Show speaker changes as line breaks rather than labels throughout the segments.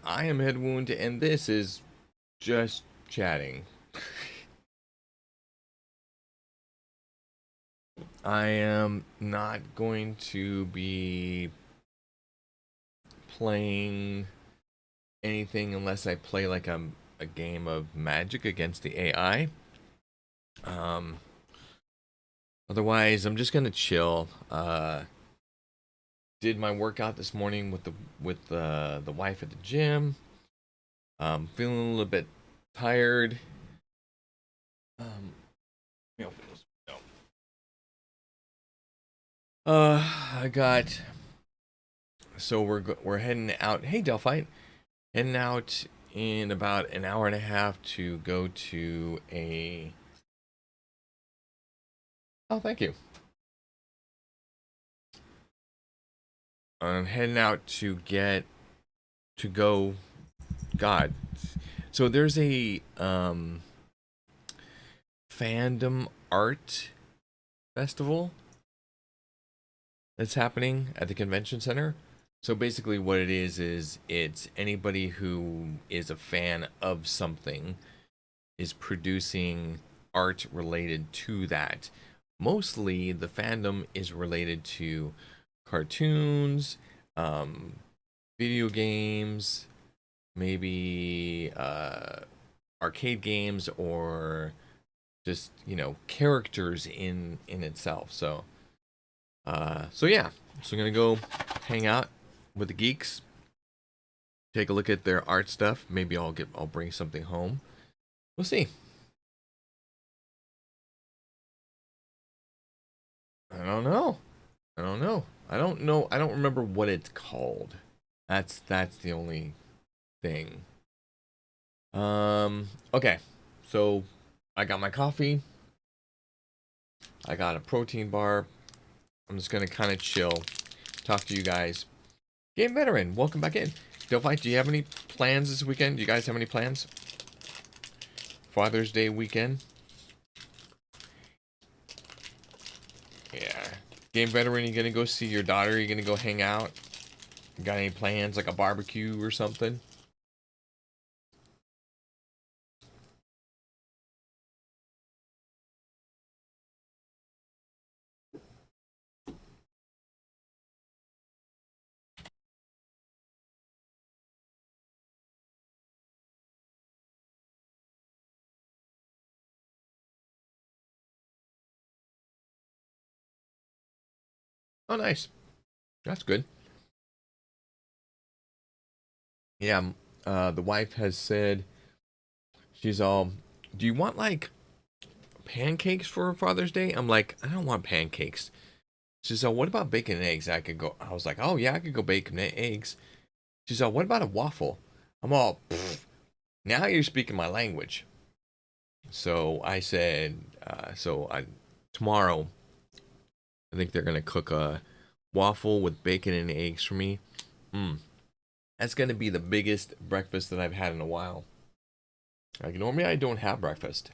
I am Headwound, and this is just chatting. I am not going to be playing anything unless I play like a game of Magic against the AI. Um, Otherwise, I'm just gonna chill. Did my workout this morning with the wife at the gym. Feeling a little bit tired. Um, let me open this window. I got. So we're heading out. Hey, Delphi, heading out in about an hour and a half to go to a. Oh, thank you. I'm heading out to get to go. God, so there's a fandom art festival that's happening at the convention center. So basically, what it is it's anybody who is a fan of something is producing art related to that. Mostly, the fandom is related to cartoons, um, video games, maybe arcade games, or just characters in itself. So yeah, so I'm gonna go hang out with the geeks, take a look at their art stuff. Maybe I'll bring something home. We'll see. I don't know. I don't know. I don't know. I don't remember what it's called. That's the only thing. Okay. So I got my coffee. I got a protein bar. I'm just gonna kind of chill, talk to you guys. Game veteran, welcome back in. Delphi, do you have any plans this weekend? Do you guys have any plans? Father's Day weekend? Yeah. Game veteran, you gonna go see your daughter? You gonna go hang out? Got any plans, like a barbecue or something? Oh, nice. That's good. Yeah. The wife has said she's all. Do you want like pancakes for Father's Day? I'm like, I don't want pancakes. She's all, what about bacon and eggs? I could go. I was like, oh yeah, I could go bacon and eggs. She's all, what about a waffle? I'm all, now you're speaking my language. So I said, tomorrow, I think they're gonna cook a waffle with bacon and eggs for me. Mm, that's gonna be the biggest breakfast that I've had in a while. Like normally I don't have breakfast.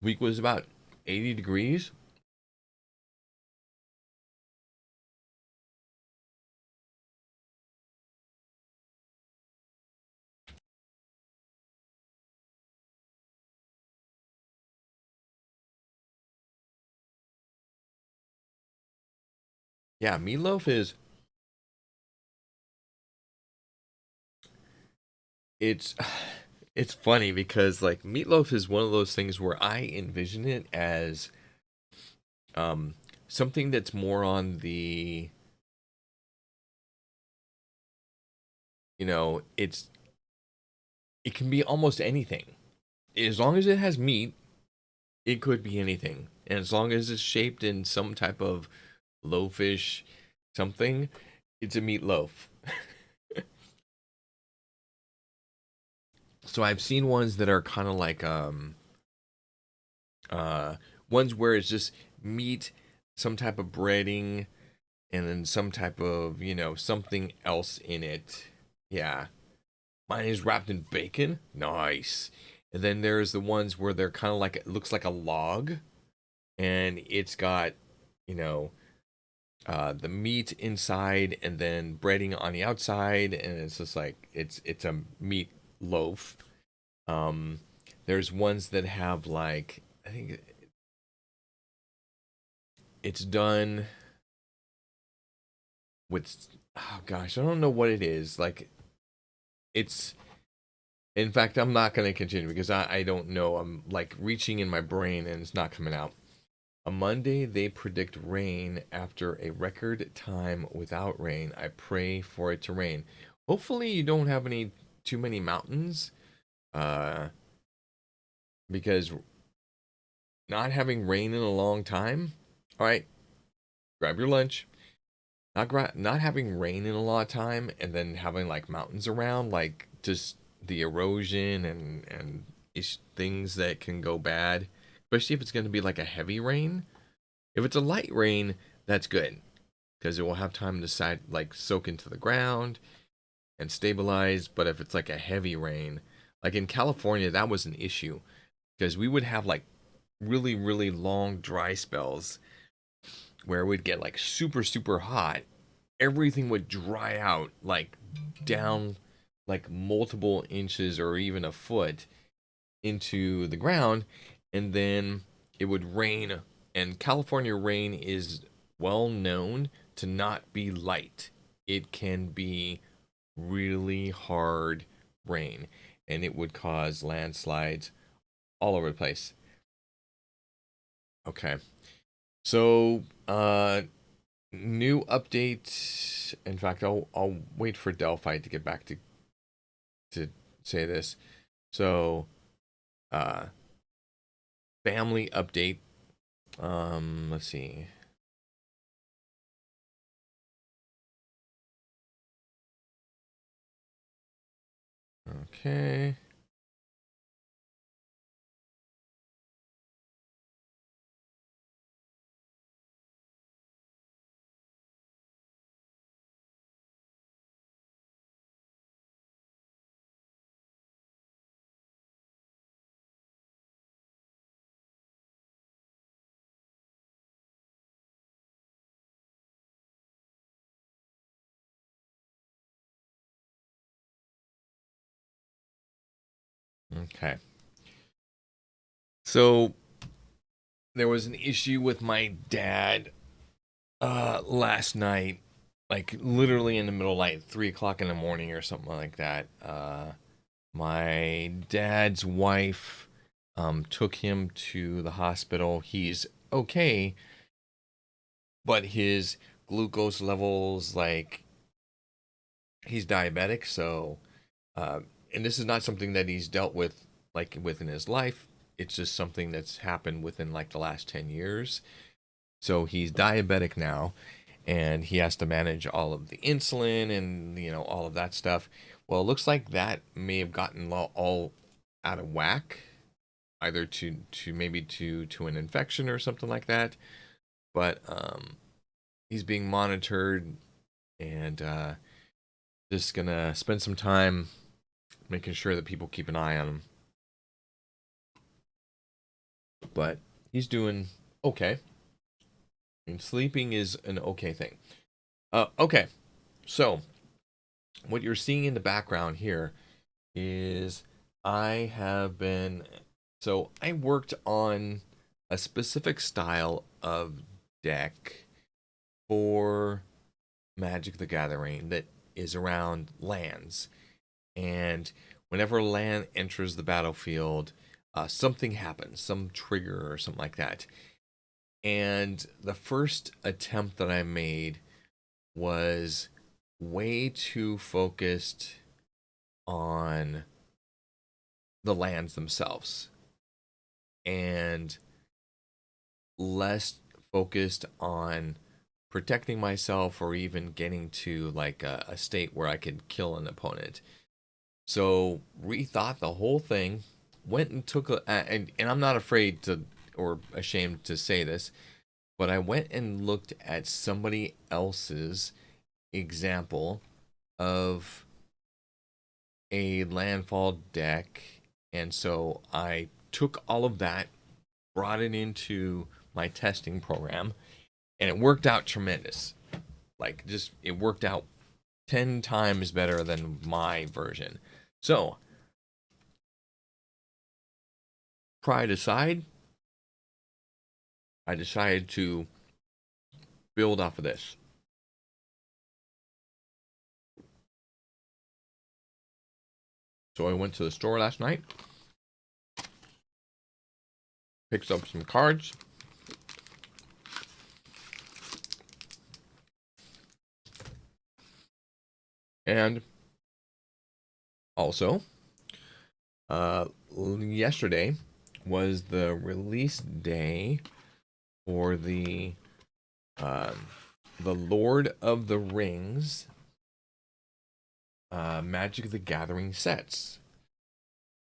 Week was about 80 degrees. Yeah, meatloaf is it's it's funny because like meatloaf is one of those things where I envision it as um something that's more on the it can be almost anything. As long as it has meat, it could be anything. And as long as it's shaped in some type of loafish something, it's a meatloaf. So I've seen ones that are kind of like uh ones where it's just meat, some type of breading, and then some type of, something else in it. Yeah. Mine is wrapped in bacon. Nice. And then there's the ones where they're kind of like, it looks like a log, and it's got, you know, the meat inside and then breading on the outside, and it's just like it's a meat loaf. Um, there's ones that have like I think it's done with oh gosh, I don't know what it is. Like it's in fact I'm not gonna continue because I don't know. I'm like reaching in my brain and it's not coming out. On Monday, they predict rain after a record time without rain. I pray for it to rain. Hopefully, you don't have any too many mountains, uh, because not having rain in a long time. All right, grab your lunch. Not having rain in a lot of time, and then having like mountains around, like just the erosion and things that can go bad, especially if it's going to be like a heavy rain. If it's a light rain, that's good because it will have time to like soak into the ground and stabilize. But if it's like a heavy rain, like in California, that was an issue because we would have like really long dry spells where it would get like super hot. Everything would dry out like down like multiple inches or even a foot into the ground, and then it would rain. And California rain is well known to not be light. It can be really hard rain, and it would cause landslides all over the place. Okay. So, new update. In fact, I'll wait for Delphi to get back to say this. So, uh, family update. Let's see. Okay. Okay. So there was an issue with my dad last night, like literally in the middle of the night, 3 o'clock in the morning or something like that. My dad's wife took him to the hospital. He's okay, but his glucose levels, like he's diabetic, so uh, and this is not something that he's dealt with like within his life. It's just something that's happened within like the last 10 years. So he's diabetic now, and he has to manage all of the insulin and all of that stuff. Well, it looks like that may have gotten all out of whack, either to maybe to an infection or something like that. But he's being monitored, and just gonna spend some time making sure that people keep an eye on him. But he's doing okay. And sleeping is an okay thing. Okay, so what you're seeing in the background here is I have been so I worked on a specific style of deck for Magic the Gathering that is around lands. And whenever land enters the battlefield, something happens, some trigger or something like that. And the first attempt that I made was way too focused on the lands themselves and less focused on protecting myself or even getting to like a state where I could kill an opponent. So rethought the whole thing, went and took and I'm not afraid to or ashamed to say this, but I went and looked at somebody else's example of a landfall deck, and so I took all of that, brought it into my testing program, And it worked out tremendous. Like, just, it worked out 10 times better than my version. So, pride aside, I decided to build off of this. So I went to the store last night, picked up some cards, and also, yesterday was the release day for uh, the Lord of the Rings Magic the Gathering sets.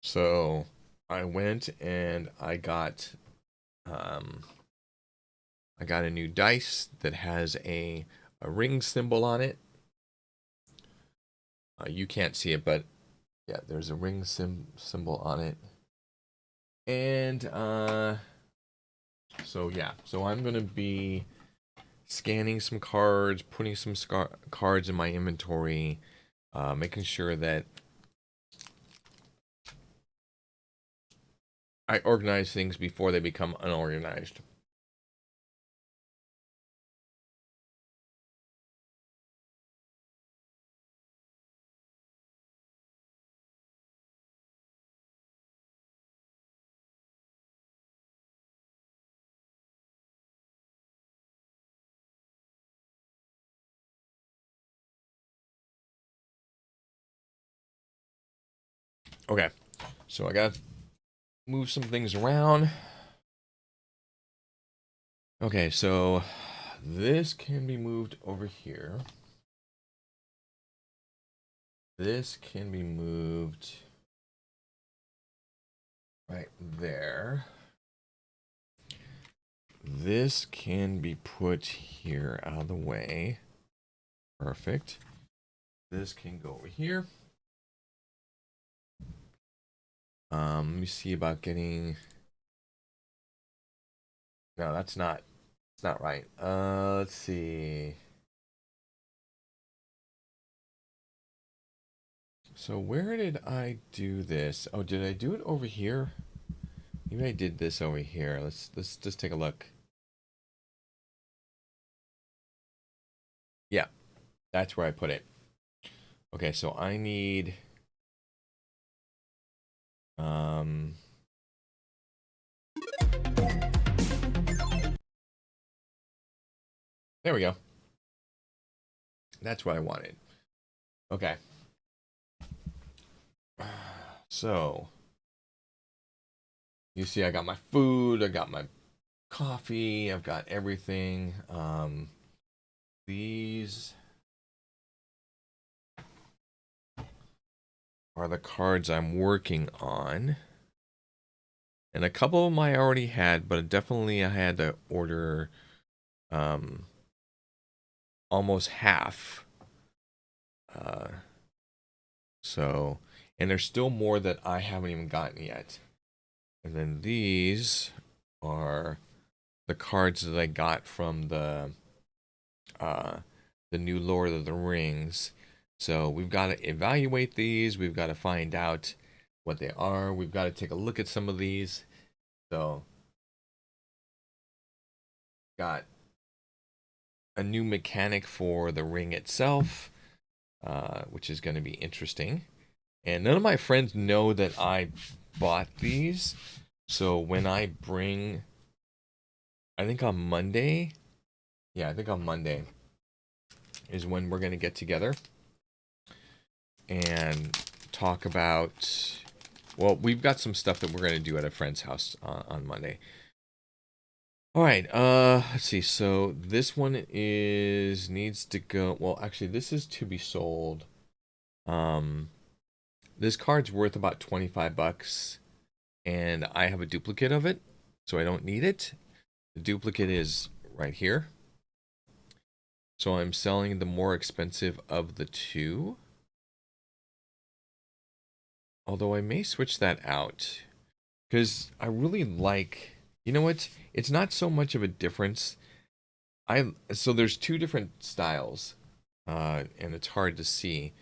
So I went and I got a new dice that has a ring symbol on it. You can't see it, but yeah, there's a ring symbol on it. And so yeah, so I'm gonna be scanning some cards, putting some cards in my inventory, making sure that I organize things before they become unorganized. Okay, so I gotta move some things around. Okay, so this can be moved over here. This can be moved right there. This can be put here out of the way. Perfect. This can go over here. Let me see about getting. No, that's not. It's not right. Let's see. So where did I do this? Oh, did I do it over here? Maybe I did this over here. Let's just take a look. Yeah, that's where I put it. Okay, so I need um there we go. That's what I wanted. Okay. So, you see I got my food, I got my coffee, I've got everything. These are the cards I'm working on. And a couple of them I already had, but definitely I had to order um, almost half. Uh, so, and there's still more that I haven't even gotten yet. And then these are the cards that I got from uh, the new Lord of the Rings. So we've got to evaluate these. We've got to find out what they are. We've got to take a look at some of these. So, got a new mechanic for the ring itself, which is going to be interesting. And none of my friends know that I bought these. So when I bring, I think on Monday, yeah, I think on Monday is when we're going to get together and talk about, well, we've got some stuff that we're going to do at a friend's house on Monday. All right, let's see. So this one needs to go, well, actually this is to be sold. This card's worth about 25 bucks and I have a duplicate of it, so I don't need it. The duplicate is right here. So I'm selling the more expensive of the two. Although I may switch that out because I really like, you know what? It's not so much of a difference So there's two different styles, and it's hard to see,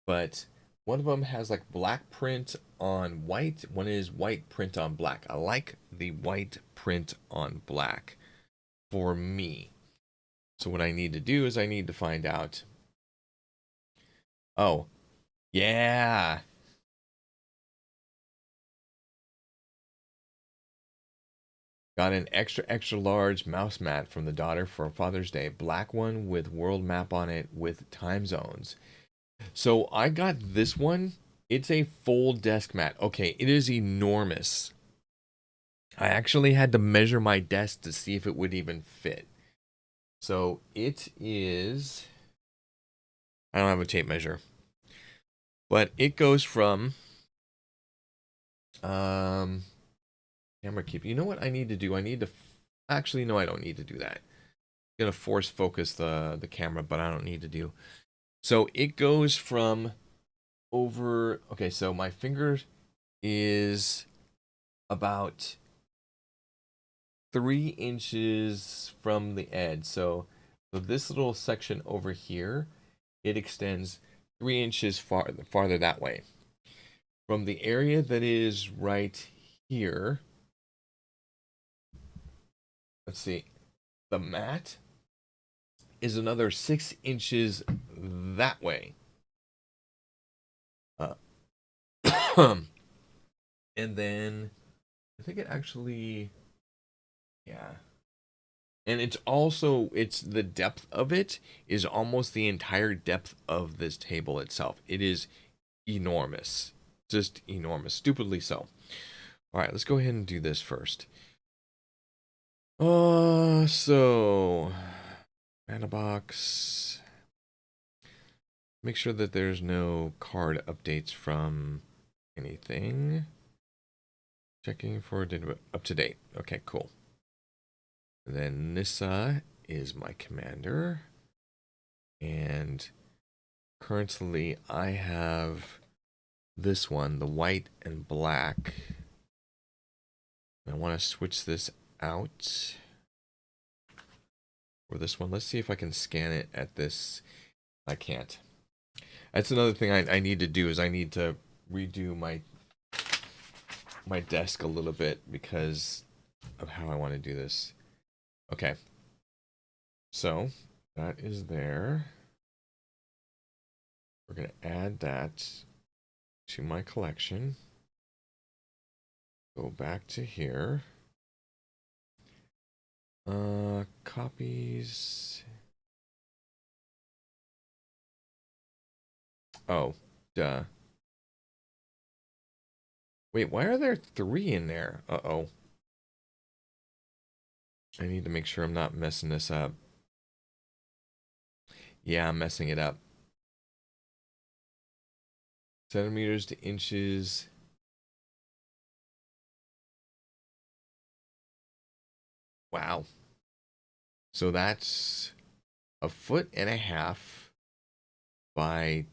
but one of them has like black print on white. One is white print on black. I like the white print on black for me. So what I need to do is I need to find out. Oh, yeah. Got an extra extra large mouse mat from the daughter for Father's Day. Black one with world map on it with time zones. So I got this one. It's a full desk mat. Okay, it is enormous. I actually had to measure my desk to see if it would even fit. So it is. I don't have a tape measure, but it goes from um camera keep. You know what I need to do? I need to actually no, I don't need to do that. I'm gonna force focus the camera, but I don't need to do. So it goes from over. Okay, so my finger is about 3 inches from the edge. So this little section over here, it extends 3 inches farther that way. From the area that is right here, let's see, the mat is another 6 inches that way. Uh, and then I think it actually, yeah. And it's the depth of it is almost the entire depth of this table itself. It is enormous. Just enormous. Stupidly so. All right, let's go ahead and do this first. So mana box. Make sure that there's no card updates from anything. Checking for up to date. Okay, cool. And then Nissa is my commander. And currently I have this one, the white and black. I want to switch this out for this one. Let's see if I can scan it at this. I can't. That's another thing I need to do is I need to redo my desk a little bit because of how I want to do this. Okay. So that is there. We're going to add that to my collection. Go back to here. Copies. Oh, duh. Wait, why are there 3 in there? Uh-oh. I need to make sure I'm not messing this up. Yeah, I'm messing it up. Centimeters to inches. Wow. So that's 1.5 feet by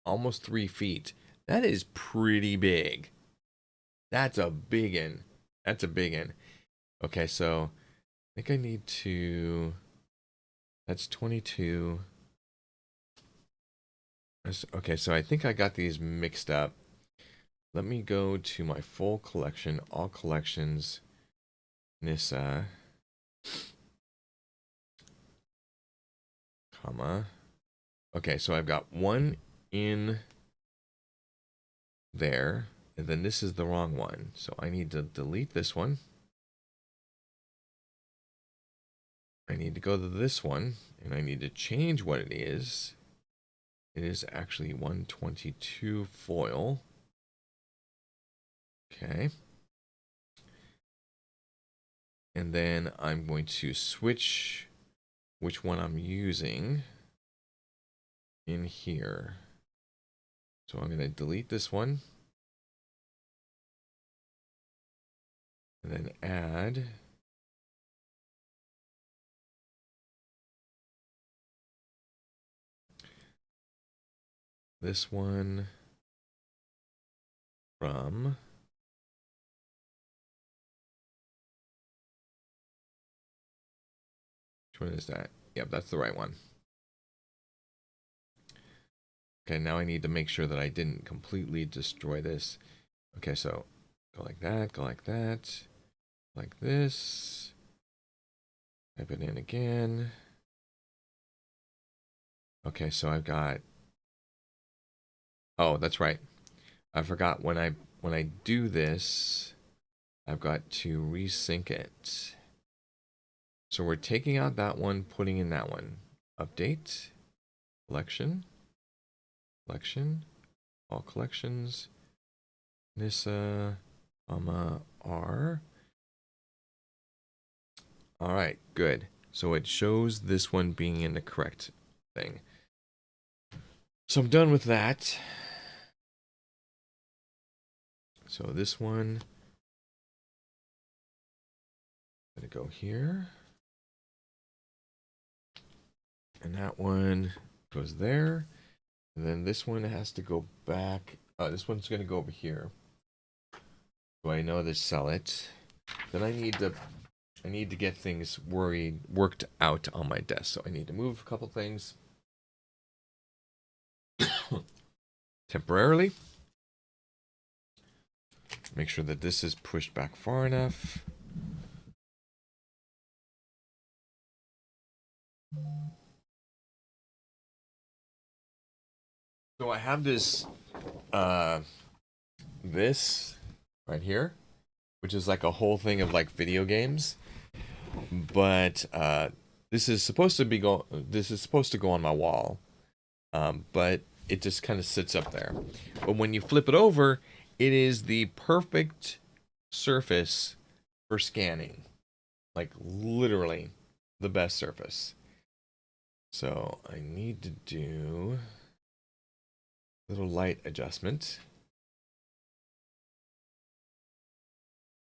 almost 3 feet. That is pretty big. That's a big one. That's a big one. Okay, so I think I need to. That's 22. Okay, so I think I got these mixed up. Let me go to my full collection, all collections, Nissa, comma. Okay, so I've got one in there, and then this is the wrong one. So I need to delete this one. I need to go to this one, and I need to change what it is. It is actually 122 foil. Okay. And then I'm going to switch which one I'm using in here. So I'm going to delete this one. And then add this one from one is that? Yep, that's the right one. Okay, now I need to make sure that I didn't completely destroy this. Okay, so go like that, like this. Type it in again. Okay, so I've got... Oh, that's right. I forgot when I do this, I've got to resync it. So we're taking out that one, putting in that one. Update, collection, all collections, Nissa, R. All right, good. So it shows this one being in the correct thing. So I'm done with that. So this one, I'm gonna go here. And that one goes there. And then this one has to go back. Oh, this one's gonna go over here. So I know to sell it. Then I need to get things worked out on my desk. So I need to move a couple things temporarily. Make sure that this is pushed back far enough. So I have this this right here, which is like a whole thing of like video games. But this is supposed to go on my wall. But it just kind of sits up there. But when you flip it over, it is the perfect surface for scanning. Like literally the best surface. So I need to do a little light adjustment.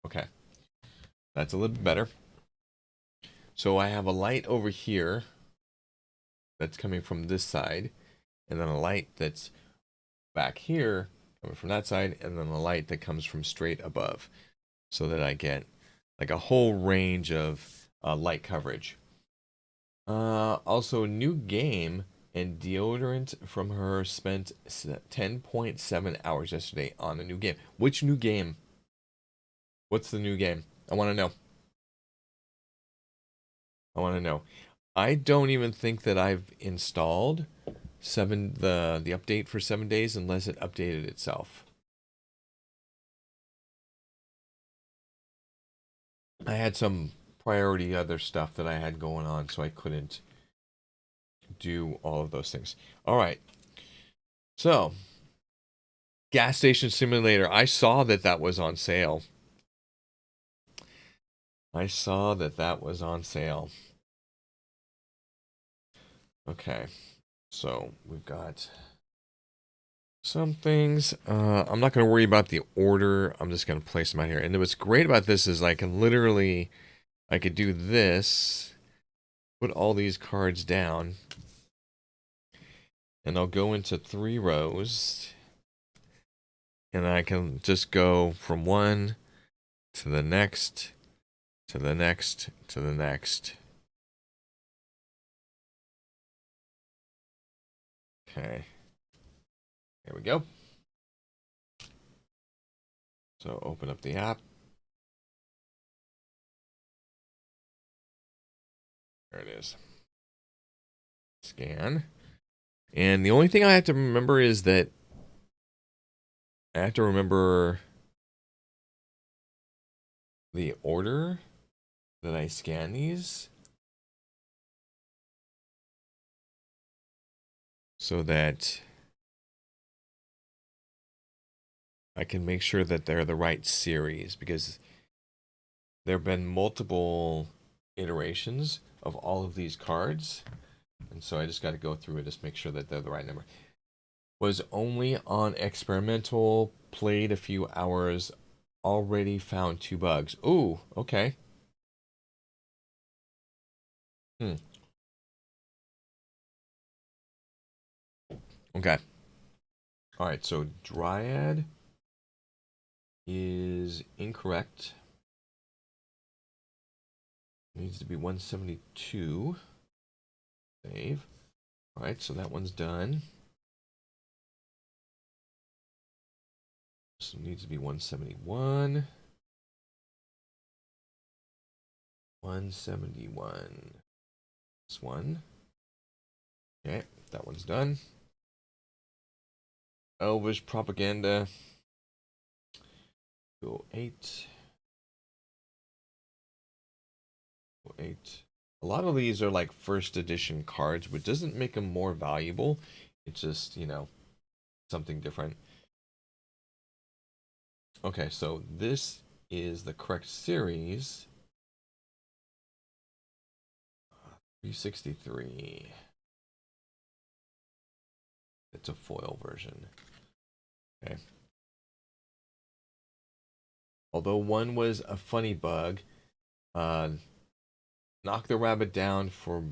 Okay. That's a little bit better. So I have a light over here that's coming from this side, and then a light that's back here coming from that side, and then a light that comes from straight above, so that I get like a whole range of light coverage. Also, new game and deodorant from her spent 10.7 hours yesterday on a new game. Which new game? What's the new game? I want to know. I don't even think that I've installed the update for 7 days unless it updated itself. I had some priority other stuff that I had going on, so I couldn't do all of those things. All right. So, gas station simulator. I saw that that was on sale. Okay. So, we've got some things. I'm not going to worry about the order. I'm just going to place them out here. And what's great about this is I could do this, put all these cards down, and I'll go into 3 rows, and I can just go from one to the next, to the next, to the next. Okay. There we go. So open up the app. There it is. Scan. And the only thing I have to remember is that I have to remember the order that I scan these, so that I can make sure that they're the right series, because there have been multiple iterations of all of these cards, and so I just got to go through and just make sure that they're the right number. Was only on experimental, played a few hours, already found 2 bugs. Ooh, okay. Okay. All right, so Dryad is incorrect. needs to be 172. Save. All right, so that one's done. So it needs to be 171. 171. This one. Okay, that one's done. Elvish propaganda. 208. 208. A lot of these are like first edition cards, which doesn't make them more valuable. It's just, you know, something different. Okay, so this is the correct series. 363. It's a foil version. Okay. Although one was a funny bug, knocked the rabbit down for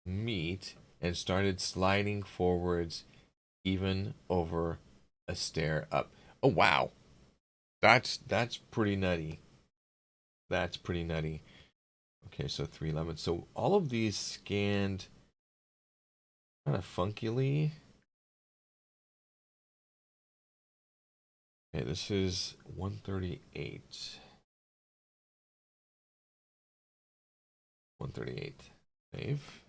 meat and started sliding forwards even over a stair up. Oh wow. That's pretty nutty. That's pretty nutty. Okay, so 311. So all of these scanned kind of funkily. Okay, this is 138. 138. Save.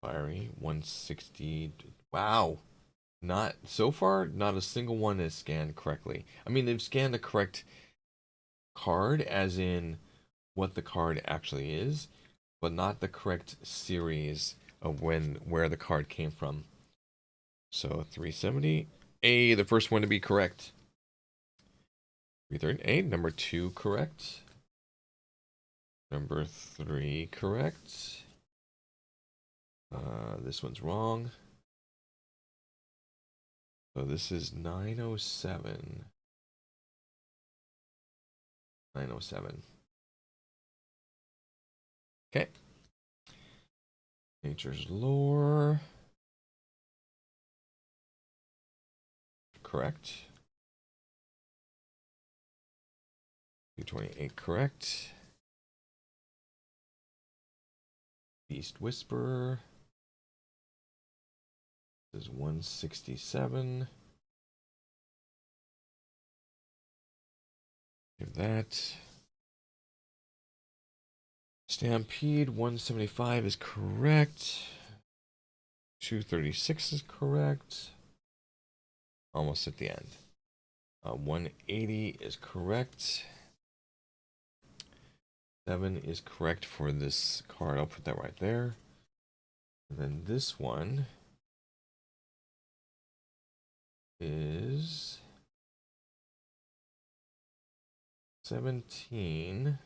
Fiery. 160. Wow. Not so far, not a single one is scanned correctly. I mean, they've scanned the correct card, as in what the card actually is, but not the correct series of where the card came from. So 370. A, the first one to be correct. 338, number 2 correct. Number 3 correct. This one's wrong. So this is 907. 907. Okay. Nature's Lore. Correct. 228 correct. Beast Whisperer. This is 167. Give that. Stampede 175 is correct. 236 is correct. Almost at the end. 180 is correct. 7 is correct for this card. I'll put that right there. And then this one is 17.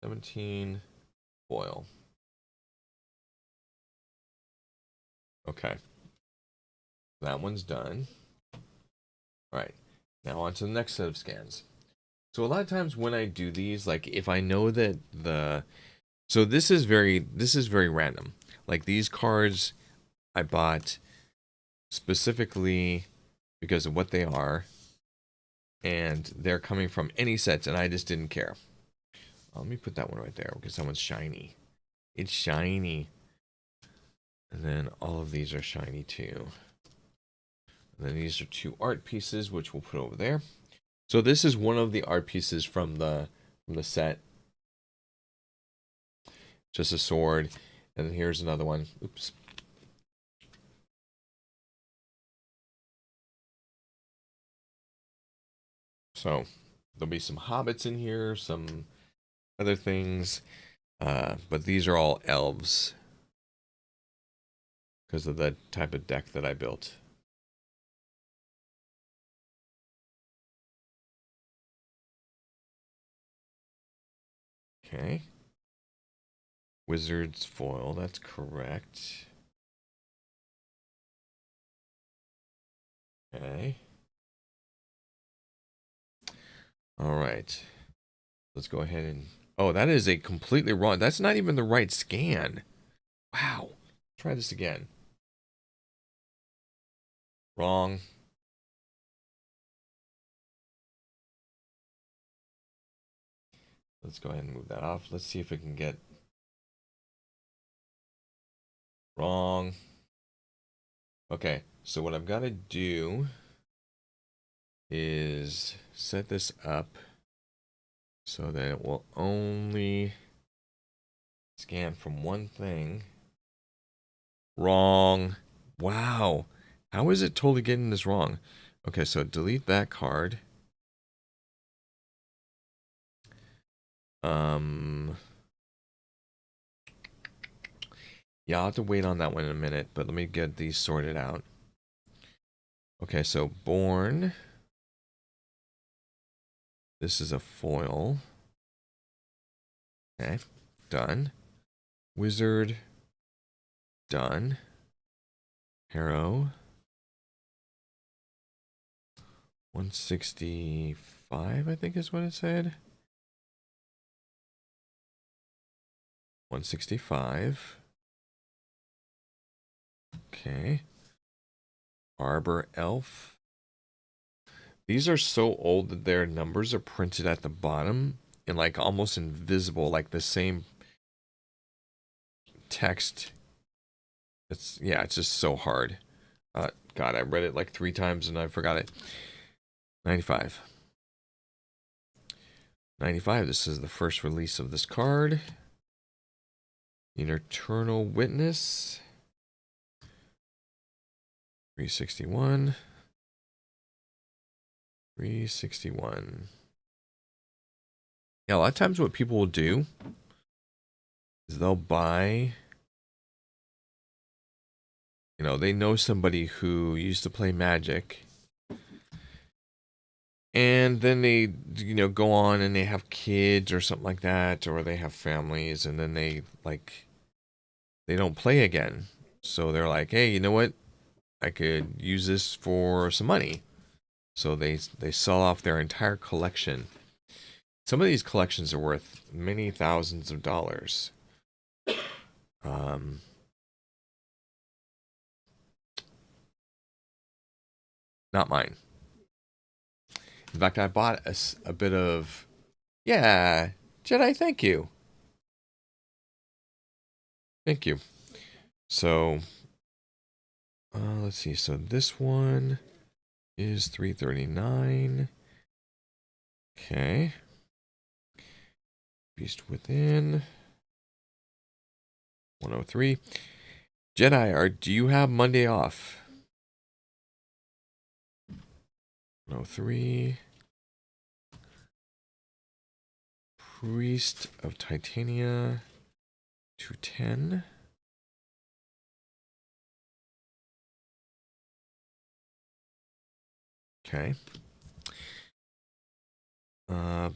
17 foil. Okay. That one's done. All right. Now on to the next set of scans. So a lot of times when I do these, like if I know that so this is very random. Like these cards I bought specifically because of what they are, and they're coming from any sets, and I just didn't care. Let me put that one right there because that one's shiny. It's shiny. And then all of these are shiny too. And then these are 2 art pieces, which we'll put over there. So this is one of the art pieces from the set. Just a sword. And then here's another one. Oops. So there'll be some hobbits in here, some other things. But these are all elves because of the type of deck that I built. Okay. Wizard's foil, that's correct. Okay. All right. Let's go ahead and... Oh, that is a completely wrong... That's not even the right scan. Wow. Try this again. Wrong. Let's go ahead and move that off. Let's see if it can get wrong. Okay, so what I've got to do is set this up so that it will only scan from one thing. Wrong. Wow. How is it totally getting this wrong? Okay, so delete that card. Yeah, I'll have to wait on that one in a minute, but let me get these sorted out. Okay, so Born. This is a foil. Okay, done. Wizard. Done. Harrow. 165, I think is what it said. 165. Okay. Arbor Elf. These are so old that their numbers are printed at the bottom and like almost invisible, like the same text. It's just so hard. God, I read it like 3 times and I forgot it. 95. 95, this is the first release of this card. Eternal Witness. 361. 361. Yeah, a lot of times what people will do is they'll buy, they know somebody who used to play Magic. And then they, go on and they have kids or something like that, or they have families, and then they don't play again. So they're like, hey, you know what? I could use this for some money. So they sell off their entire collection. Some of these collections are worth many thousands of dollars. Not mine. In fact, I bought a bit of... Yeah, Jedi, thank you. Thank you. So, let's see. So this one is 339. Okay. Beast Within. 103. Jedi, do you have Monday off? 103. Priest of Titania. 210. Okay. Let's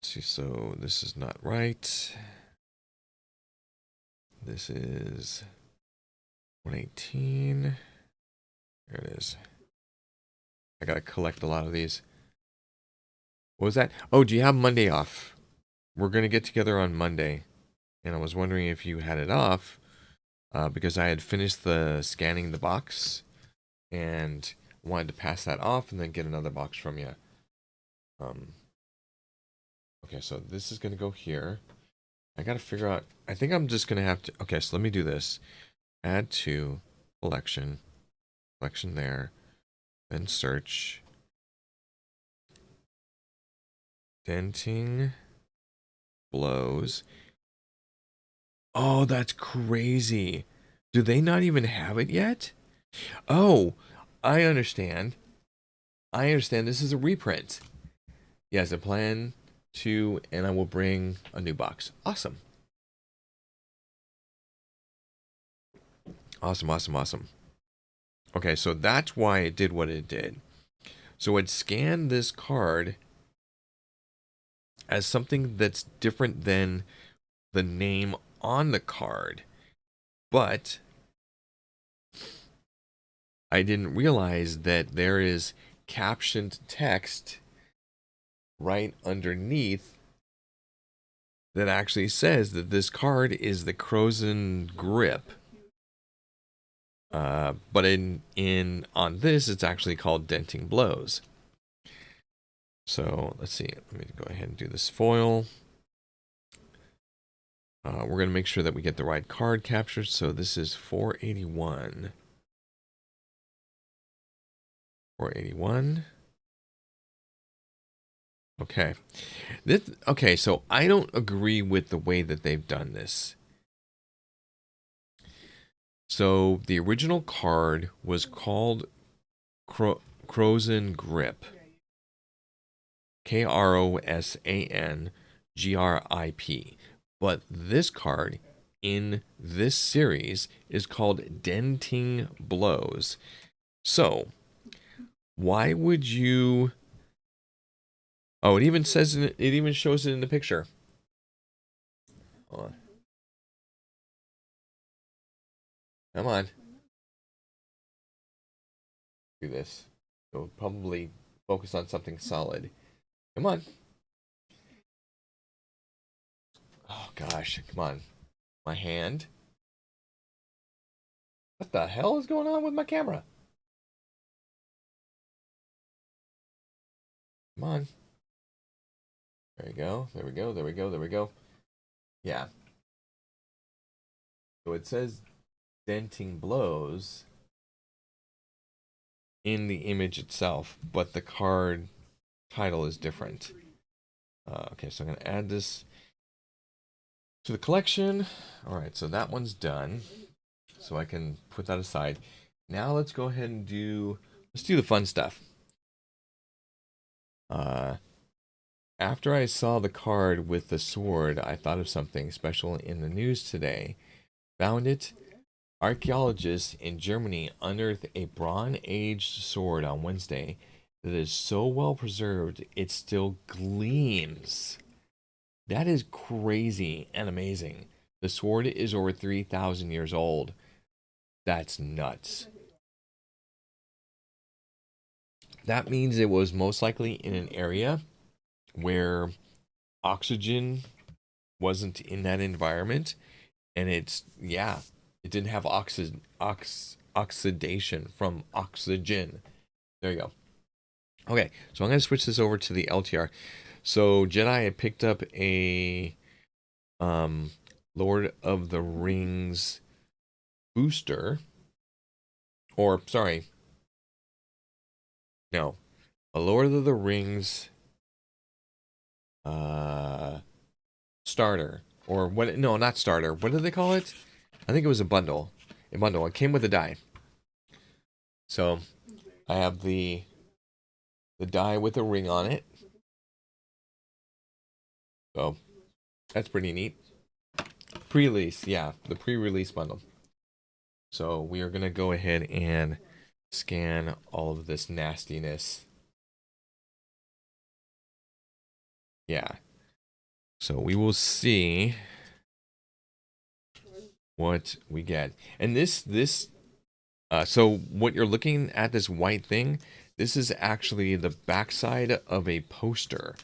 see, so this is not right. This is 118. There it is. I gotta collect a lot of these. What was that? Oh, do you have Monday off? We're gonna get together on Monday. And I was wondering if you had it off, because I had finished scanning the box and wanted to pass that off and then get another box from you. Okay, so this is gonna go here. I gotta figure out, I think I'm just gonna have to, okay, so let me do this. Add to collection there, then search. Denting blows. Oh, that's crazy. Do they not even have it yet? Oh, I understand. This is a reprint. Yes, a plan to, and I will bring a new box. Awesome. Awesome. Okay, so that's why it did what it did. So it scanned this card as something that's different than the name on the card. But I didn't realize that there is captioned text right underneath that actually says that this card is the Crozen Grip. But in on this, it's actually called denting blows. So let's see. Let me go ahead and do this foil. We're going to make sure that we get the right card captured. So this is 481. 481. Okay. Okay, so I don't agree with the way that they've done this. So the original card was called Krosan Grip. Krosangrip. But this card in this series is called Denting Blows. So why would you... Oh, it even says it even shows it in the picture. Hold on. Come on. Do this. We'll probably focus on something solid. Come on. Oh gosh, come on. My hand. What the hell is going on with my camera? Come on. There we go. There we go. There we go. There we go. Yeah. So it says denting blows in the image itself, but the card title is different. Okay, so I'm going to add this to the collection. All right, so that one's done. So I can put that aside. Now let's go ahead and let's do the fun stuff. After I saw the card with the sword, I thought of something special in the news today. Found it. Archaeologists in Germany unearthed a Bronze Age sword on Wednesday that is so well preserved it still gleams. That is crazy and amazing. The sword is over 3,000 years old. That's nuts. That means it was most likely in an area where oxygen wasn't in that environment, and it didn't have oxidation from oxygen. There you go. Okay, so I'm going to switch this over to the LTR. So Jedi had picked up a Lord of the Rings booster, or sorry, no, a Lord of the Rings starter, or what? No, not starter. What did they call it? I think it was a bundle. A bundle. It came with a die. So I have the die with a ring on it. So that's pretty neat. Pre-release, yeah, the pre-release bundle. So we are gonna go ahead and scan all of this nastiness. Yeah. So we will see what we get. And so what you're looking at, this white thing, this is actually the backside of a poster.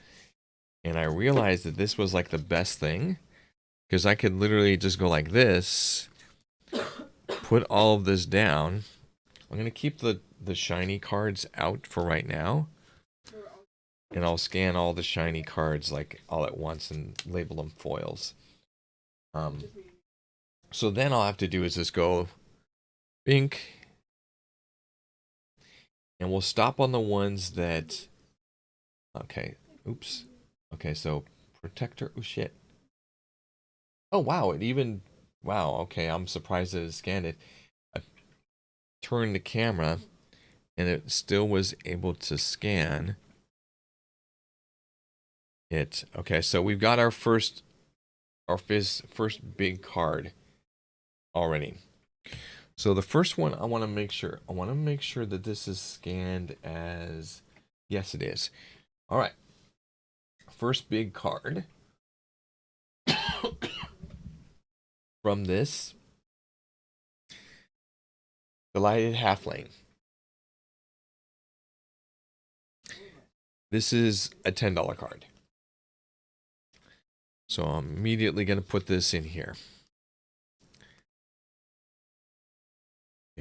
And I realized that this was like the best thing, because I could literally just go like this, put all of this down. I'm going to keep the shiny cards out for right now. And I'll scan all the shiny cards like all at once and label them foils. So then all I have to do is just go pink. And we'll stop on the ones that... Okay, oops. Okay, so protector, oh shit. Oh wow, it even... Wow, okay, I'm surprised that it scanned it. I turned the camera and it still was able to scan it. Okay, so we've got our first big card already. So the first one, I want to make sure that this is scanned as... Yes, it is. All right. First big card from this Delighted Halfling. This is a $10 card. So I'm immediately going to put this in here.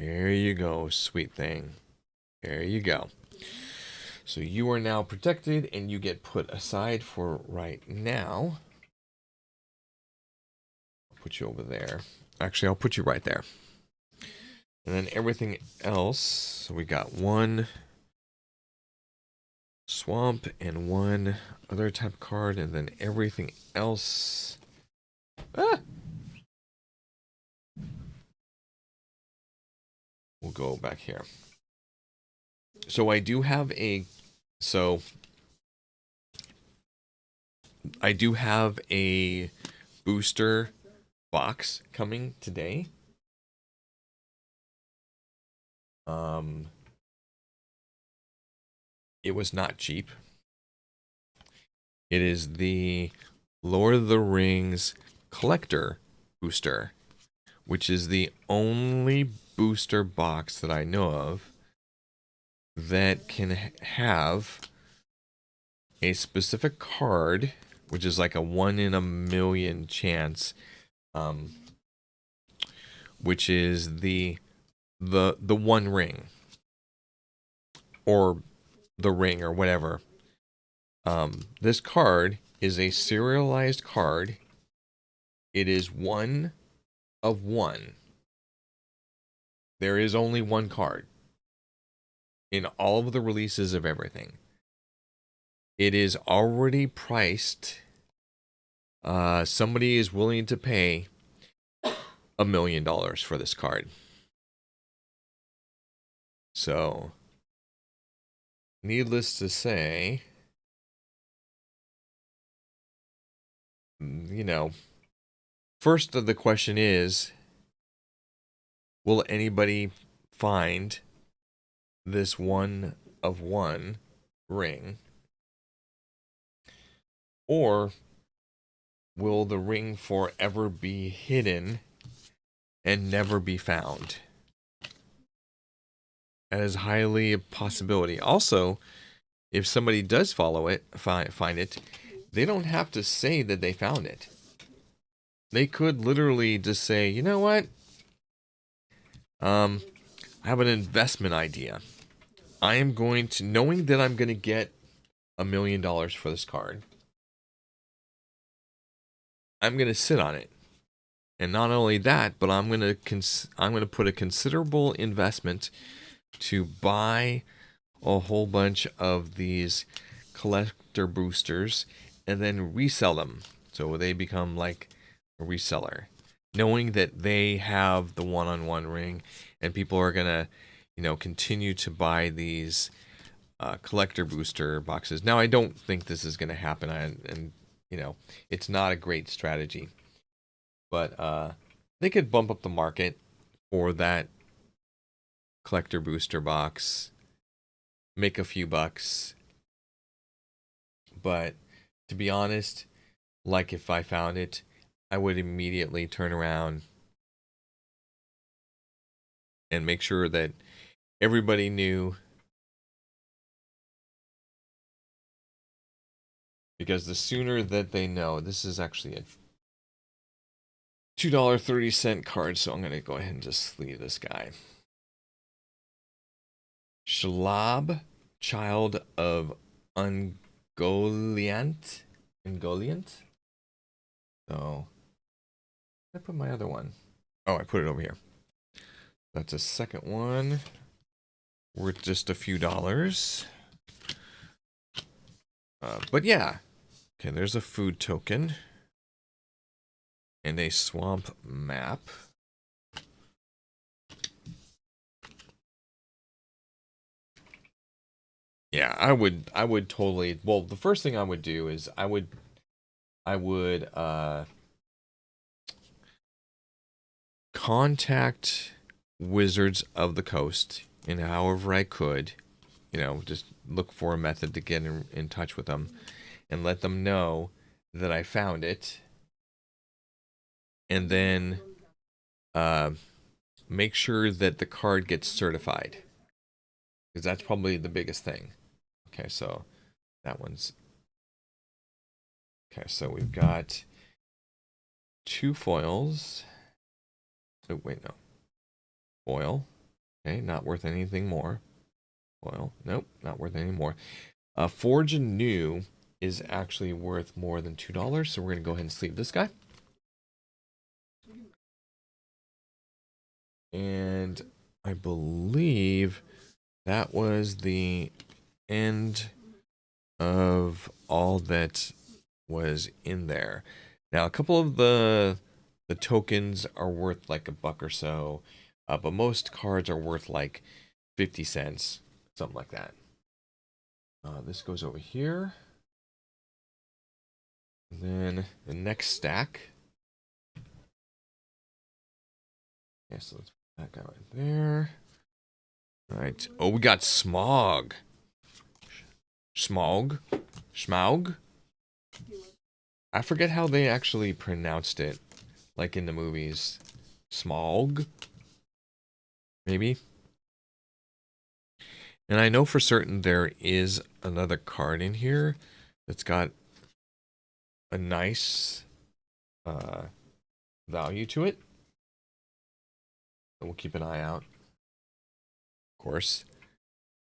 There you go, sweet thing. There you go. So you are now protected and you get put aside for right now. I'll put you over there. Actually, I'll put you right there. And then everything else, so we got one swamp and one other type card, and then everything else. Ah! We'll go back here. So I do have a booster box coming today. It was not cheap. It is the Lord of the Rings collector booster, which is the only booster box that I know of that can have a specific card, which is like a 1 in a million chance, which is the One Ring, or the Ring, or whatever. This card is a serialized card. It is 1 of 1. There is only one card in all of the releases of everything. It is already priced. Somebody is willing to pay $1 million for this card. So, needless to say, you know, first of the question is, will anybody find this 1 of 1 ring? Or will the ring forever be hidden and never be found? That is highly a possibility. Also, if somebody does follow it, find it, they don't have to say that they found it. They could literally just say, you know what? I have an investment idea. I am going to, knowing that I'm going to get $1 million for this card, I'm going to sit on it. And not only that, but I'm going to put a considerable investment to buy a whole bunch of these collector boosters and then resell them. So they become like a reseller, knowing that they have the one-on-one ring and people are going to, continue to buy these collector booster boxes. Now, I don't think this is going to happen. And it's not a great strategy. But they could bump up the market for that collector booster box, make a few bucks. But to be honest, like if I found it, I would immediately turn around and make sure that everybody knew. Because the sooner that they know, this is actually a $2.30 card, so I'm going to go ahead and just leave this guy. Shalab, child of Ungoliant. So, I put my other one. Oh, I put it over here. That's a second one. Worth just a few dollars. But yeah. Okay, there's a food token. And a swamp map. Yeah, I would totally, well, the first thing I would do is I would contact Wizards of the Coast, and however I could, just look for a method to get in touch with them and let them know that I found it. And then make sure that the card gets certified, because that's probably the biggest thing. Okay, so that one's okay. So we've got 2 foils. Oh wait, no, foil. Okay, not worth anything more. Well, nope, not worth any more. Forge and New is actually worth more than $2, so we're going to go ahead and sleeve this guy. And I believe that was the end of all that was in there. Now, a couple of the tokens are worth like $1 or so, but most cards are worth like 50 cents, something like that. This goes over here. And then the next stack. Yeah, so let's put that guy right there. All right. Oh, we got Smog. Smog. Schmaug. I forget how they actually pronounced it, like in the movies. Smog. Maybe. And I know for certain there is another card in here that's got a nice value to it. So we'll keep an eye out. Of course.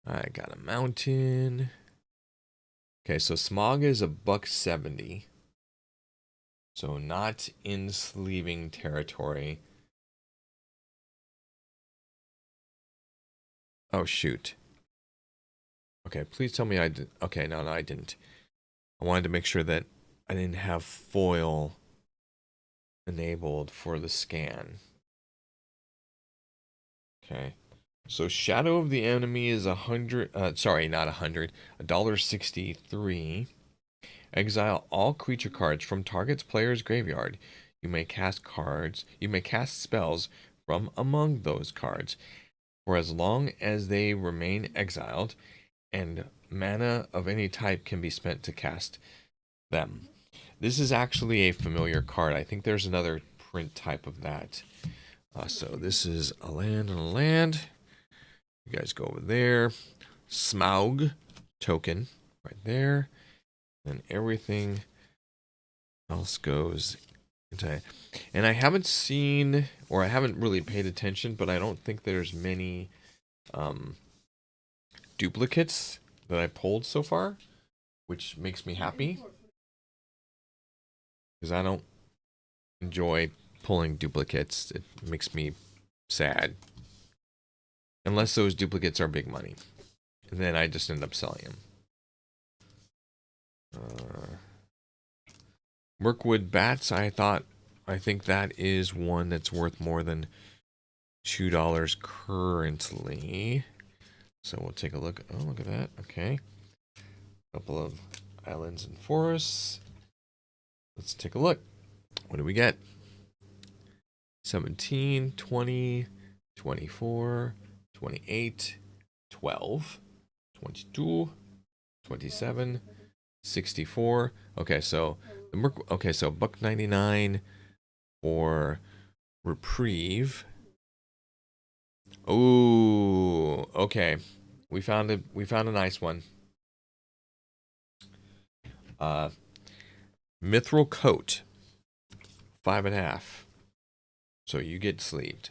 I got a mountain. Okay, so Smog is $1.70. So not in sleeving territory. Oh, shoot. Okay, please tell me I did. Okay, no, I didn't. I wanted to make sure that I didn't have foil enabled for the scan. Okay. So Shadow of the Enemy is 100, sorry, not 100, $1.63. Exile all creature cards from target's player's graveyard. You may cast spells from among those cards for as long as they remain exiled, and mana of any type can be spent to cast them. This is actually a familiar card. I think there's another print type of that. So this is a land and a land. You guys go over there. Smaug token right there. And everything else goes into. And I haven't seen, or I haven't really paid attention, but I don't think there's many duplicates that I pulled so far, which makes me happy. Because I don't enjoy pulling duplicates. It makes me sad. Unless those duplicates are big money. And then I just end up selling them. Mirkwood Bats, I think that is one that's worth more than $2 currently. So we'll take a look. Oh, look at that. Okay. A couple of islands and forests. Let's take a look. What do we get? 17, 20, 24, 28, 12, 22, 27, 64. Okay, so so $1.99 for Reprieve. Ooh, okay. We found a nice one. Mithril Coat. 5.5. So you get sleeved.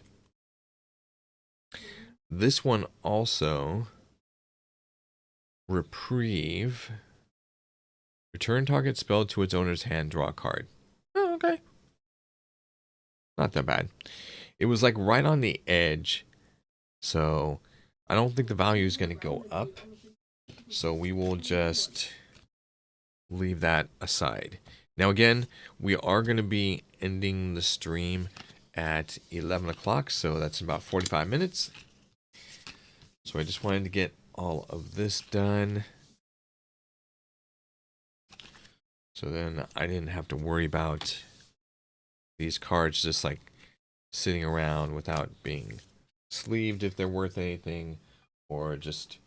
This one also, Reprieve. Return target spell to its owner's hand, draw a card. Oh, okay. Not that bad. It was like right on the edge. So I don't think the value is going to go up. So we will just leave that aside. Now again, we are going to be ending the stream at 11 o'clock. So that's about 45 minutes. So I just wanted to get all of this done. So then I didn't have to worry about these cards just like sitting around without being sleeved if they're worth anything, or just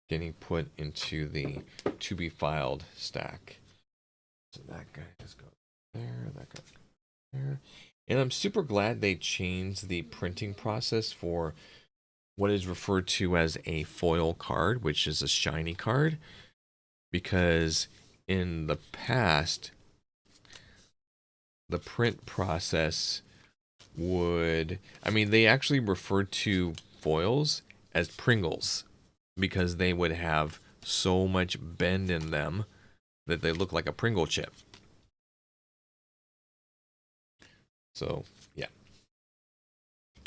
getting put into the to be filed stack. So that guy just goes there, that guy goes there. And I'm super glad they changed the printing process for what is referred to as a foil card, which is a shiny card, because in the past the print process would, I mean, they actually referred to foils as Pringles because they would have so much bend in them that they look like a Pringle chip. So, yeah.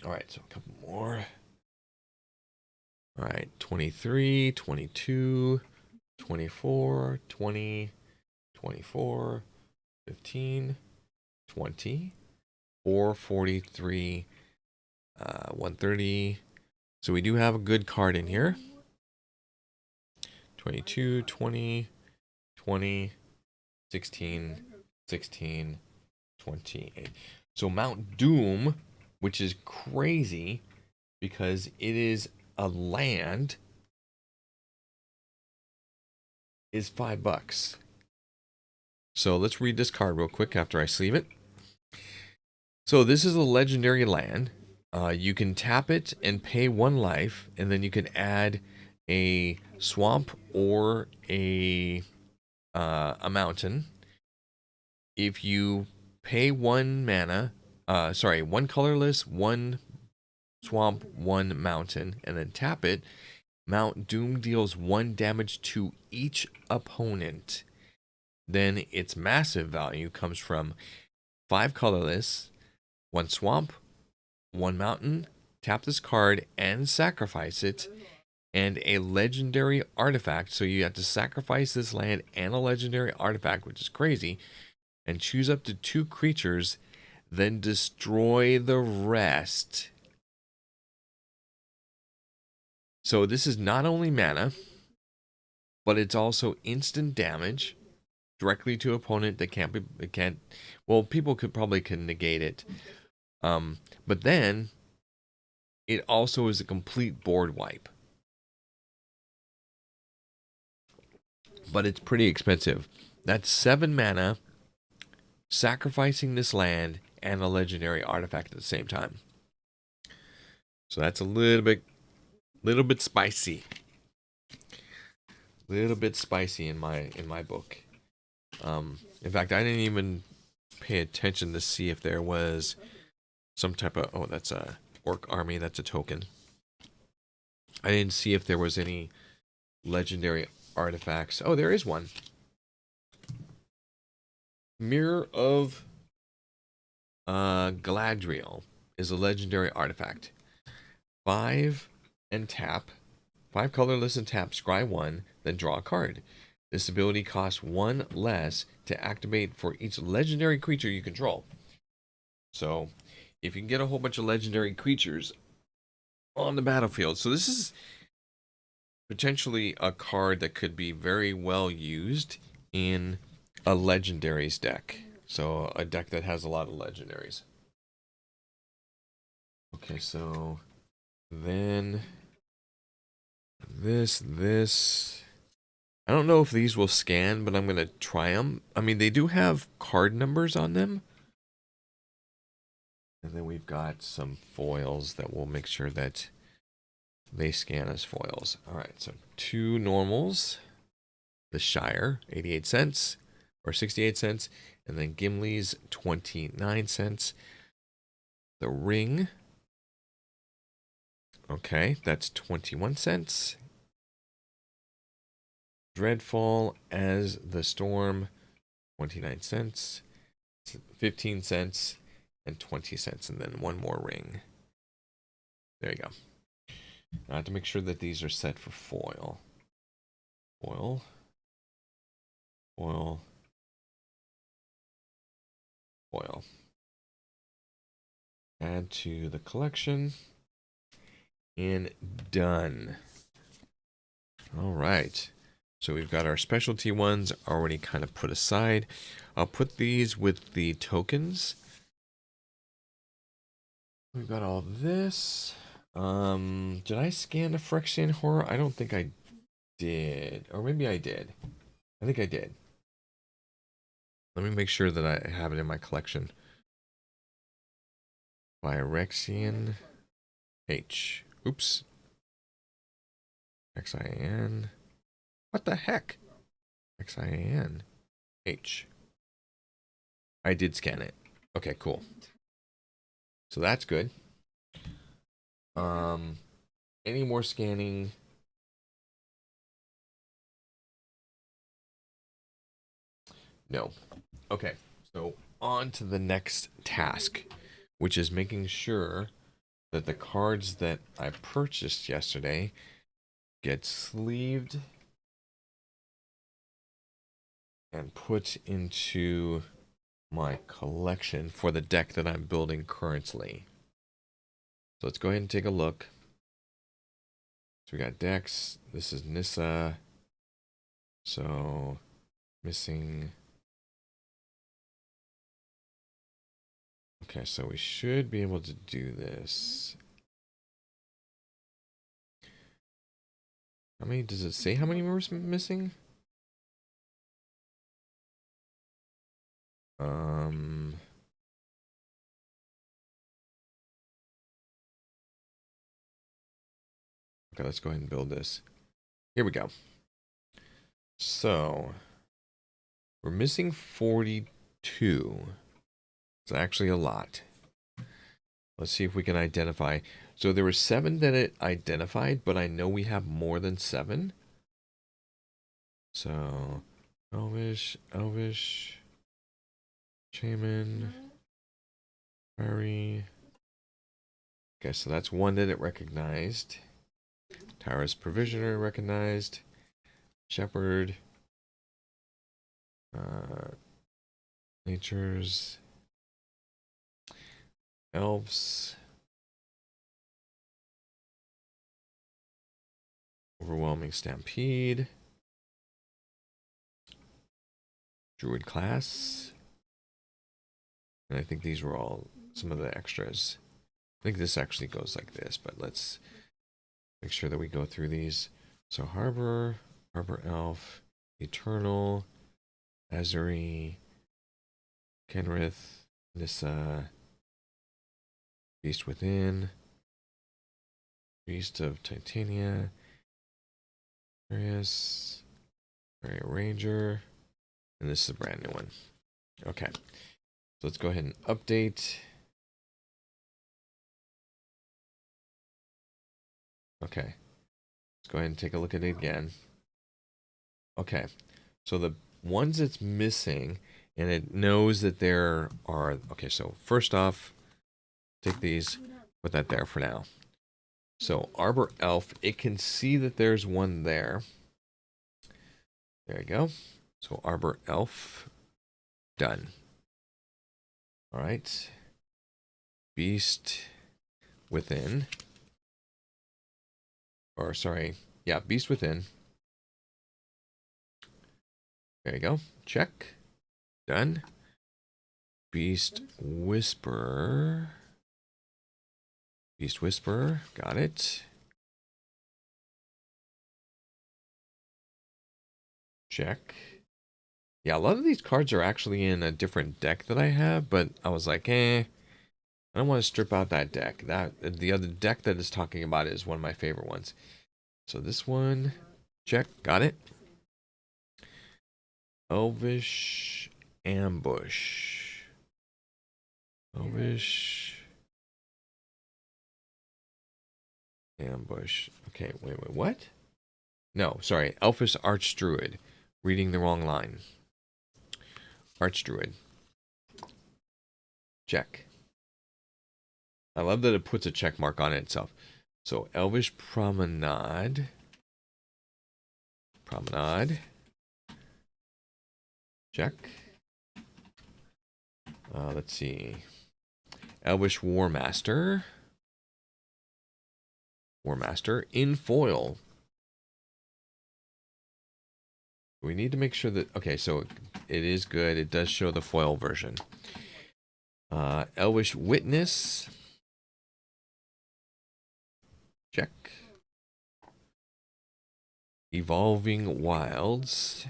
All right, so a couple more. All right, 23, 22, 24, 20, 24, 15, 20, 443, 130. So we do have a good card in here. 22, 20, 20, 16, 16, 28. So Mount Doom, which is crazy because it is a land, is $5. So let's read this card real quick after I sleeve it. So this is a legendary land. You can tap it and pay 1 life, and then you can add a swamp or a mountain. If you pay 1 mana, 1 colorless, 1 swamp, 1 mountain, and then tap it, Mount Doom deals 1 damage to each opponent. Then its massive value comes from 5 colorless, 1 swamp, 1 mountain, tap this card and sacrifice it, and a legendary artifact. So you have to sacrifice this land and a legendary artifact, which is crazy, and choose up to 2 creatures, then destroy the rest. So this is not only mana, but it's also instant damage directly to opponent that can't, well, people could probably negate it. But then it also is a complete board wipe. But it's pretty expensive. That's 7 mana, sacrificing this land and a legendary artifact at the same time. So that's a little bit spicy. Little bit spicy in my book. In fact, I didn't even pay attention to see if there was some type of, oh, that's a orc army, that's a token. I didn't see if there was any legendary artifacts. Oh, there is one. Mirror of Galadriel is a legendary artifact. 5 and tap. 5 colorless and tap, scry 1, then draw a card. This ability costs 1 less to activate for each legendary creature you control. So, if you can get a whole bunch of legendary creatures on the battlefield. So this is potentially a card that could be very well used in a legendaries deck. So a deck that has a lot of legendaries. Okay, so then this. I don't know if these will scan, but I'm going to try them. I mean, they do have card numbers on them. And then we've got some foils that will make sure that they scan as foils. All right, so 2 normals. The Shire, 88 cents or 68 cents. And then Gimli's, 29 cents. The Ring. Okay, that's 21 cents. Dreadfall as the Storm, 29 cents. 15 cents and 20 cents. And then 1 more ring. There you go. Now I have to make sure that these are set for foil. Foil. Foil. Foil. Add to the collection. And done. All right. So we've got our specialty ones already kind of put aside. I'll put these with the tokens. We've got all this. Did I scan the Phyrexian Horror? I don't think I did. Or maybe I did. I think I did. Let me make sure that I have it in my collection. Phyrexian H. Oops. Xin. What the heck? Xin H. I did scan it. Okay, cool. So that's good. Any more scanning? No. Okay, so on to the next task, which is making sure that the cards that I purchased yesterday get sleeved and put into my collection for the deck that I'm building currently. So let's go ahead and take a look. So we got decks. This is Nissa. So missing. Okay, so we should be able to do this. How many does it say? How many more missing? Okay, let's go ahead and build this. Here we go. So we're missing 42. It's actually a lot. Let's see if we can identify. So there were 7 that it identified, but I know we have more than 7. So Elvish, Shaman, Fairy. Okay, so that's one that it recognized. Tara's Provisioner recognized. Shepherd. Nature's. Elves. Overwhelming Stampede. Druid class. And I think these were all some of the extras. I think this actually goes like this, but let's make sure that we go through these. So Harbor Elf, Eternal, Azuri, Kenrith, Nissa, Beast Within, Beast of Titania, Arius, Fairy Ranger, and this is a brand new one. Okay, so let's go ahead and update. Okay, let's go ahead and take a look at it again. Okay, so the ones it's missing, and it knows that there are, okay, so first off, take these, put that there for now. So Arbor Elf, it can see that there's one there. There you go. So Arbor Elf, done. All right. Beast Within. Or sorry, yeah, Beast Within. There you go. Check. Done. Beast Whisperer. Beast Whisperer. Got it. Check. Yeah, a lot of these cards are actually in a different deck that I have, but I was like, I don't want to strip out that deck. The other deck that it's talking about is one of my favorite ones. So this one, check. Got it. Elvish Ambush. Elvish Ambush. Okay, wait, what? No, sorry. Elfish Archdruid. Reading the wrong line. Archdruid. Check. I love that it puts a check mark on it itself. So Elvish Promenade. Check. Let's see. Elvish Warmaster. In foil. We need to make sure that, okay, so it is good. It does show the foil version. Elvish Witness. Check. Evolving Wilds.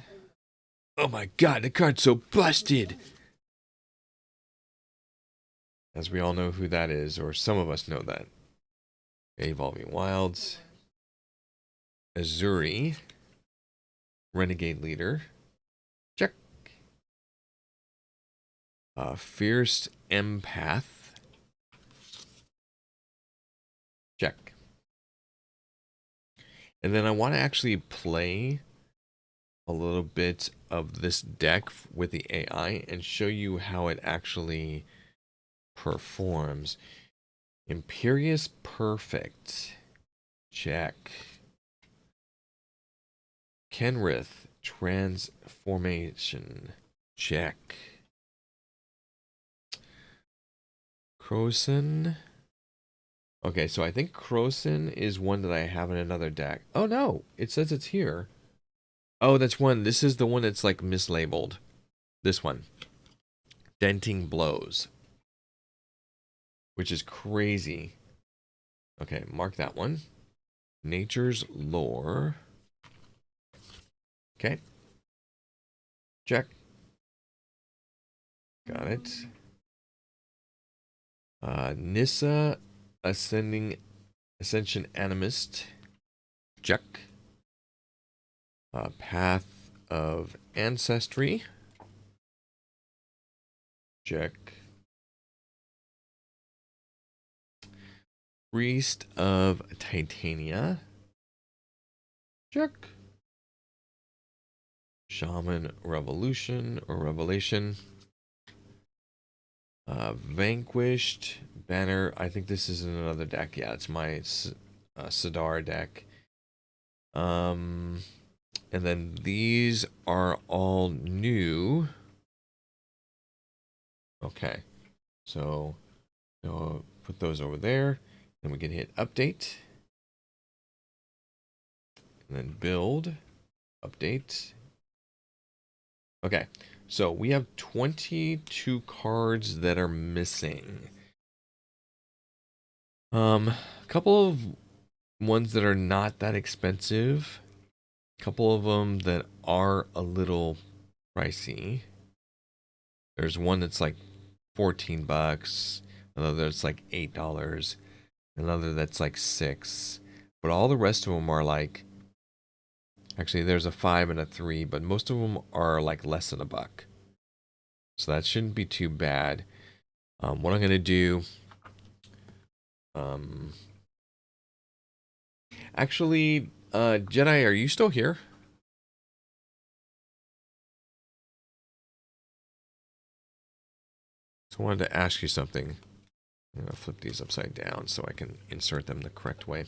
Oh my god, the card's so busted! As we all know who that is, or some of us know that. Evolving Wilds. Azuri. Renegade Leader. Check. Fierce Empath. Check. And then I want to actually play a little bit of this deck with the AI and show you how it actually performs. Imperious Perfect. Check. Kenrith Transformation. Check. Croson. Okay, so I think Croson is one that I have in another deck. Oh no, it says it's here. Oh, that's one. This is the one that's like mislabeled. This one. Denting Blows. Which is crazy. Okay, mark that one. Nature's Lore. Okay. Check. Got it. Nissa Ascension Animist. Check. Path of Ancestry. Check. Priest of Titania. Check. Shaman Revolution or Revelation. Vanquished Banner. I think this is in another deck. Yeah, it's my Sidar deck. And then these are all new. Okay, so put those over there. Then we can hit update. And then build, update. Okay, so we have 22 cards that are missing. A couple of ones that are not that expensive. A couple of them that are a little pricey. There's one that's like 14 bucks. Another that's like $8. Another that's like $6. But all the rest of them are like, actually there's a 5 and a 3, but most of them are like less than $1. So that shouldn't be too bad. What I'm gonna do, actually, Jedi, are you still here? So I wanted to ask you something. I'm gonna flip these upside down so I can insert them the correct way.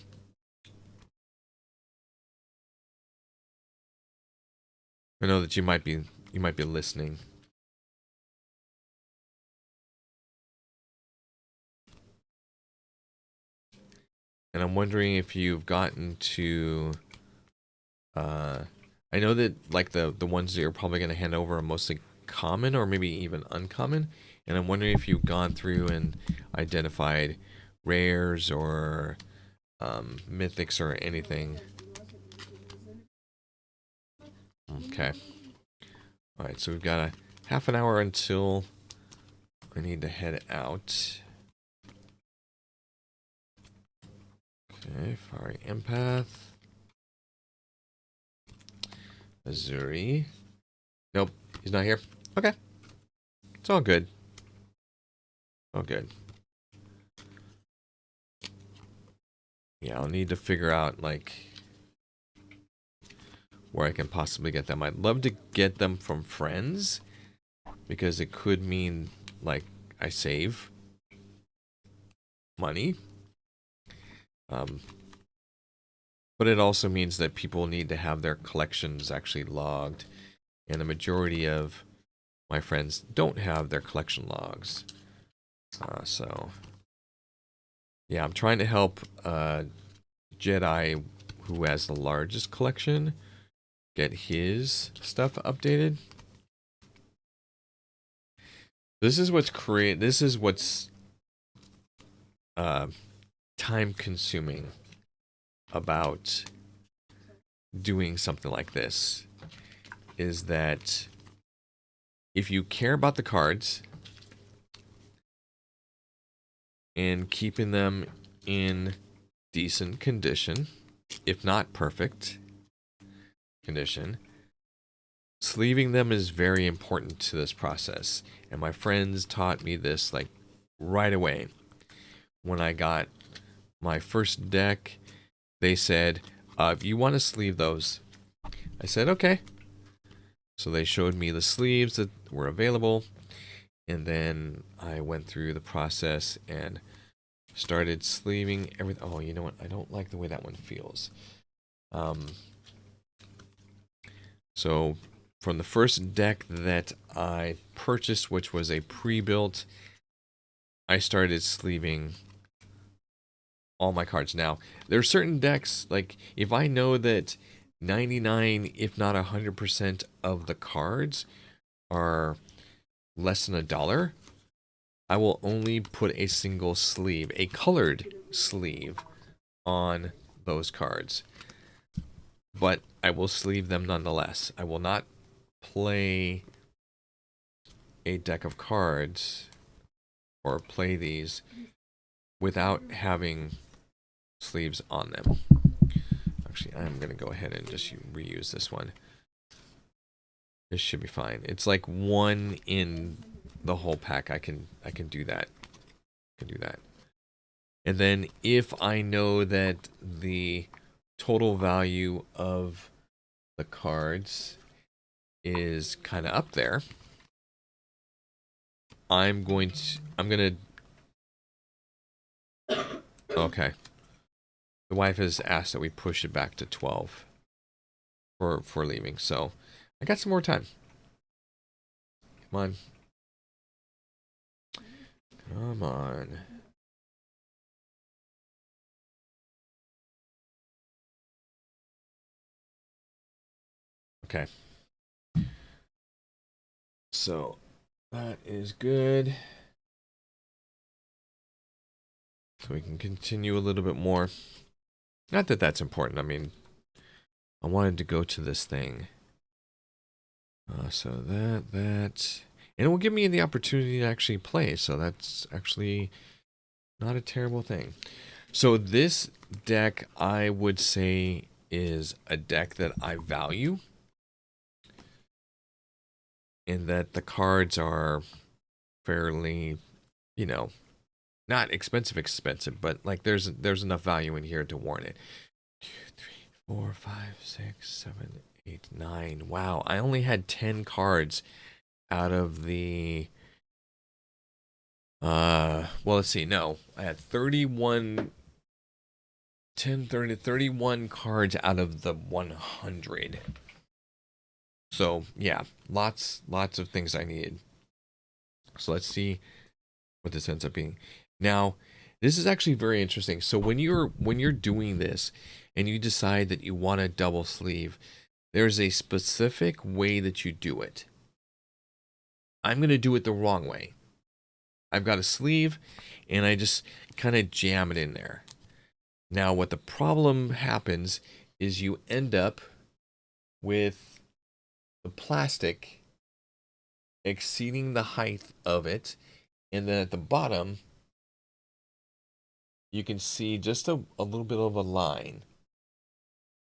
I know that you might be listening. And I'm wondering if you've gotten to I know that like the ones that you're probably going to hand over are mostly common or maybe even uncommon, and I'm wondering if you've gone through and identified rares or mythics or anything. Okay. All right, so we've got a half an hour until I need to head out. Okay, Fiery Empath. Azuri. Nope, he's not here. Okay. It's all good. All good. Yeah, I'll need to figure out, like, where I can possibly get them. I'd love to get them from friends, because it could mean, like, I save money. But it also means that people need to have their collections actually logged. And the majority of my friends don't have their collection logs. So, yeah, I'm trying to help Jedi, who has the largest collection, get his stuff updated. This is what's time consuming about doing something like this, is that if you care about the cards and keeping them in decent condition, if not perfect condition, sleeving them is very important to this process. And my friends taught me this like right away. When I got my first deck, they said, if you want to sleeve those. I said, okay. So they showed me the sleeves that were available. And then I went through the process and started sleeving everything. Oh, you know what? I don't like the way that one feels. So from the first deck that I purchased, which was a pre-built, I started sleeving all my cards. Now, there are certain decks, like if I know that 99, if not 100% of the cards are less than $1, I will only put a single sleeve, a colored sleeve, on those cards. But I will sleeve them nonetheless. I will not play a deck of cards or play these without having sleeves on them. Actually, I'm going to go ahead and just reuse this one. This should be fine. It's like one in the whole pack. I can do that. I can do that. And then if I know that the total value of the cards is kind of up there, I'm going to okay. The wife has asked that we push it back to 12 for leaving. So I got some more time. Come on. Come on. Okay. So that is good. So we can continue a little bit more. Not that that's important. I mean, I wanted to go to this thing. So that, and it will give me the opportunity to actually play. So that's actually not a terrible thing. So this deck, I would say, is a deck that I value. In that the cards are fairly, you know, not expensive, but like there's enough value in here to warrant it. 2, 3, 4, 5, 6, 7, 8, 9. Wow, I only had 10 cards out of the well, let's see. No, I had 31 31 cards out of the 100. So, yeah, lots of things I needed. So, let's see what this ends up being. Now, this is actually very interesting. So, when you're doing this and you decide that you want a double sleeve, there's a specific way that you do it. I'm going to do it the wrong way. I've got a sleeve and I just kind of jam it in there. Now, what the problem happens is you end up with the plastic exceeding the height of it, and then at the bottom you can see just a little bit of a line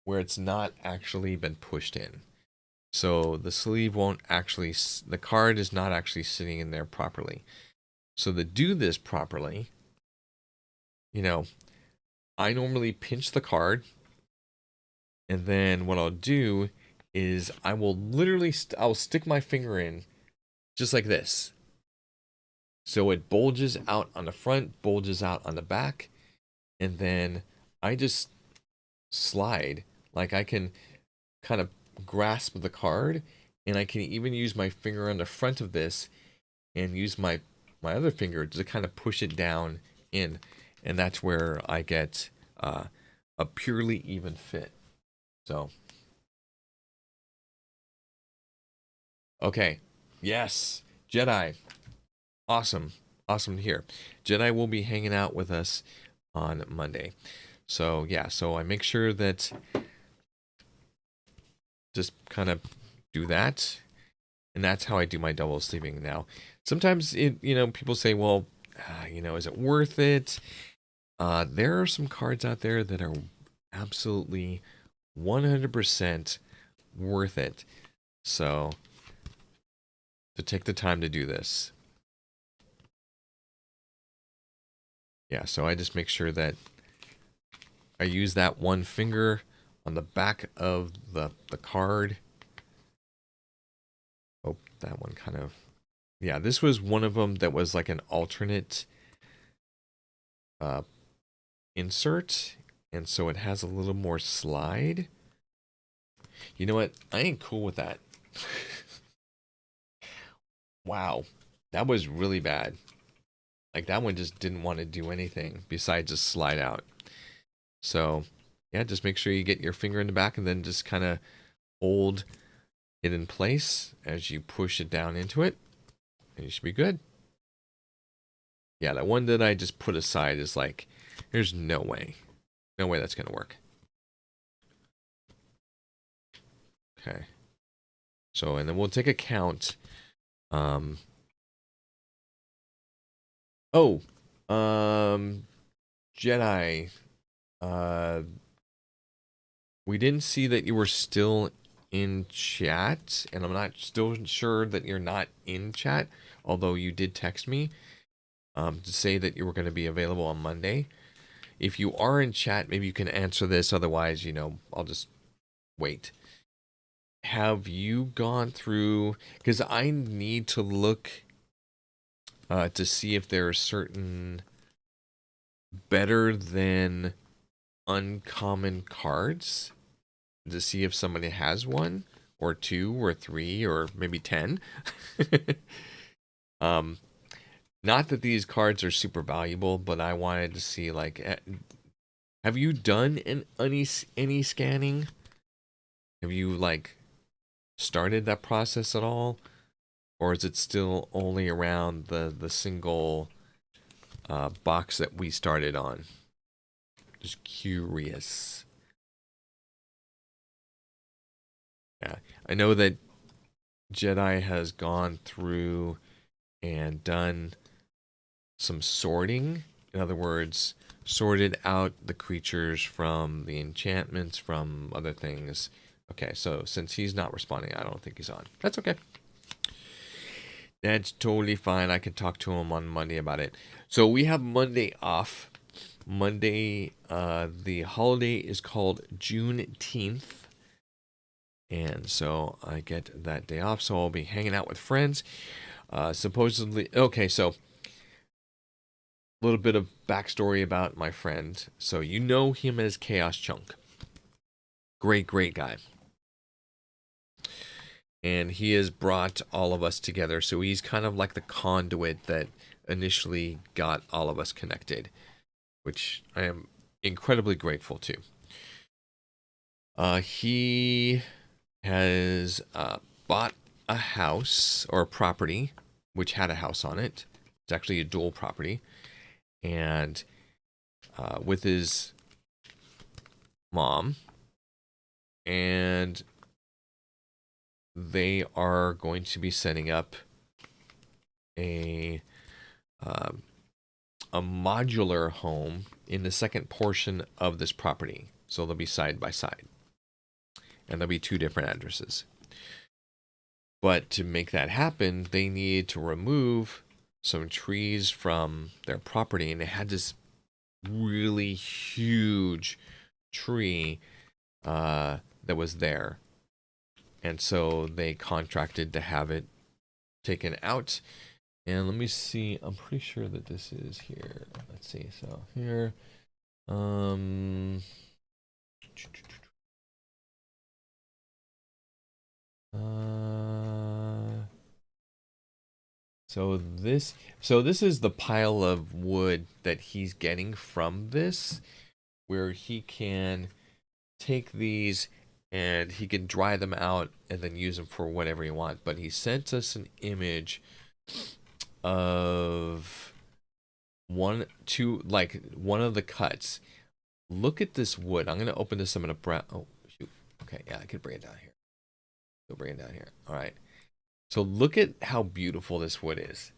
where it's not actually been pushed in. So the sleeve won't actually, the card is not actually sitting in there properly. So to do this properly, I normally pinch the card, and then what I'll do is I will literally, I'll stick my finger in just like this. So it bulges out on the front, bulges out on the back, and then I just slide. Like I can kind of grasp the card, and I can even use my finger on the front of this and use my other finger to kind of push it down in, and that's where I get a purely even fit. So okay, yes, Jedi, awesome to hear. Jedi will be hanging out with us on Monday. So yeah, so I make sure that just kind of do that, and that's how I do my double sleeving now. Sometimes people say, well, is it worth it? There are some cards out there that are absolutely 100% worth it. So to take the time to do this. Yeah, so I just make sure that I use that one finger on the back of the card. Oh, that one kind of, yeah, this was one of them that was like an alternate uh, insert, and so it has a little more slide. You know what? I ain't cool with that. Wow, that was really bad. Like that one just didn't want to do anything besides just slide out. So yeah, just make sure you get your finger in the back and then just kind of hold it in place as you push it down into it, and you should be good. Yeah, that one that I just put aside is like, there's no way that's gonna work. Okay, so and then we'll take a count. Oh, Jedi, uh we didn't see that you were still in chat, and I'm not still sure that you're not in chat, although you did text me to say that you were going to be available on Monday. If you are in chat, maybe you can answer this. Otherwise, I'll just wait. Have you gone through? Because I need to look to see if there are certain better than uncommon cards to see if somebody has one or two or three or maybe 10. um Not that these cards are super valuable, but I wanted to see, like, have you done any scanning? Have you like started that process at all, or is it still only around the single box that we started on? Just curious. Yeah, I know that Jedi has gone through and done some sorting. In other words, sorted out the creatures from the enchantments, from other things. Okay, so since he's not responding, I don't think he's on. That's okay. That's totally fine. I can talk to him on Monday about it. So we have Monday off. Monday, the holiday is called Juneteenth. And so I get that day off. So I'll be hanging out with friends. Supposedly, okay, so a little bit of backstory about my friend. So you know him as Chaos Chunk. Great guy. And he has brought all of us together. So he's kind of like the conduit that initially got all of us connected, which I am incredibly grateful to. He has bought a house or a property which had a house on it. It's actually a dual property. And with his mom, and they are going to be setting up a modular home in the second portion of this property. So they'll be side by side, and there'll be two different addresses. But to make that happen, they need to remove some trees from their property, and they had this really huge tree that was there. And so they contracted to have it taken out. And let me see. I'm pretty sure that this is here. Let's see. So here. So this is the pile of wood that he's getting from this, where he can take these and he can dry them out and then use them for whatever he wants. But he sent us an image of one of the cuts. Look at this wood. I'm gonna open this. I'm gonna oh shoot. Okay, yeah, I could bring it down here. Go bring it down here. All right. So look at how beautiful this wood is.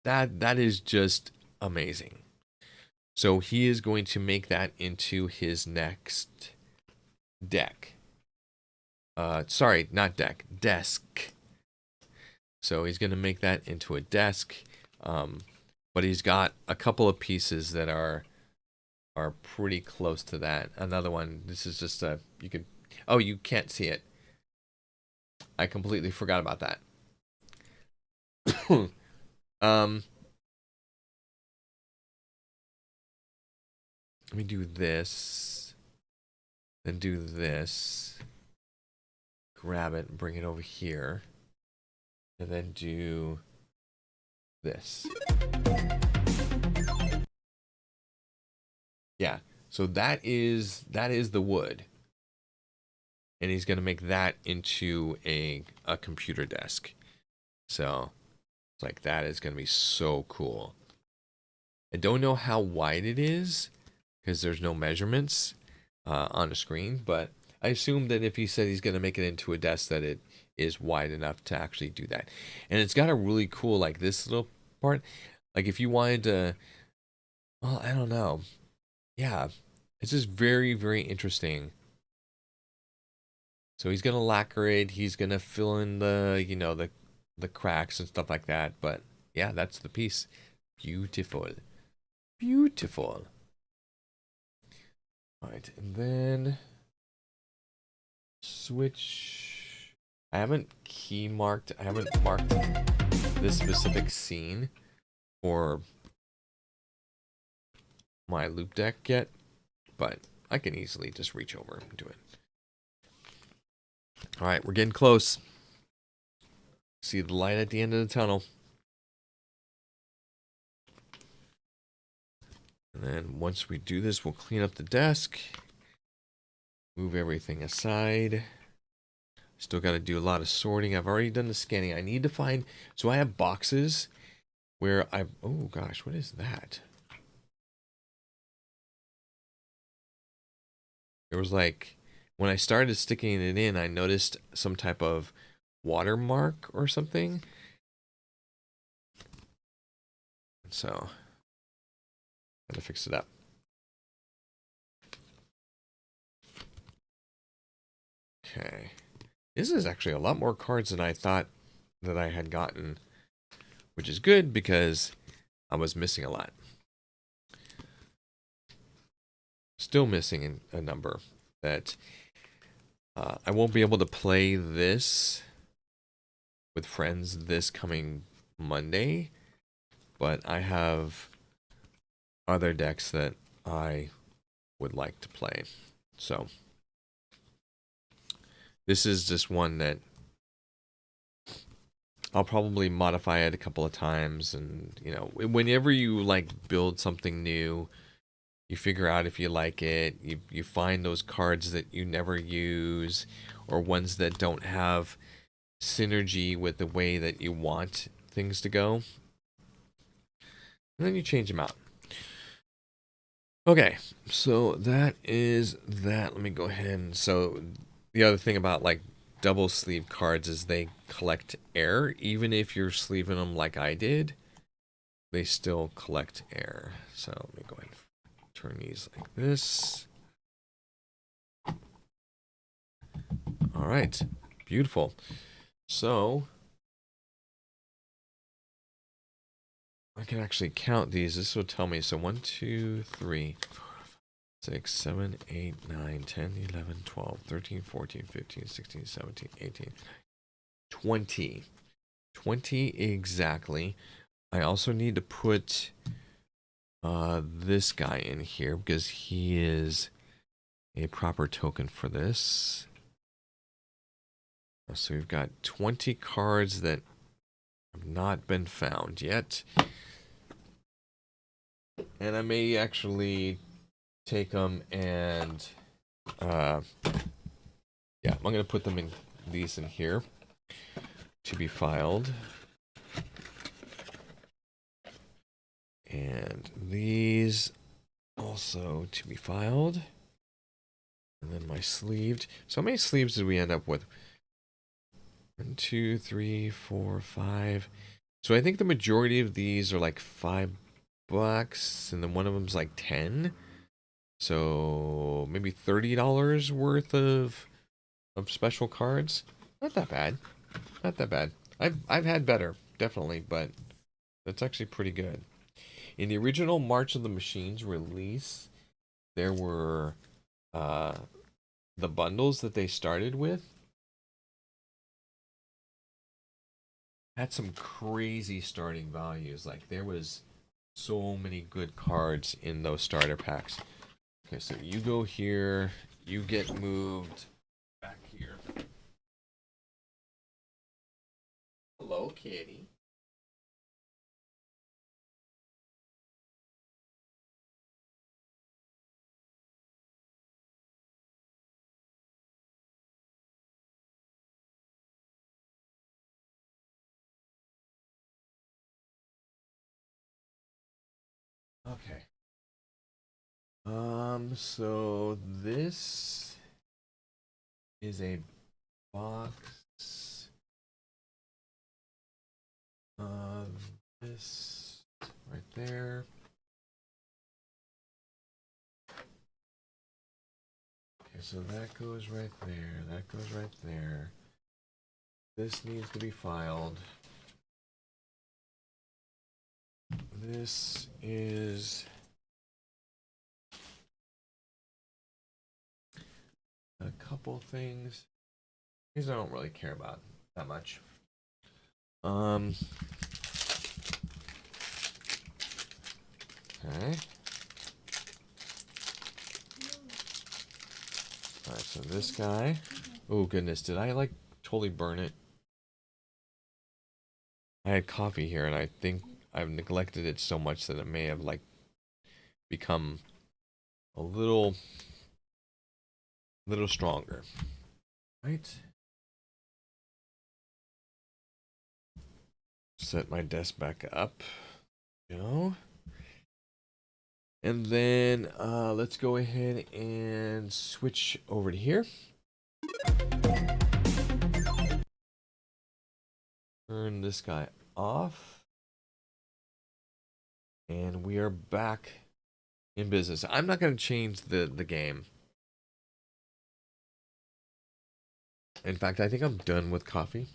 That is just amazing. So he is going to make that into his next deck. Sorry, not deck, desk. So he's going to make that into a desk. But he's got a couple of pieces that are are pretty close to that. Another one, this is just a, you could, oh, you can't see it. I completely forgot about that. um, let me do this, then do this, grab it and bring it over here, and then do this. Yeah, so that is the wood. And he's going to make that into a computer desk. So it's like, that is going to be so cool. I don't know how wide it is because there's no measurements on the screen, but I assume that if he said he's going to make it into a desk, that it is wide enough to actually do that. And it's got a really cool, like this little part. Like if you wanted to, well, I don't know. Yeah, it's just very, very interesting. So he's gonna lacquer it. He's gonna fill in the, you know, the cracks and stuff like that. But yeah, that's the piece. Beautiful, beautiful. All right, and then switch. I haven't key marked. I haven't marked this specific scene for my loop deck yet, but I can easily just reach over and do it. All right, we're getting close. See the light at the end of the tunnel. And then once we do this, we'll clean up the desk. Move everything aside. Still got to do a lot of sorting. I've already done the scanning. I need to find... So I have boxes where I've... Oh, gosh, what is that? There was like... When I started sticking it in, I noticed some type of watermark or something. So... Gotta fix it up. Okay. This is actually a lot more cards than I thought that I had gotten, which is good because I was missing a lot. Still missing a number that I won't be able to play this with friends this coming Monday, but I have other decks that I would like to play. So this is just one that I'll probably modify it a couple of times. And, you know, whenever you like build something new, you figure out if you like it. You find those cards that you never use or ones that don't have synergy with the way that you want things to go. And then you change them out. Okay, so that is that. Let me go ahead and... So the other thing about like double sleeve cards is they collect air. Even if you're sleeving them like I did, they still collect air. So let me go ahead and turn these like this. All right, beautiful. So I can actually count these. This will tell me. So 1, 2, 3, 4, 6, 7, 8, 9, 10, 11, 12, 13, 14, 15, 16, 17, 18, 20. 20 exactly. I also need to put this guy in here because he is a proper token for this. So we've got 20 cards that have not been found yet. And I may actually take them and yeah, I'm going to put them in these in here to be filed. And these also to be filed. And then my sleeved. So how many sleeves did we end up with? 1, 2, 3, 4, 5. So I think the majority of these are like $5, and then one of them's like 10. So maybe $30 worth of special cards. Not that bad. Not that bad. I've had better, definitely, but that's actually pretty good. In the original March of the Machines release, there were uh, the bundles that they started with had some crazy starting values. Like there was so many good cards in those starter packs. Okay, so you go here, you get moved back here. Hello, kitty. Okay. So this is a box of this right there. Okay, so that goes right there. That goes right there. This needs to be filed. This is a couple things. These I don't really care about that much. Okay. Alright, so this guy. Oh goodness, did I like totally burn it? I had coffee here and I think I've neglected it so much that it may have like become a little stronger. Right? Set my desk back up. Go. And then let's go ahead and switch over to here. Turn this guy off. And we are back in business. I'm not going to change the game. In fact, I think I'm done with coffee.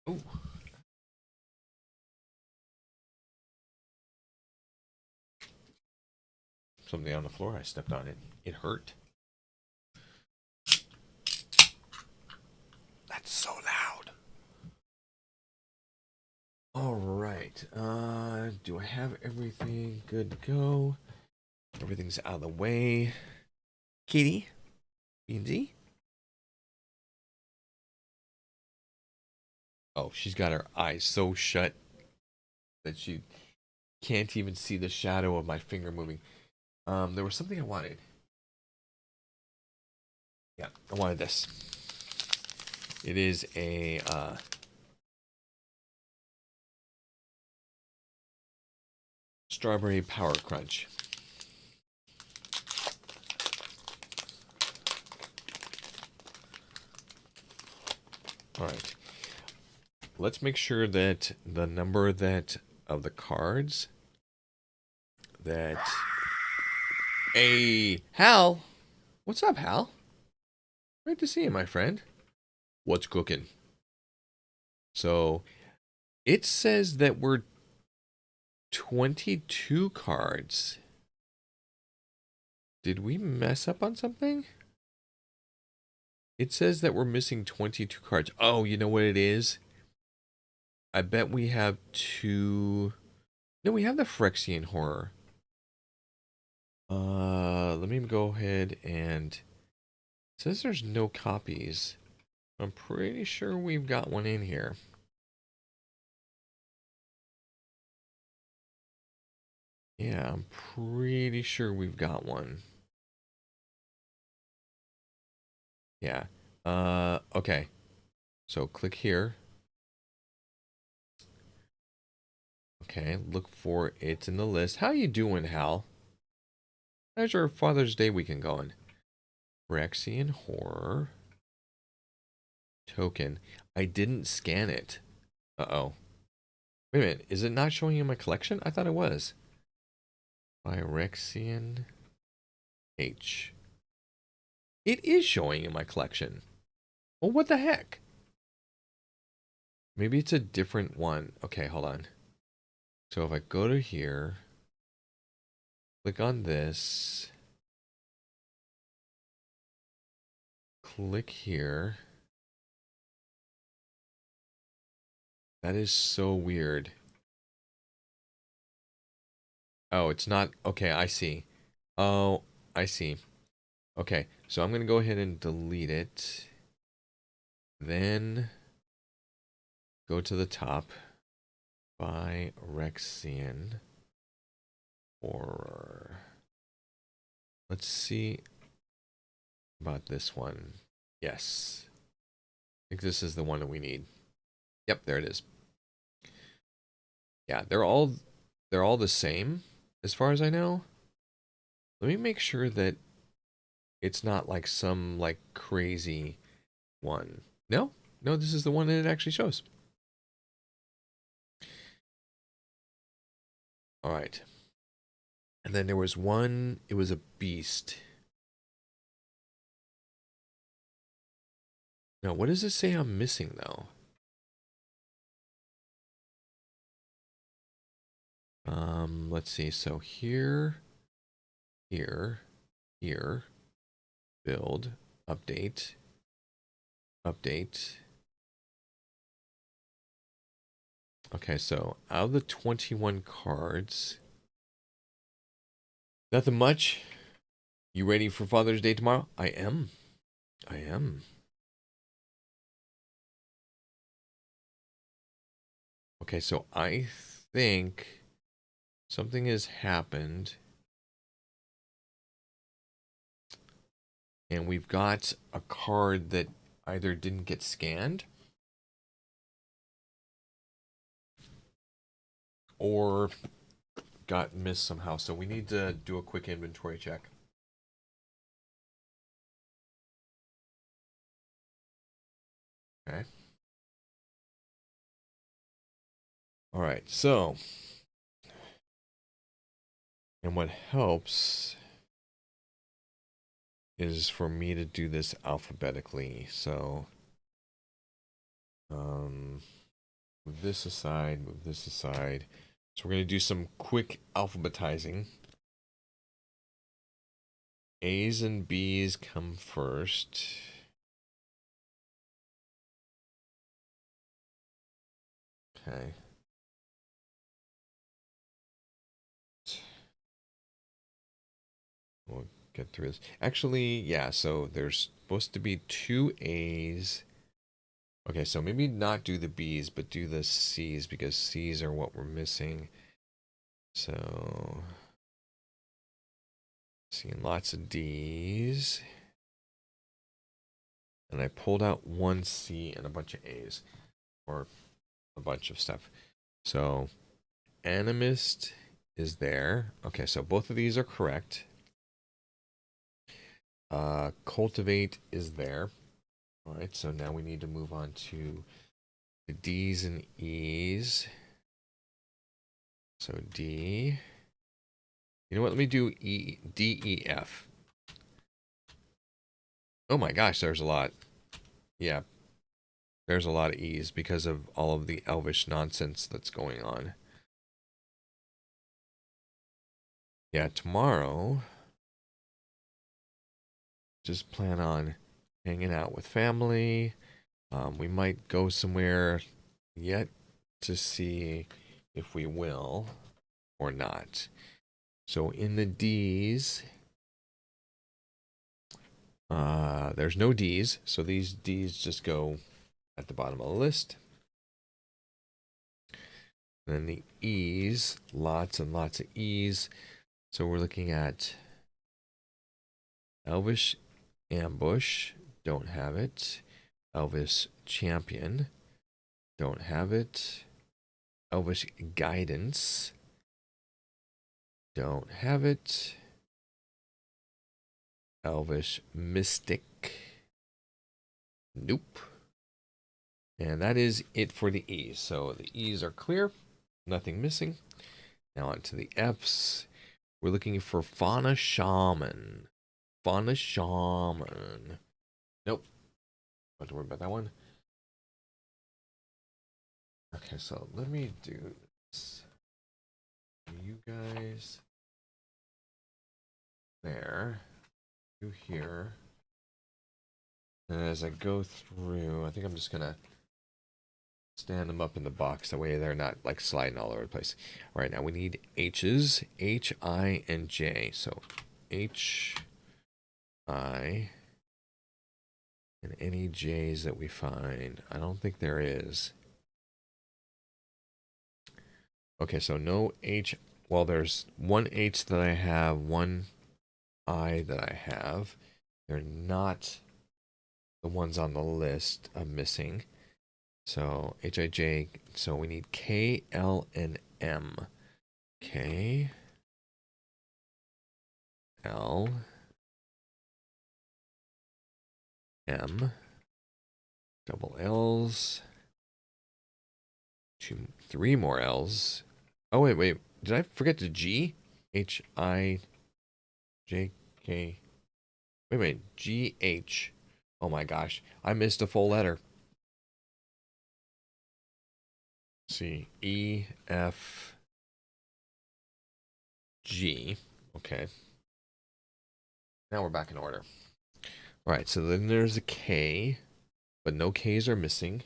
Ooh. Something on the floor. I stepped on it. It hurt. That's so loud. All right. Do I have everything good to go? Everything's out of the way. Kitty, Beansy. Oh, she's got her eyes so shut that she can't even see the shadow of my finger moving. There was something I wanted. Yeah, I wanted this. It is a strawberry power crunch. All right. Let's make sure that the number that of the cards that. Hey, Hal. What's up, Hal? Great to see you, my friend. What's cooking? So, it says that we're 22 cards. Did we mess up on something? It says that we're missing 22 cards. Oh, you know what it is? I bet we have two. No, we have the Phyrexian horror. Let me go ahead and. It says there's no copies. I'm pretty sure we've got one in here. Yeah, I'm pretty sure we've got one. Yeah. Okay. So click here. Okay, look for it in the list. How you doing, Hal? How's your Father's Day weekend going? Phyrexian horror token. I didn't scan it. Uh-oh. Wait a minute. Is it not showing in my collection? I thought it was. Phyrexian H. It is showing in my collection. Well, what the heck? Maybe it's a different one. Okay, hold on. So if I go to here, click on this, click here. That is so weird. Oh, it's not. Okay, I see. Oh, I see. Okay, so I'm going to go ahead and delete it. Then go to the top. Phyrexian Horror. Let's see about this one. Yes. I think this is the one that we need. Yep, there it is. Yeah, they're all the same as far as I know. Let me make sure that it's not like some like crazy one. No, no, this is the one that it actually shows. All right. And then there was one, it was a beast. Now, what does it say I'm missing though? Let's see. So here, here, build, update, update. Okay, so out of the 21 cards, nothing much. You ready for Father's Day tomorrow? I am. I am. Okay, so I think something has happened. And we've got a card that either didn't get scanned or got missed somehow. So we need to do a quick inventory check. Okay. All right. So, and what helps is for me to do this alphabetically. So, move this aside, move this aside. So we're going to do some quick alphabetizing. A's and B's come first. Okay. We'll get through this. Actually, yeah, so there's supposed to be 2 A's. Okay, so maybe not do the B's, but do the C's because C's are what we're missing. So, seeing lots of D's. And I pulled out 1 C and a bunch of A's. Or a bunch of stuff. So, Animist is there. Okay, so both of these are correct. Cultivate is there. All right, so now we need to move on to the D's and E's. So D. You know what? Let me do E, D, E, F. Oh my gosh, there's a lot. Yeah, there's a lot of E's because of all of the elvish nonsense that's going on. Yeah, tomorrow, just plan on hanging out with family. We might go somewhere yet to see if we will or not. So in the D's, there's no D's, so these D's just go at the bottom of the list. And then the E's, lots and lots of E's. So we're looking at Elvish Ambush, don't have it. Elvish Champion, don't have it. Elvish Guidance, don't have it. Elvish Mystic, nope. And that is it for the E's. So the E's are clear, nothing missing. Now on to the F's. We're looking for Fauna Shaman. Fauna Shaman. Nope. Don't have to worry about that one. Okay, so let me do this. You guys there. You here. And as I go through, I think I'm just gonna stand them up in the box. That way they're not like sliding all over the place. All right, now we need H's, H, I, and J. So H, I, and any J's that we find. I don't think there is. Okay, so no H. Well, there's one H that I have, one I that I have. They're not the ones on the list I'm missing. So H, I, J. So we need K, L, and M. K, L, M, double L's, three more L's. Oh, wait. Did I forget the G? H, I, J, K. Wait. G, H. Oh my gosh. I missed a full letter. C, E, F, G. Okay. Now we're back in order. All right, so then there's a K, but no K's are missing.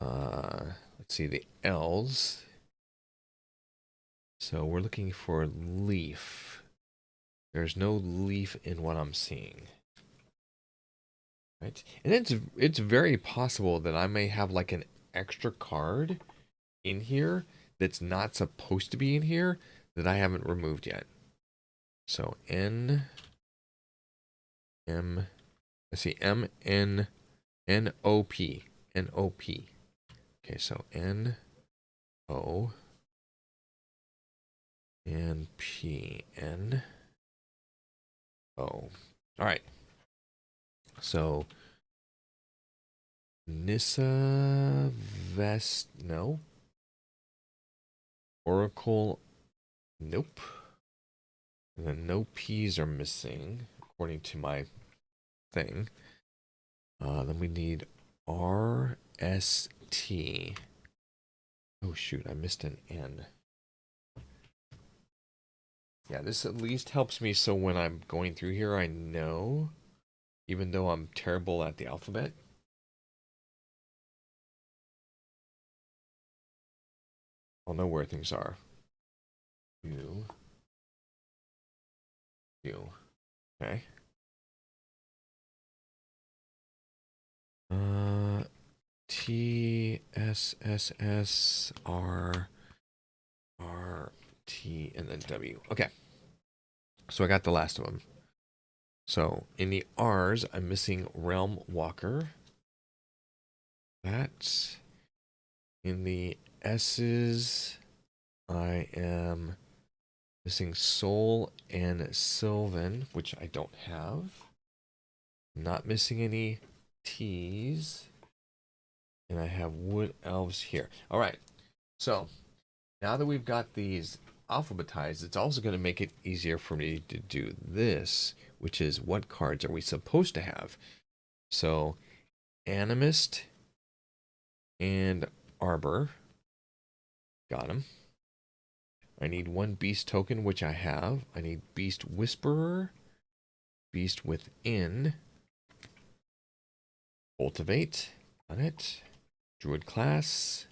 Let's see, the L's. So we're looking for leaf. There's no leaf in what I'm seeing. Right? And it's very possible that I may have like an extra card in here that's not supposed to be in here that I haven't removed yet. So N, M, let's see, M, N, N, O, P, N, O, P. Okay, so N, O, and P, N, O. All right. So Nissa Vest, no. Oracle, nope. And then no P's are missing, according to my thing. Then we need R, S, T. Oh shoot, I missed an N. Yeah, this at least helps me so when I'm going through here, I know, even though I'm terrible at the alphabet. I'll know where things are. U. U. Okay. T, S, S, S, R, R, T, and then W. Okay. So I got the last of them. So in the R's, I'm missing Realm Walker. That's in the S's, I am missing Soul and Sylvan, which I don't have. Not missing any T's. And I have Wood Elves here. All right. So now that we've got these alphabetized, it's also going to make it easier for me to do this, which is what cards are we supposed to have? So Animist and Arbor. Got them. I need one Beast token, which I have. I need Beast Whisperer, Beast Within, Cultivate, on it. Druid class,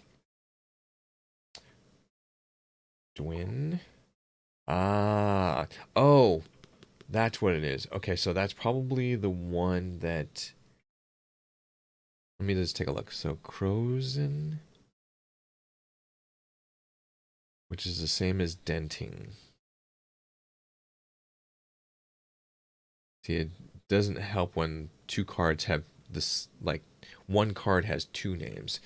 Dwin. Oh, that's what it is. Okay, so that's probably the one that. Let me just take a look. So Crozen, which is the same as Denting. See, it doesn't help when two cards have this, like, one card has two names.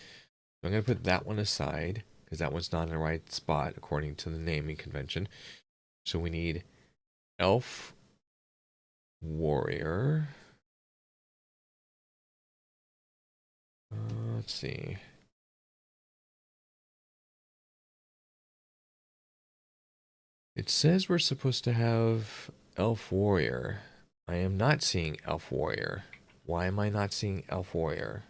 So I'm going to put that one aside, because that one's not in the right spot, according to the naming convention. So we need Elf Warrior. Let's see. It says we're supposed to have Elf Warrior. I am not seeing Elf Warrior. Why am I not seeing Elf Warrior?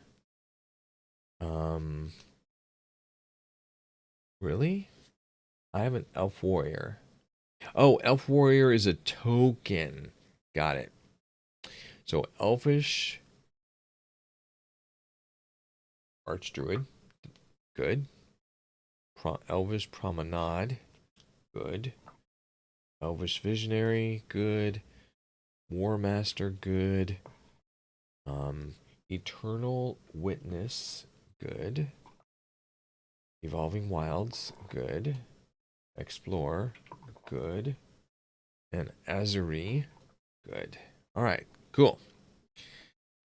Really? I have an Elf Warrior. Oh, Elf Warrior is a token. Got it. So Elfish Archdruid. Good. Elvish Promenade. Good. Elvish Visionary. Good. War Master. Good. Eternal Witness. Good. Evolving Wilds. Good. Explore. Good. And Azuri. Good. All right. Cool.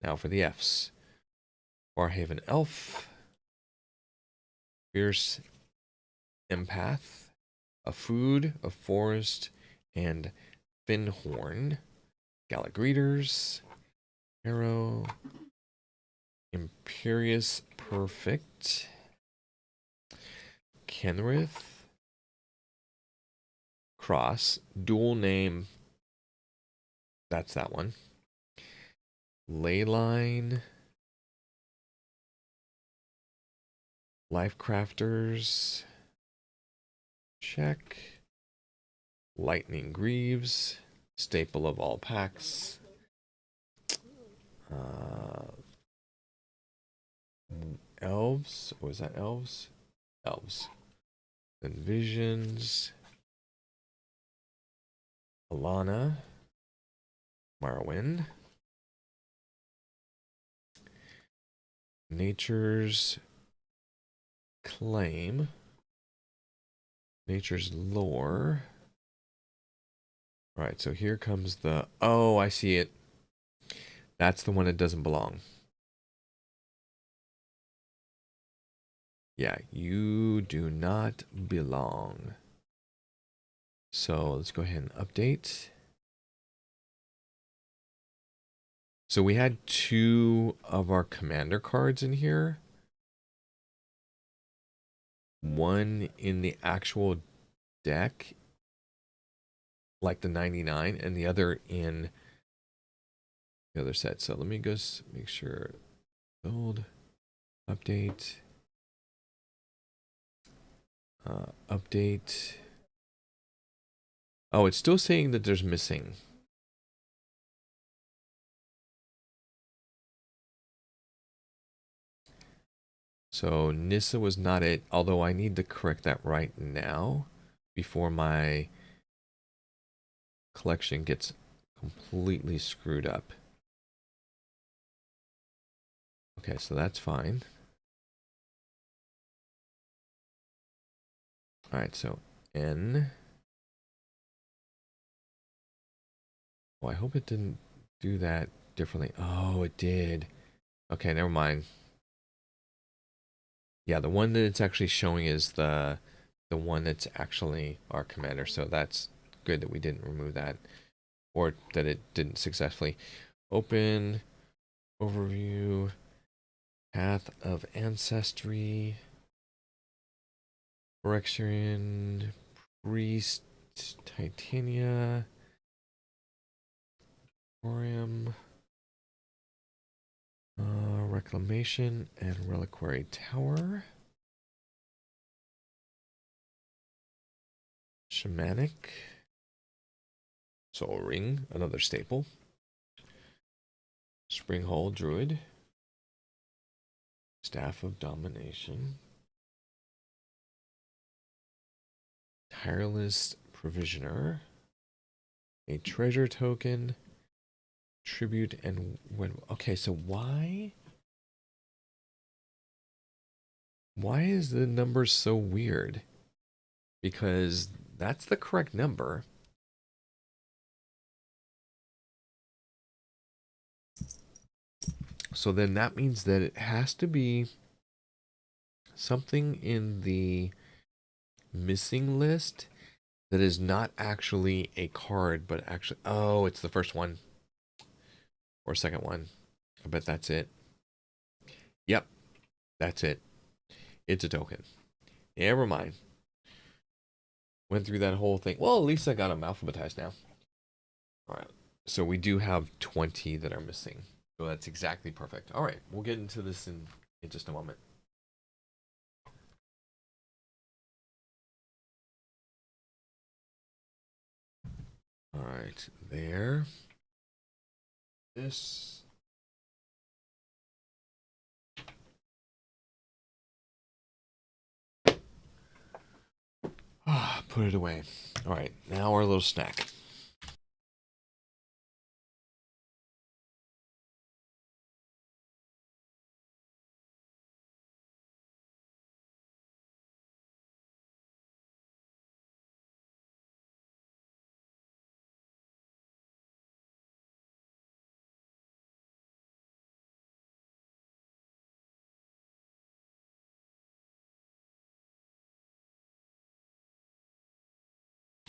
Now for the Fs. Barhaven Elf. Fierce Empath. A Food, a Forest, and Finhorn. Gallic Readers. Arrow. Imperious Perfect. Kenrith. Cross. Dual name. That's that one. Leyline. Life Crafters. Check. Lightning Greaves. Staple of all packs. Elves. Was that elves? Elves. Then Visions. Alana. Morrowind. Nature's Claim. Nature's Lore. All right, so here comes the... Oh, I see it. That's the one that doesn't belong. Yeah, you do not belong. So let's go ahead and update. So we had 2 of our commander cards in here. One in the actual deck, like the 99, and the other in the other set. So let me go make sure. Build, update, update. Oh, it's still saying that there's missing. So Nissa was not it, although I need to correct that right now before my collection gets completely screwed up. Okay, so that's fine. All right, so N. Oh, I hope it didn't do that differently. Oh, it did. Okay, never mind. Yeah, the one that it's actually showing is the one that's actually our commander. So that's good that we didn't remove that, or that it didn't successfully. Open overview, path of ancestry, Phyrexian priest, Titania, Thorium, reclamation, and reliquary tower. Shamanic. Soul Ring, another staple. Springhole Druid. Staff of Domination. Tireless Provisioner. A treasure token. Tribute and when. Okay, so why is the number so weird? Because that's the correct number. So then that means that it has to be something in the missing list that is not actually a card, but actually, oh, it's the first one or second one. I bet that's it. Yep, that's it. It's a token. Never mind. Went through that whole thing. Well, at least I got them alphabetized now. All right. So we do have 20 that are missing. So that's exactly perfect. All right. We'll get into this in just a moment. All right. There. This. Ah, put it away. All right. Now our little snack.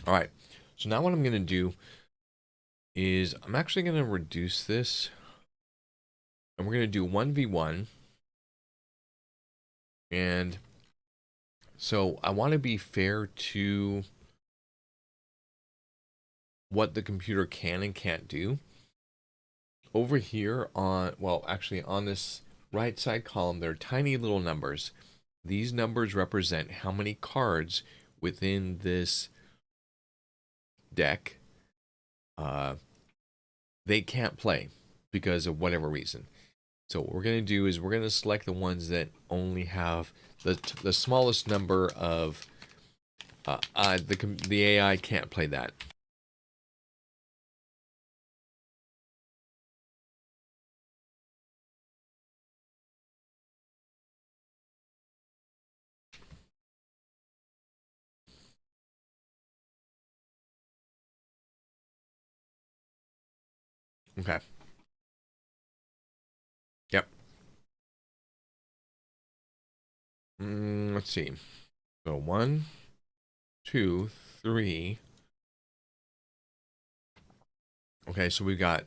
All right. So now what I'm going to do is I'm actually going to reduce this. And we're going to do 1v1. And so I want to be fair to what the computer can and can't do. Over here on, well, actually on this right side column, there are tiny little numbers. These numbers represent how many cards within this deck they can't play because of whatever reason. So what we're going to do is we're going to select the ones that only have the smallest number of the AI can't play that. Okay. Yep. Let's see. So 1, 2, 3. Okay, so we've got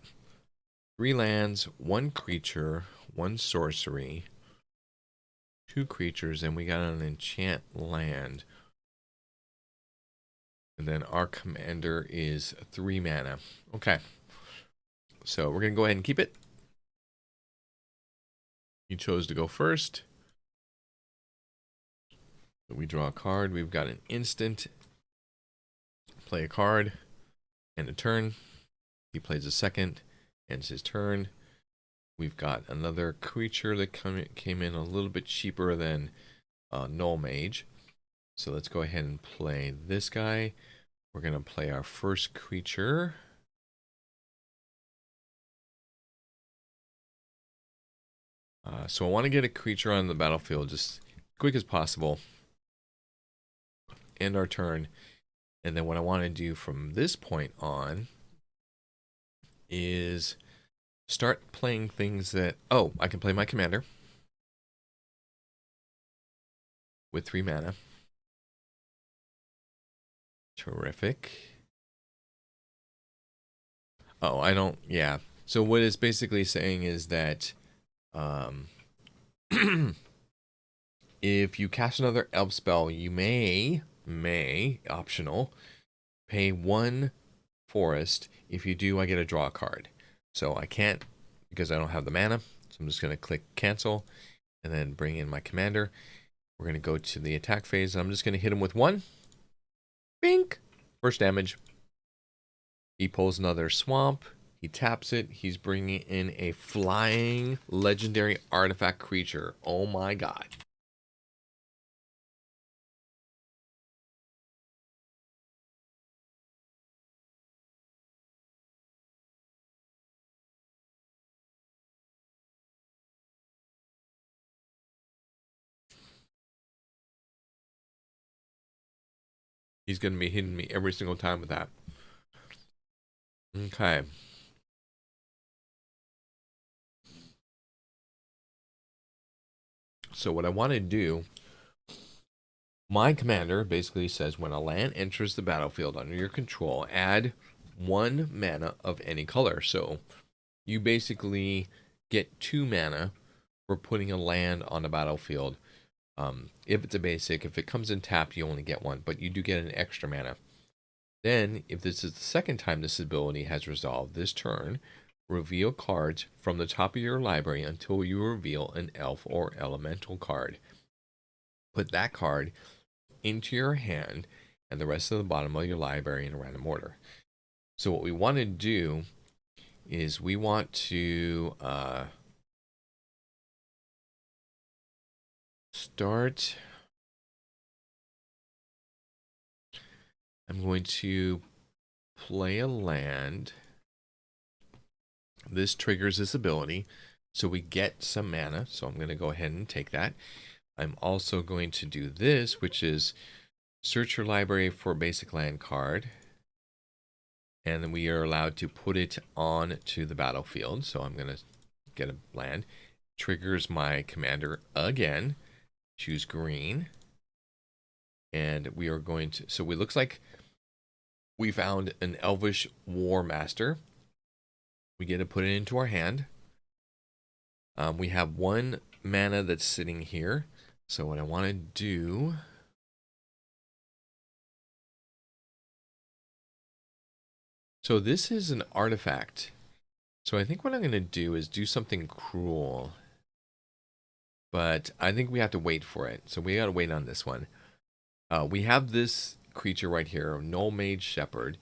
3 lands, 1 creature, 1 sorcery, 2 creatures, and we got an enchant land. And then our commander is 3 mana. Okay. So we're going to go ahead and keep it. He chose to go first. So we draw a card. We've got an instant. Play a card. And a turn. He plays a second. Ends his turn. We've got another creature that came in a little bit cheaper than Null Mage. So let's go ahead and play this guy. We're going to play our first creature. So I want to get a creature on the battlefield just quick as possible. End our turn. And then what I want to do from this point on is start playing things that... Oh, I can play my commander with 3 mana. Terrific. Oh, I don't... Yeah. So what it's basically saying is that if you cast another elf spell, you may, optional, pay 1 forest. If you do, I get to draw a card. So I can't because I don't have the mana. So I'm just going to click cancel and then bring in my commander. We're going to go to the attack phase. I'm just going to hit him with 1. Bink! First damage. He pulls another swamp. He taps it. He's bringing in a flying legendary artifact creature. Oh my god. He's going to be hitting me every single time with that. Okay. So what I want to do, my commander basically says when a land enters the battlefield under your control, add 1 mana of any color. So you basically get 2 mana for putting a land on the battlefield If it's a basic, if it comes in tapped, you only get one, but you do get an extra mana. Then, if this is the second time this ability has resolved this turn, reveal cards from the top of your library until you reveal an elf or elemental card. Put that card into your hand and the rest of the bottom of your library in a random order. So what we want to do is we want to start. I'm going to play a land. This triggers this ability, so we get some mana. So I'm going to go ahead and take that. I'm also going to do this, which is search your library for a basic land card. And then we are allowed to put it on to the battlefield. So I'm going to get a land. Triggers my commander again. Choose green. And we are going to... So it looks like we found an Elvish War Master. We get to put it into our hand. We have one mana that's sitting here. So what I want to do... So this is an artifact. So I think what I'm going to do is do something cruel. But I think we have to wait for it. So we got to wait on this one. We have this creature right here, Null Mage Shepherd.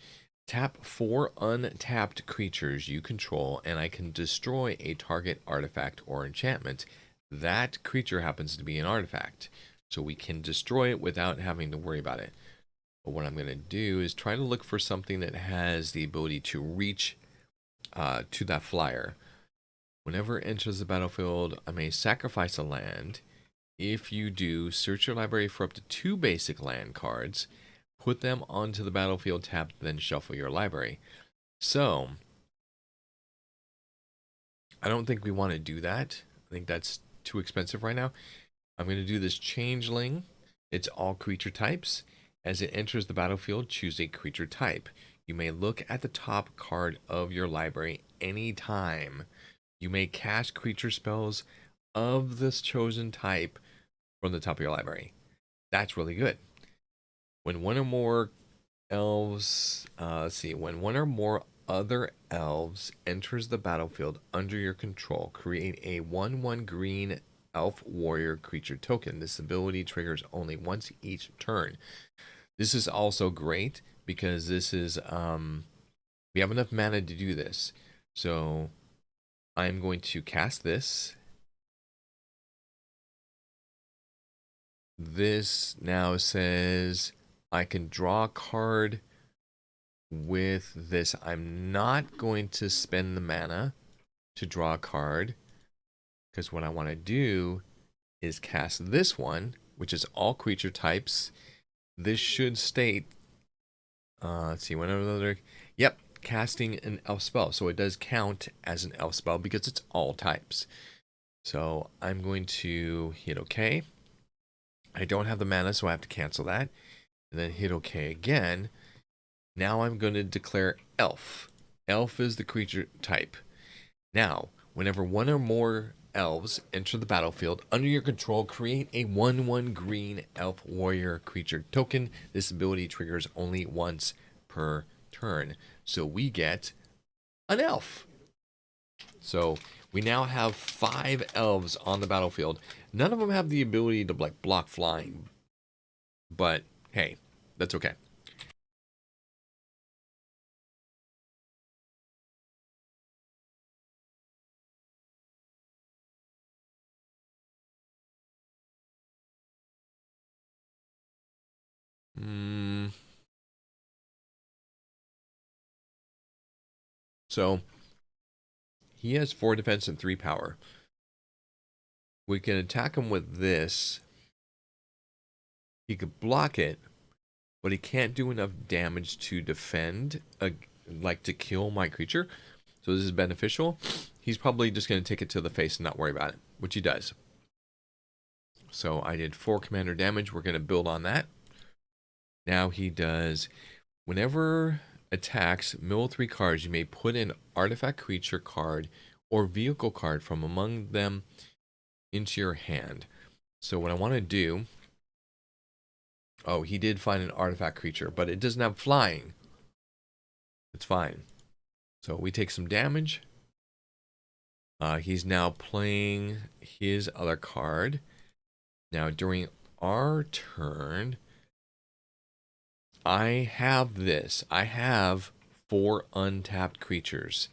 Tap 4 untapped creatures you control, and I can destroy a target artifact or enchantment. That creature happens to be an artifact. So we can destroy it without having to worry about it. But what I'm going to do is try to look for something that has the ability to reach to that flyer. Whenever it enters the battlefield, I may sacrifice a land. If you do, search your library for up to 2 basic land cards. Put them onto the battlefield tab, then shuffle your library. So, I don't think we want to do that. I think that's too expensive right now. I'm going to do this Changeling. It's all creature types. As it enters the battlefield, choose a creature type. You may look at the top card of your library anytime. You may cast creature spells of this chosen type from the top of your library. That's really good. When one or more elves, when one or more other elves enters the battlefield under your control, create a 1/1 green elf warrior creature token. This ability triggers only once each turn. This is also great because this is, we have enough mana to do this. So I'm going to cast this. This now says I can draw a card with this. I'm not going to spend the mana to draw a card because what I want to do is cast this one, which is all creature types. This should state, let's see, whenever other, yep, casting an elf spell. So it does count as an elf spell because it's all types. So I'm going to hit OK. I don't have the mana, so I have to cancel that. And then hit OK again. Now I'm going to declare elf. Elf is the creature type. Now, whenever one or more elves enter the battlefield under your control, create a 1/1 green elf warrior creature token. This ability triggers only once per turn. So we get an elf. So we now have 5 elves on the battlefield. None of them have the ability to like block flying. But hey, that's okay. So he has 4 defense and 3 power. We can attack him with this. He could block it, but he can't do enough damage to defend, like to kill my creature. So this is beneficial. He's probably just going to take it to the face and not worry about it, which he does. So I did 4 commander damage. We're going to build on that. Now he does, whenever attacks, mill 3 cards, you may put an artifact creature card or vehicle card from among them into your hand. So what I want to do... Oh, he did find an artifact creature, but it doesn't have flying. It's fine. So we take some damage. He's now playing his other card. Now, during our turn, I have this. I have 4 untapped creatures.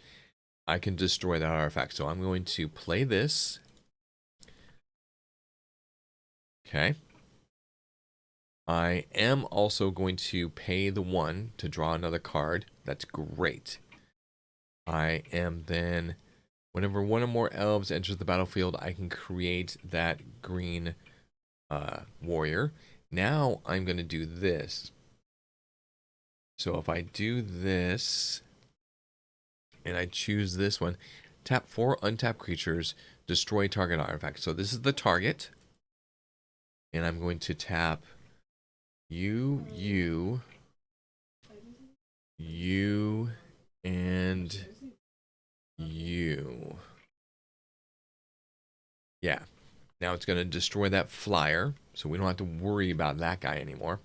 I can destroy that artifact. So I'm going to play this. Okay. I am also going to pay the 1 to draw another card. That's great. I am then, whenever 1 or more elves enters the battlefield, I can create that green warrior. Now I'm going to do this. So if I do this, and I choose this one, tap 4 untapped creatures, destroy target artifact. So this is the target. And I'm going to tap you, and you. Yeah. Now it's going to destroy that flyer, so we don't have to worry about that guy anymore.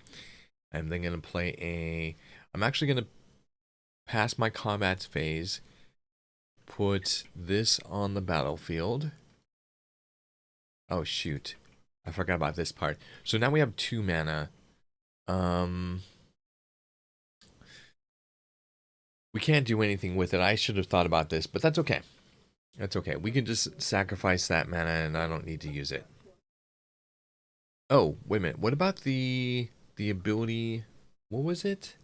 I'm then going to play a... I'm actually going to pass my combat phase, put this on the battlefield. Oh, shoot. I forgot about this part. So now we have 2 mana. We can't do anything with it. I should have thought about this, but that's okay. That's okay. We can just sacrifice that mana and I don't need to use it. Oh, wait a minute. What about the ability? What was it?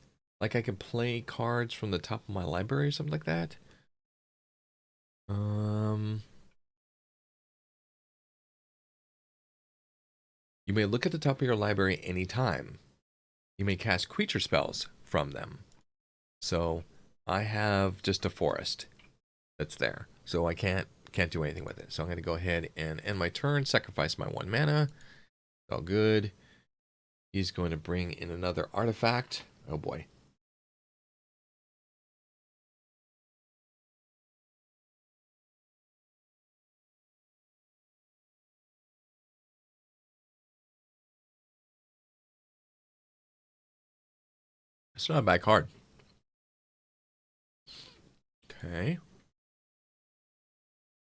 Like I could play cards from the top of my library or something like that? You may look at the top of your library anytime. You may cast creature spells from them. So I have just a forest that's there. So I can't do anything with it. So I'm going to go ahead and end my turn, sacrifice my 1 mana. All good. He's going to bring in another artifact. Oh boy. It's not a bad card. Okay.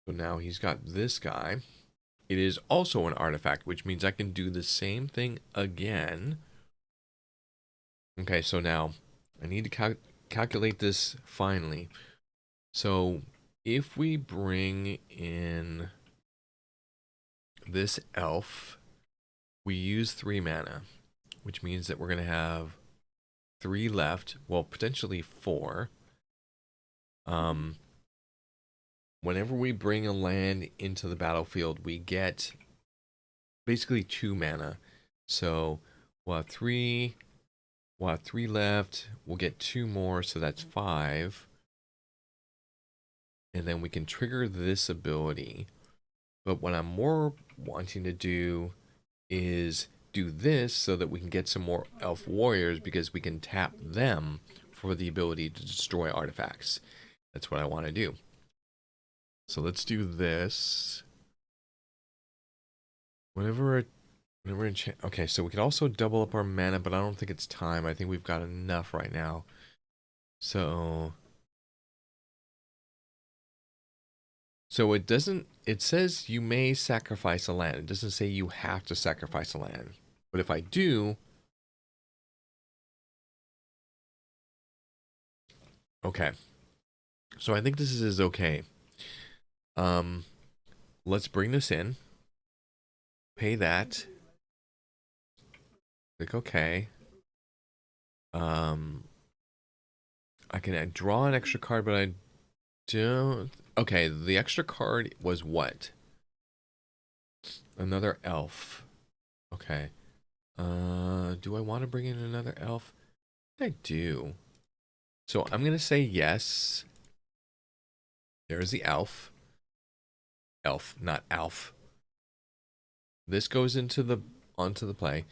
So now he's got this guy. It is also an artifact, which means I can do the same thing again. Okay, so now I need to calculate this finally. So if we bring in this elf, we use 3 mana, which means that we're going to have 3 left. Well, potentially 4. Whenever we bring a land into the battlefield, we get basically 2 mana. So we'll have 3 left. We'll get 2 more, so that's 5. And then we can trigger this ability. But what I'm more wanting to do is do this so that we can get some more elf warriors, because we can tap them for the ability to destroy artifacts. That's what I want to do. So let's do this. Whenever enchant... Okay, so we can also double up our mana, but I don't think it's time. I think we've got enough right now. So it doesn't... It says you may sacrifice a land. It doesn't say you have to sacrifice a land. But if I do... Okay. So I think this is okay. Let's bring this in. Pay that. Click OK. I can draw an extra card, but I don't... Okay, the extra card was what? Another elf. Okay. Do I want to bring in another elf? I do. So I'm going to say yes. There's the elf. Elf, not Alf. This goes into onto the play.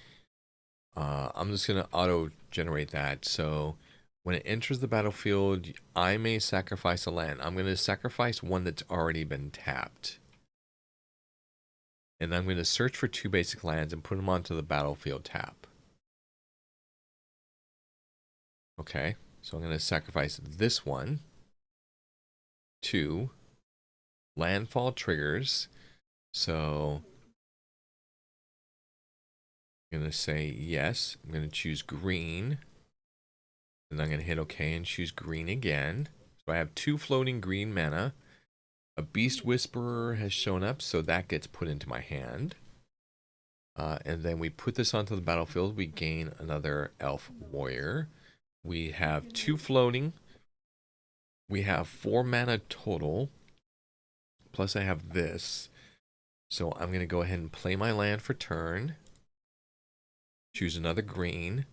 I'm just going to auto-generate that. So when it enters the battlefield, I may sacrifice a land. I'm going to sacrifice one that's already been tapped. And I'm going to search for 2 basic lands and put them onto the battlefield tap. Okay, so I'm going to sacrifice this one. 2 landfall triggers. So I'm going to say yes. I'm going to choose green. And I'm going to hit OK and choose green again. So I have 2 floating green mana. A Beast Whisperer has shown up, so that gets put into my hand. And then we put this onto the battlefield. We gain another Elf Warrior. We have 2 floating. We have 4 mana total. Plus I have this. So I'm going to go ahead and play my land for turn. Choose another green.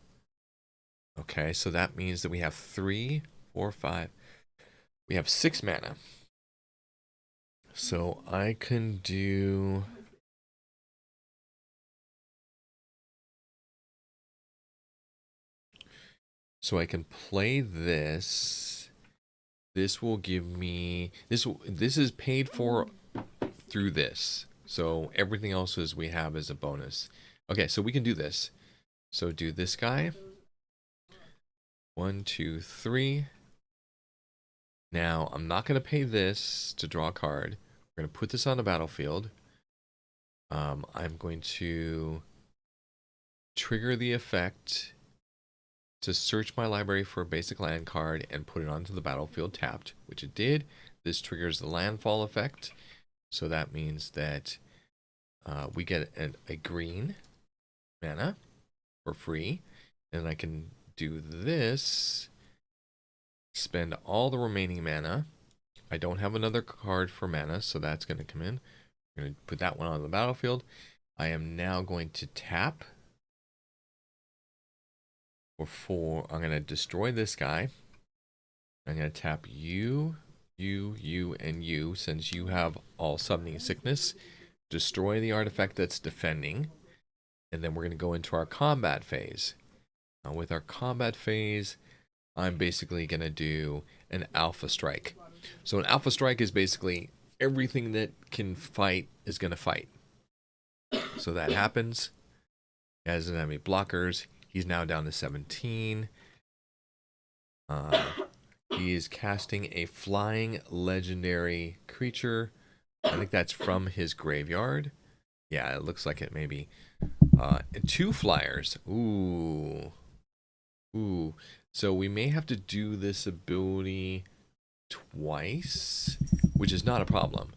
Okay, so that means that we have 3, 4, 5. We have 6 mana. So I can do... So I can play this. This will give me... This is paid for through this. So everything else is we have as a bonus. Okay, so we can do this. So do this guy. 1, 2, 3. Now, I'm not going to pay this to draw a card. We're going to put this on the battlefield. I'm going to trigger the effect to search my library for a basic land card and put it onto the battlefield tapped, which it did. This triggers the landfall effect. So that means that we get a green mana for free. And I can do this, spend all the remaining mana. I don't have another card for mana, so that's going to come in. I'm going to put that one on the battlefield. I am now going to tap for 4. I'm going to destroy this guy. I'm going to tap you, and you, since you have all summoning sickness. Destroy the artifact that's defending. And then we're going to go into our combat phase. Now with our combat phase, I'm basically going to do an alpha strike. So an alpha strike is basically everything that can fight is going to fight. So that happens. He doesn't have any blockers. He's now down to 17. He is casting a flying legendary creature. I think that's from his graveyard. Yeah, it looks like it maybe. 2 flyers. Ooh. Ooh. So we may have to do this ability twice, which is not a problem.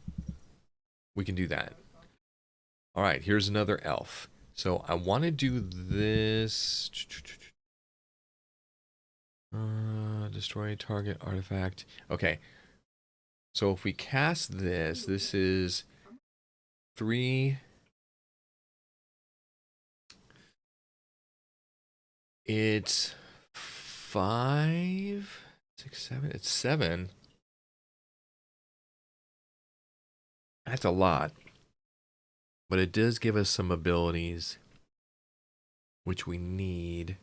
We can do that. All right, here's another elf. So I want to do this. Destroy target artifact. Okay. So if we cast this, this is 3. It's 5, 6, 7. It's 7. That's a lot. But it does give us some abilities which we need.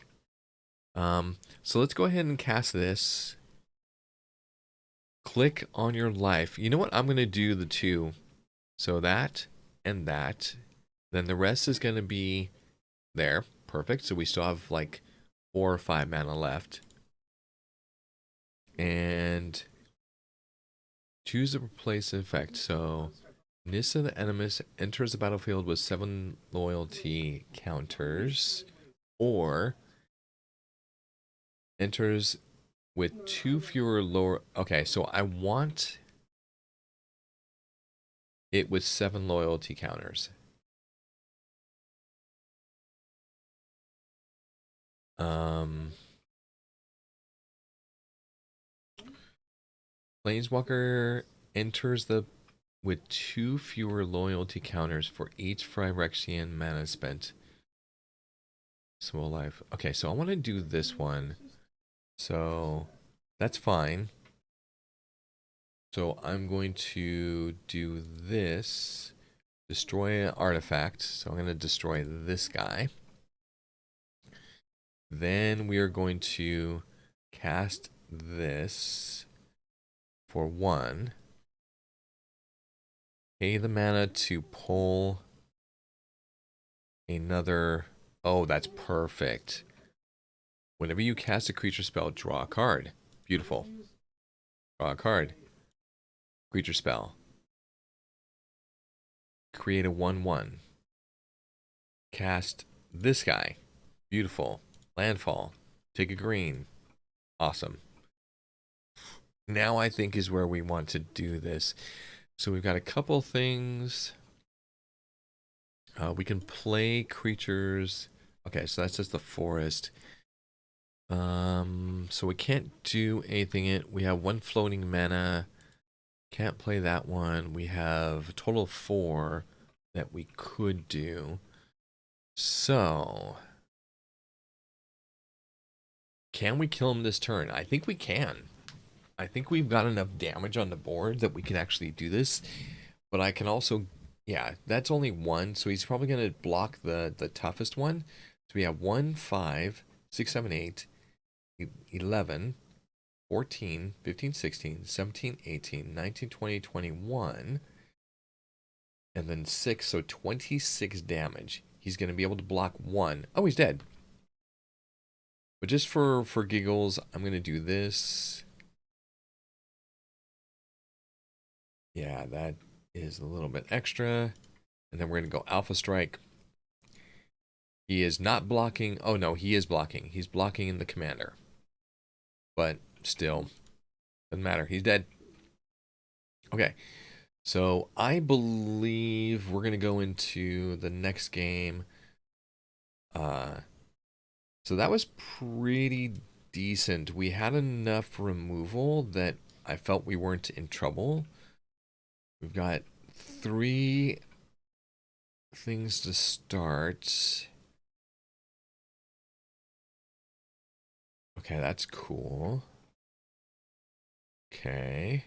So let's go ahead and cast this. Click on your life. You know what? I'm going to do the 2. So that and that. Then the rest is going to be there. Perfect. So we still have like 4 or 5 mana left. And choose a replace effect. So Nissa the Animus enters the battlefield with 7 loyalty counters, or enters with 2 fewer lower. Okay, so I want it with 7 loyalty counters. Planeswalker enters the with 2 fewer loyalty counters for each Phyrexian mana spent. Small life. Okay, so I want to do this one. So that's fine. So I'm going to do this. Destroy an artifact. So I'm going to destroy this guy. Then we are going to cast this for 1. Pay the mana to pull another... Oh, that's perfect. Whenever you cast a creature spell, draw a card. Beautiful. Draw a card. Creature spell. Create a 1/1. Cast this guy. Beautiful. Landfall. Take a green. Awesome. Now I think is where we want to do this. So we've got a couple things. We can play creatures. Okay, so that's just the forest. So we can't do anything. We have one floating mana. Can't play that one. We have a total of 4 that we could do. So, can we kill him this turn? I think we can. I think we've got enough damage on the board that we can actually do this. But I can also, yeah, that's only 1. So he's probably going to block the toughest one. So we have 1, 5, 6, 7, 8, 11, 14, 15, 16, 17, 18, 19, 20, 21. And then 6, so 26 damage. He's going to be able to block 1. Oh, he's dead. But just for giggles, I'm going to do this. Yeah, that is a little bit extra. And then we're going to go Alpha Strike. He is not blocking. Oh, no, he is blocking. He's blocking in the commander. But still, doesn't matter. He's dead. Okay. So I believe we're going to go into the next game. So that was pretty decent. We had enough removal that I felt we weren't in trouble. We've got 3 things to start. Okay, that's cool. Okay.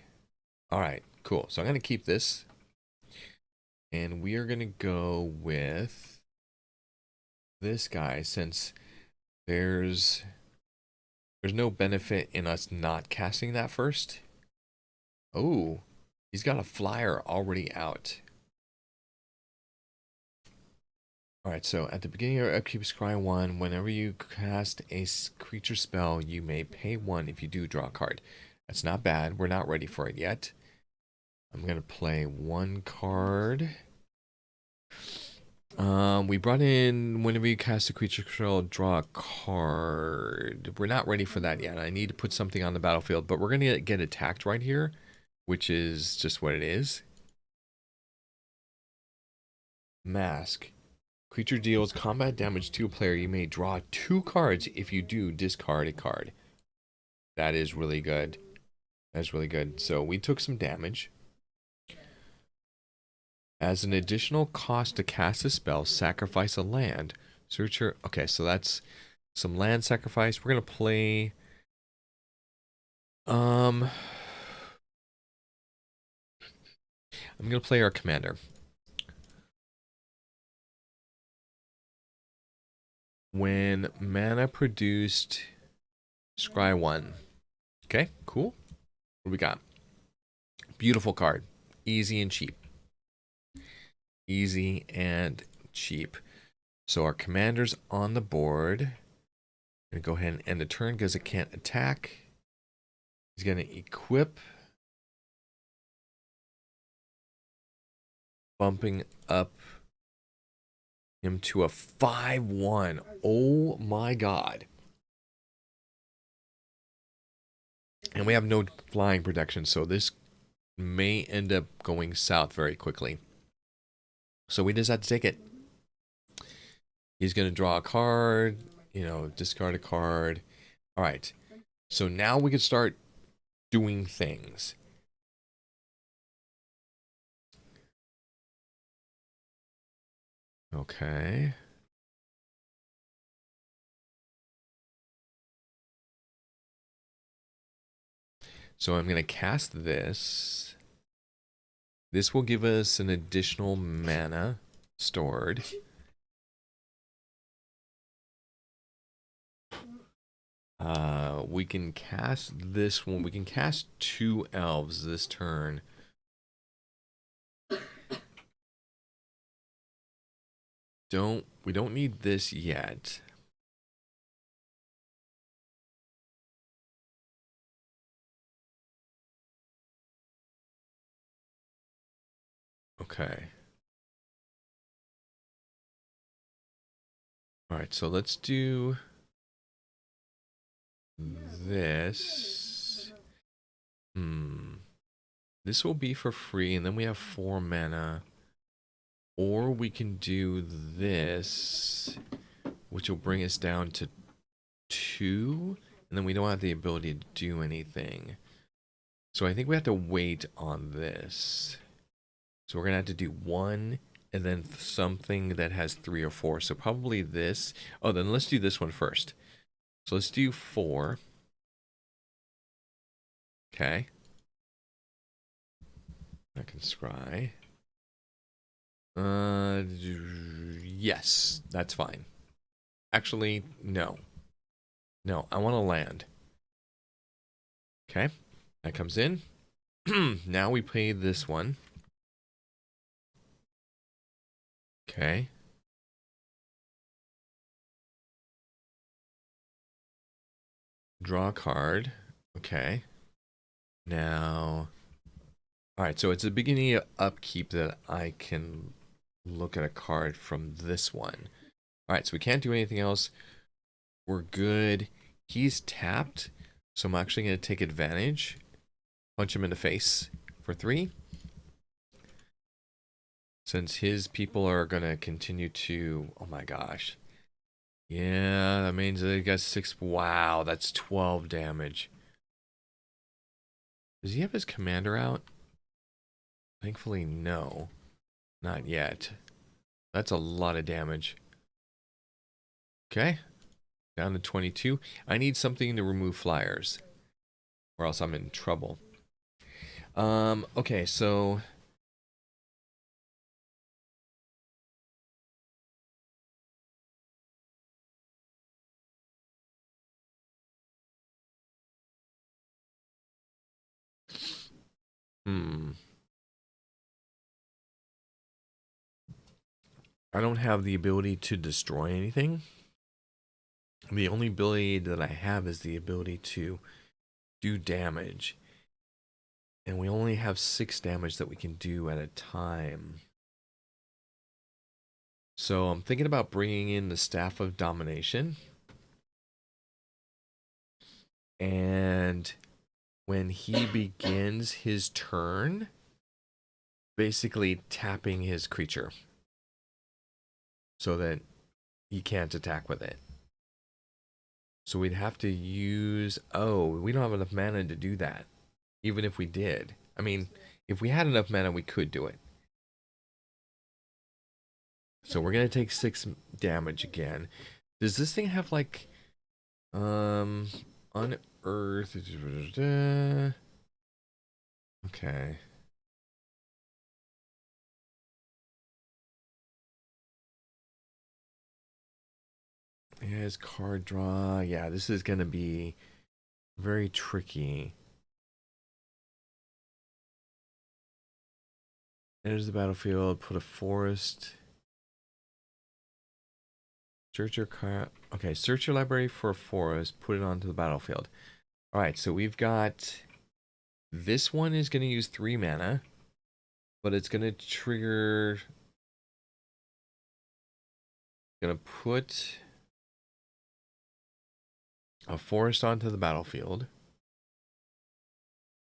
All right, cool. So I'm going to keep this. And we are going to go with this guy since there's no benefit in us not casting that first. Oh, he's got a flyer already out. Alright, so at the beginning of your upkeep, scry 1. Whenever you cast a creature spell, you may pay 1 if you do draw a card. That's not bad. We're not ready for it yet. I'm going to play 1 card. We brought in whenever you cast a creature spell, draw a card. We're not ready for that yet. I need to put something on the battlefield, but we're going to get attacked right here, which is just what it is. Mask. Creature deals combat damage to a player. You may draw 2 cards. If you do, discard a card. That is really good. That's really good. So we took some damage. As an additional cost to cast a spell, sacrifice a land. Search your... Okay, so that's some land sacrifice. We're going to play... I'm going to play our commander. When mana produced, scry 1. Okay, cool. What do we got? Beautiful card. Easy and cheap. Easy and cheap. So our commander's on the board. I'm going to go ahead and end the turn because it can't attack. He's going to equip. Bumping up him to a 5/1. Oh my god. And we have no flying protection, so this may end up going south very quickly. So we just have to take it. He's going to draw a card, you know, discard a card. All right. So now we can start doing things. Okay. So I'm going to cast this. This will give us an additional mana stored. We can cast this one. We can cast 2 elves this turn. don't need this yet. Okay. All right, so let's do this. This will be for free, and then we have 4 mana. Or we can do this, which will bring us down to 2, and then we don't have the ability to do anything. So I think we have to wait on this. So we're going to have to do 1, and then something that has 3 or 4. So probably this. Oh, then let's do this one first. So let's do 4. Okay. I can scry. Yes, that's fine. Actually, no. No, I want to land. Okay, that comes in. Now we play this one. Okay. Draw a card. Okay. Now, all right, so it's the beginning of upkeep that I can look at a card from this one. All right, so we can't do anything else. We're good. He's tapped, so I'm actually going to take advantage. Punch him in the face for 3. Since his people are going to continue to... Oh my gosh. Yeah, that means they got 6... Wow, that's 12 damage. Does he have his commander out? Thankfully, no. Not yet. That's a lot of damage. Okay. Down to 22. I need something to remove flyers, or else I'm in trouble. Okay, so... I don't have the ability to destroy anything. The only ability that I have is the ability to do damage. And we only have 6 damage that we can do at a time. So I'm thinking about bringing in the Staff of Domination. And when he begins his turn, basically tapping his creature so that he can't attack with it. So we'd have to use... Oh, we don't have enough mana to do that. Even if we did. I mean, if we had enough mana, we could do it. So we're going to take 6 damage again. Does this thing have like... Unearth... Okay. Yeah, his card draw. Yeah, this is going to be very tricky. Enters the battlefield, put a forest. Search your car. Okay, search your library for a forest, put it onto the battlefield. Alright, so we've got... This one is going to use 3 mana, but it's going to trigger... Going to put a forest onto the battlefield.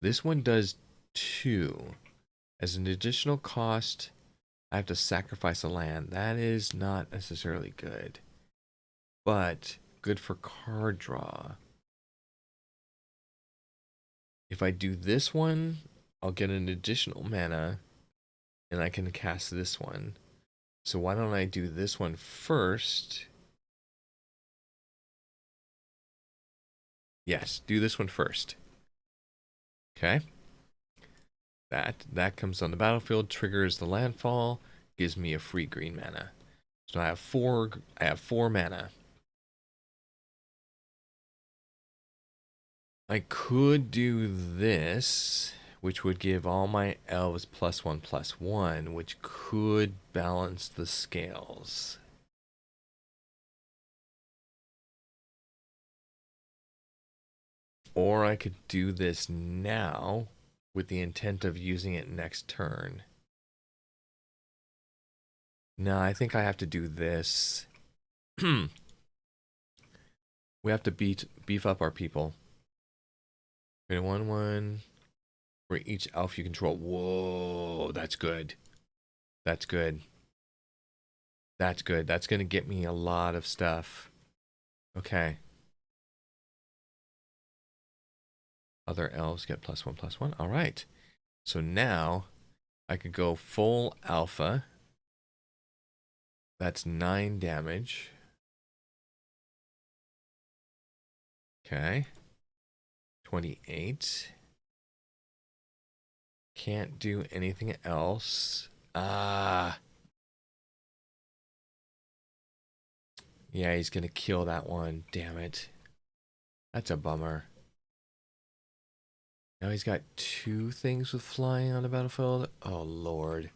This one does 2. As an additional cost, I have to sacrifice a land. That is not necessarily good, but good for card draw. If I do this one, I'll get an additional mana, and I can cast this one. So why don't I do this one first? Yes, do this one first. Okay. That comes on the battlefield, triggers the landfall, gives me a free green mana. So I have 4 mana. I could do this, which would give all my elves +1/+1, which could balance the scales. Or I could do this now with the intent of using it next turn. No, I think I have to do this. We have to beef up our people. Okay, 1/1 for each elf you control. Whoa, that's good. That's good. That's good. That's gonna get me a lot of stuff. Okay. Other elves get +1/+1. All right. So now I could go full alpha. That's 9 damage. Okay. 28. Can't do anything else. Ah. Yeah, he's gonna kill that one. Damn it. That's a bummer. Now he's got 2 things with flying on the battlefield. Oh, Lord.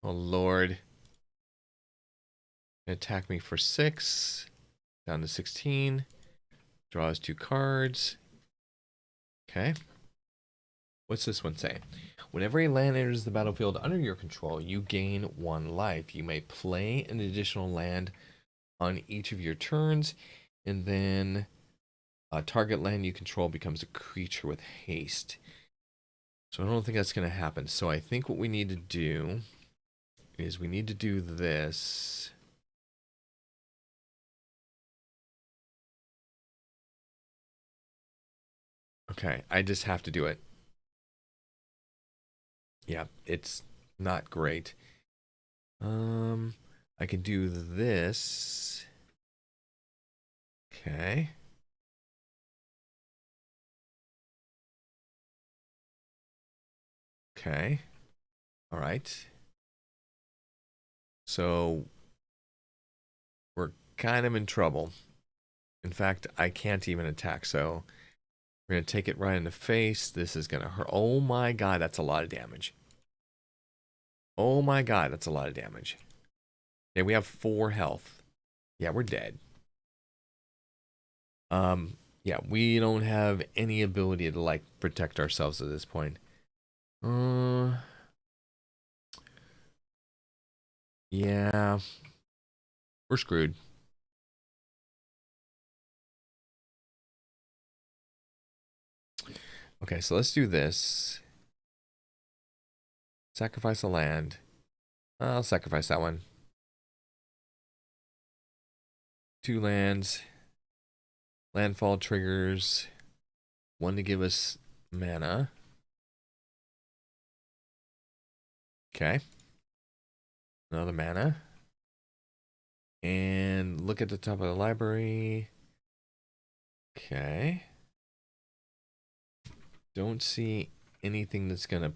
Oh, Lord. Attack me for 6. Down to 16. Draws 2 cards. Okay. What's this one say? Whenever a land enters the battlefield under your control, you gain 1 life. You may play an additional land on each of your turns, and then a target land you control becomes a creature with haste. So I don't think that's going to happen. So I think what we need to do is we need to do this. Okay, I just have to do it. Yeah, it's not great. I can do this. Okay. Okay. All right. So we're kind of in trouble. In fact, I can't even attack, so we're going to take it right in the face. This is going to hurt. Oh my god, that's a lot of damage. Oh my god, that's a lot of damage. Okay, we have 4 health. Yeah, we're dead. Yeah, we don't have any ability to, like, protect ourselves at this point. Yeah. We're screwed. Okay, so let's do this. Sacrifice a land. I'll sacrifice that one. 2 lands. Landfall triggers. 1 to give us mana. Okay. Another mana. And look at the top of the library. Okay. Don't see anything that's going to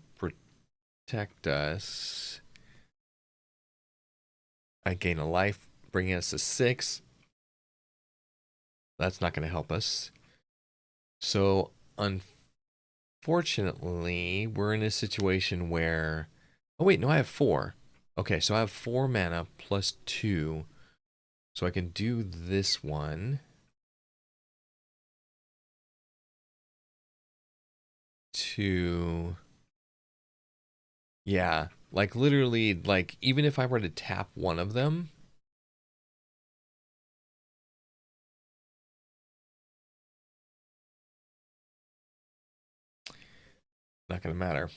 protect us. I gain a life, bringing us to 6. That's not going to help us. So, unfortunately, we're in a situation where... Oh, wait, no, I have 4. Okay, so I have 4 mana plus 2. So I can do this one. To... Yeah, like literally, like even if I were to tap one of them... Not going to matter.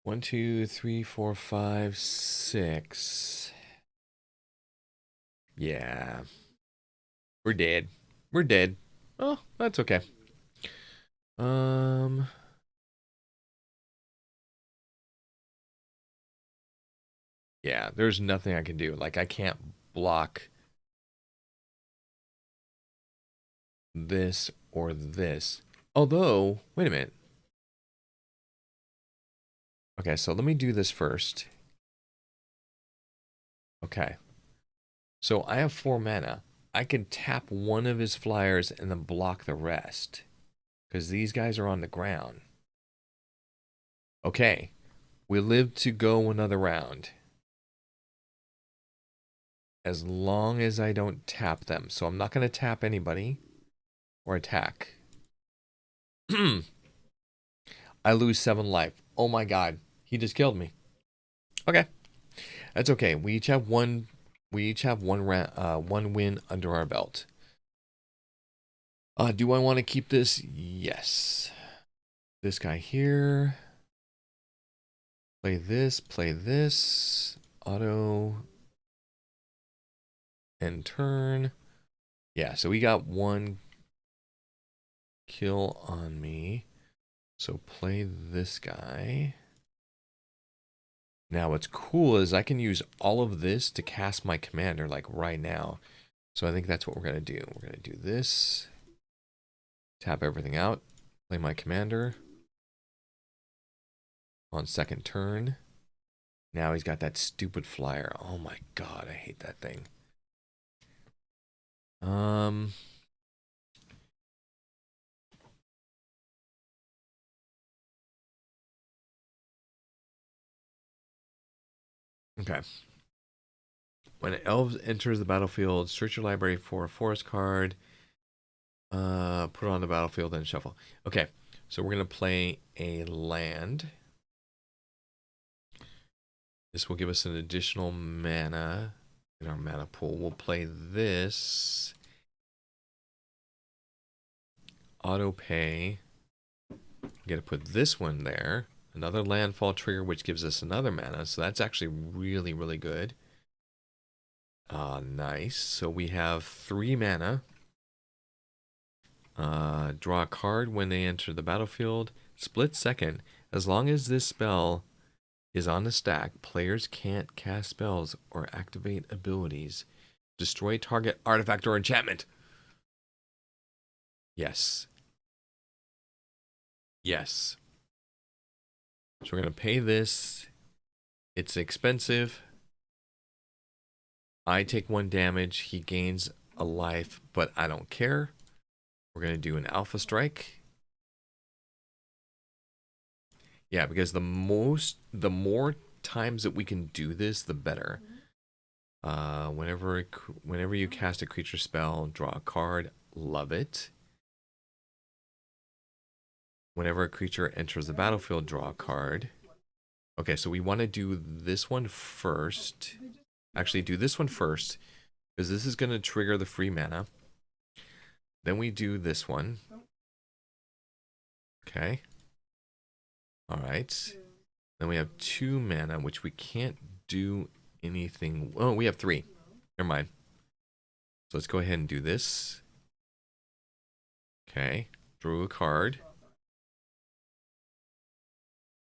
One, two, three, four, five, 6. Yeah. We're dead. We're dead. Oh, that's okay. Yeah, there's nothing I can do. Like, I can't block this or this. Although, wait a minute. Okay, so let me do this first. Okay. So I have 4 mana. I can tap one of his flyers and then block the rest. Because these guys are on the ground. Okay, we live to go another round. As long as I don't tap them. So I'm not going to tap anybody or attack. I lose 7 life. Oh my god. He just killed me. Okay. That's okay. We each have one one win under our belt. Do I want to keep this? Yes. This guy here. Play this. Auto and turn. Yeah, so we got 1 kill on me. So play this guy. Now what's cool is I can use all of this to cast my commander like right now. So I think that's what we're going to do. We're going to do this. Tap everything out. Play my commander. On second turn. Now he's got that stupid flyer. Oh my god, I hate that thing. Okay. When an elf enters the battlefield, search your library for a forest card. Put it on the battlefield and shuffle. Okay, so we're gonna play a land. This will give us an additional mana in our mana pool. We'll play this. Auto pay. I'm gonna put this one there. Another landfall trigger, which gives us another mana. So that's actually really, really good. Nice. So we have 3 mana. Draw a card when they enter the battlefield. Split second. As long as this spell is on the stack, players can't cast spells or activate abilities. Destroy target artifact or enchantment. Yes. Yes. So we're going to pay this. It's expensive. I take 1 damage. He gains a life, but I don't care. We're going to do an alpha strike. Yeah, because the more times that we can do this, the better. Whenever you cast a creature spell, draw a card. Love it. Whenever a creature enters the battlefield, draw a card. Okay, so we want to do this one first. Actually, do this one first, because this is going to trigger the free mana. Then we do this one. Okay. All right. Then we have 2 mana, which we can't do anything. Oh, we have 3. Never mind. So let's go ahead and do this. Okay. Drew a card.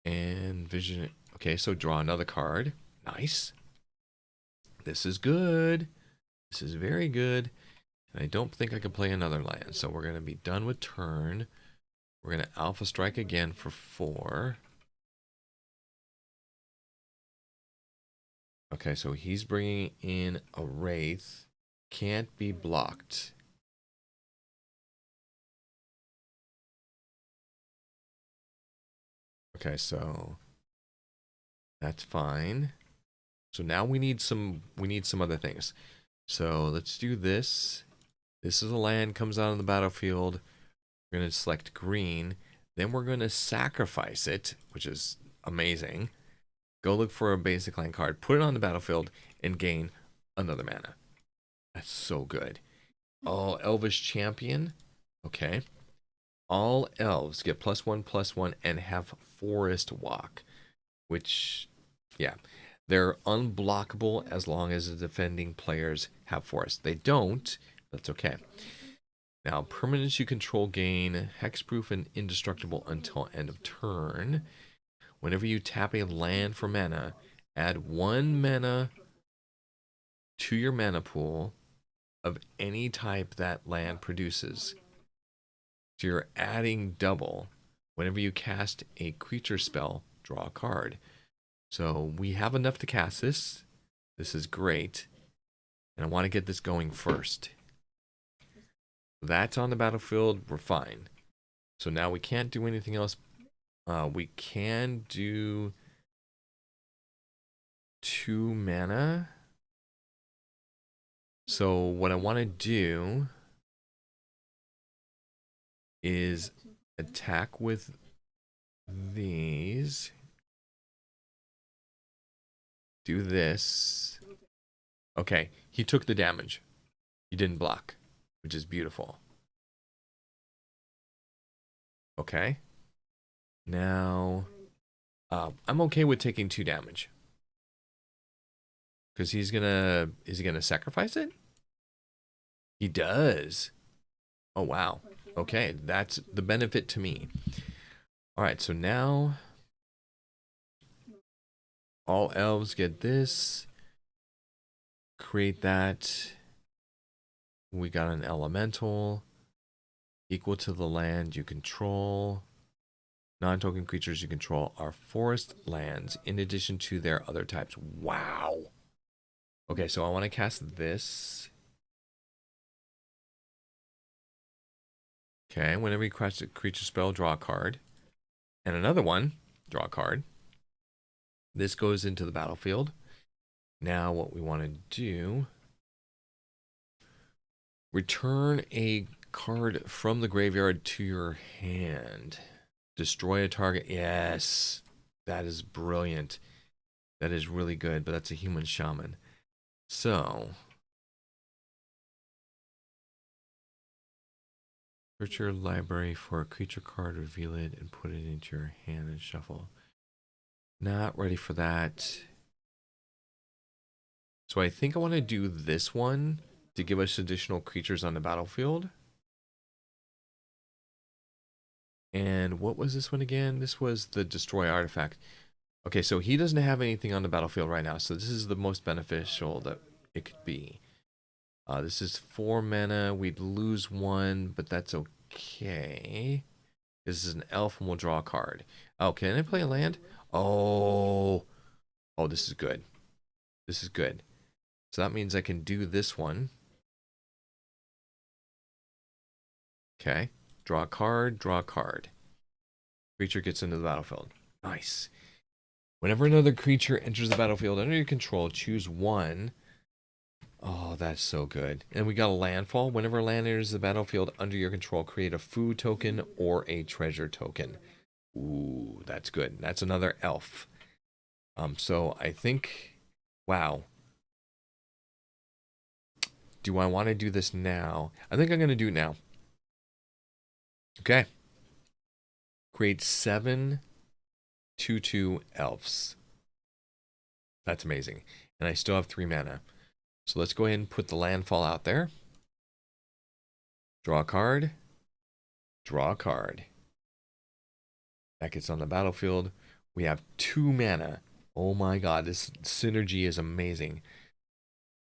And vision. Okay, so draw another card. Nice. This is good. This is very good. And I don't think I can play another land. So we're going to be done with turn. We're going to alpha strike again for 4. Okay, so he's bringing in a Wraith. Can't be blocked. Okay, so that's fine. So now we need some other things. So let's do this. This is a land, comes out on the battlefield. We're going to select green. Then we're going to sacrifice it, which is amazing. Go look for a basic land card, put it on the battlefield, and gain another mana. That's so good. Oh, Elvish Champion. Okay. All elves get +1/+1 and have Forest Walk, which, yeah, they're unblockable as long as the defending players have Forest. They don't, that's okay. Now, permanents you control gain hexproof and indestructible until end of turn. Whenever you tap a land for mana, add 1 mana to your mana pool of any type that land produces. So you're adding double. Whenever you cast a creature spell, draw a card. So we have enough to cast this. This is great. And I want to get this going first. That's on the battlefield. We're fine. So now we can't do anything else We can do 2 mana. So what I want to do is attack with these. Do this. Okay, he took the damage. He didn't block, which is beautiful. Okay. Now, I'm okay with taking 2 damage. Because is he gonna sacrifice it? He does. Oh, wow. Okay, that's the benefit to me. All right, so now all elves get this. Create that. We got an elemental equal to the land you control. Non-token creatures you control are forest lands in addition to their other types. Wow. Okay, so I want to cast this. Okay, whenever you cast a creature spell, draw a card. And another one, draw a card. This goes into the battlefield. Now what we want to do, return a card from the graveyard to your hand. Destroy a target. Yes, that is brilliant. That is really good, but that's a human shaman. So, search your library for a creature card, reveal it, and put it into your hand and shuffle. Not ready for that. So I think I want to do this one to give us additional creatures on the battlefield. And what was this one again? This was the destroy artifact. Okay, so he doesn't have anything on the battlefield right now, so this is the most beneficial that it could be. This is 4 mana. We'd lose 1, but that's okay. This is an elf and we'll draw a card. Oh, can I play a land? Oh, this is good. This is good. So that means I can do this one. Okay. Draw a card, draw a card. Creature gets into the battlefield. Nice. Whenever another creature enters the battlefield under your control, choose one. Oh, that's so good. And we got a landfall. Whenever land enters the battlefield under your control, create a food token or a treasure token. Ooh, that's good. That's another elf. So I think, wow. Do I want to do this now? I think I'm going to do it now. Okay. Create 7 2/2 elves. That's amazing. And I still have 3 mana. So let's go ahead and put the landfall out there. Draw a card. Draw a card. That gets on the battlefield. We have 2 mana. Oh my god, this synergy is amazing.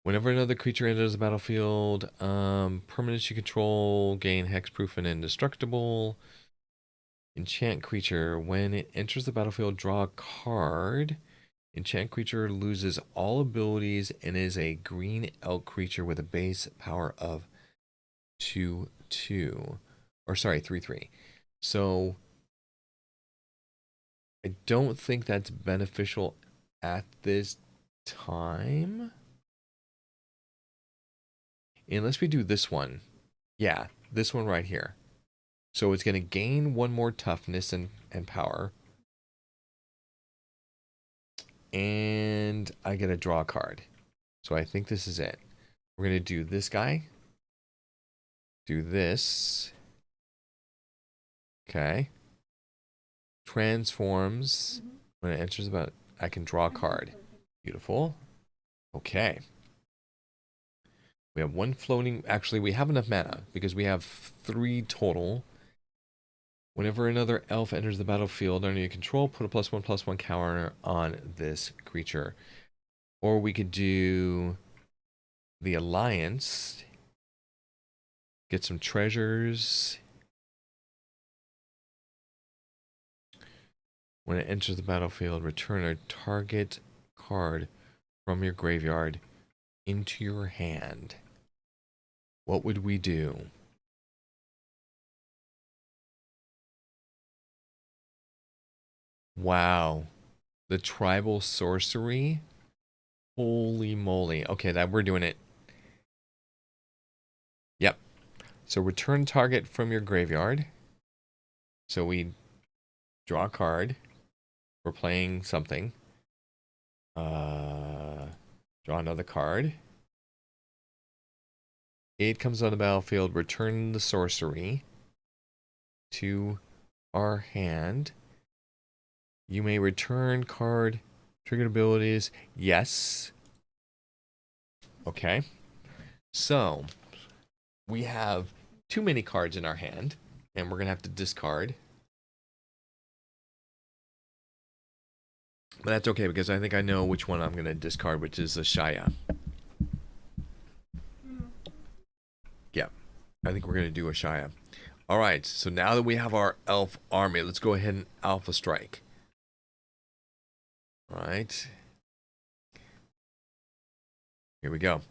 Whenever another creature enters the battlefield, permanents you control gain hexproof and indestructible. Enchant creature. When it enters the battlefield, draw a card. Enchant creature loses all abilities and is a green elk creature with a base power of 2/2. Or sorry, 3/3. So I don't think that's beneficial at this time. Unless we do this one. Yeah, this one right here. So it's going to gain 1 more toughness and power. And I get to draw a card. So I think this is it. We're going to do this guy. Do this. Okay. Transforms. When it enters about, I can draw a card. Beautiful. Okay. We have 1 floating. Actually, we have enough mana because we have 3 total. Whenever another elf enters the battlefield under your control, put a +1/+1 counter on this creature. Or we could do the Alliance. Get some treasures. When it enters the battlefield, return a target card from your graveyard into your hand. What would we do? Wow. The tribal sorcery? Holy moly. Okay, that we're doing it. Yep. So return target from your graveyard. So we draw a card. We're playing something. Draw another card. It comes on the battlefield. Return the sorcery to our hand. You may return card triggered abilities. Yes. Okay. So we have too many cards in our hand, and we're gonna have to discard. But that's okay because I think I know which one I'm gonna discard, which is the Shaya. Yeah, I think we're gonna do a Shaya. All right. So now that we have our elf army, let's go ahead and alpha strike. All right. Here we go.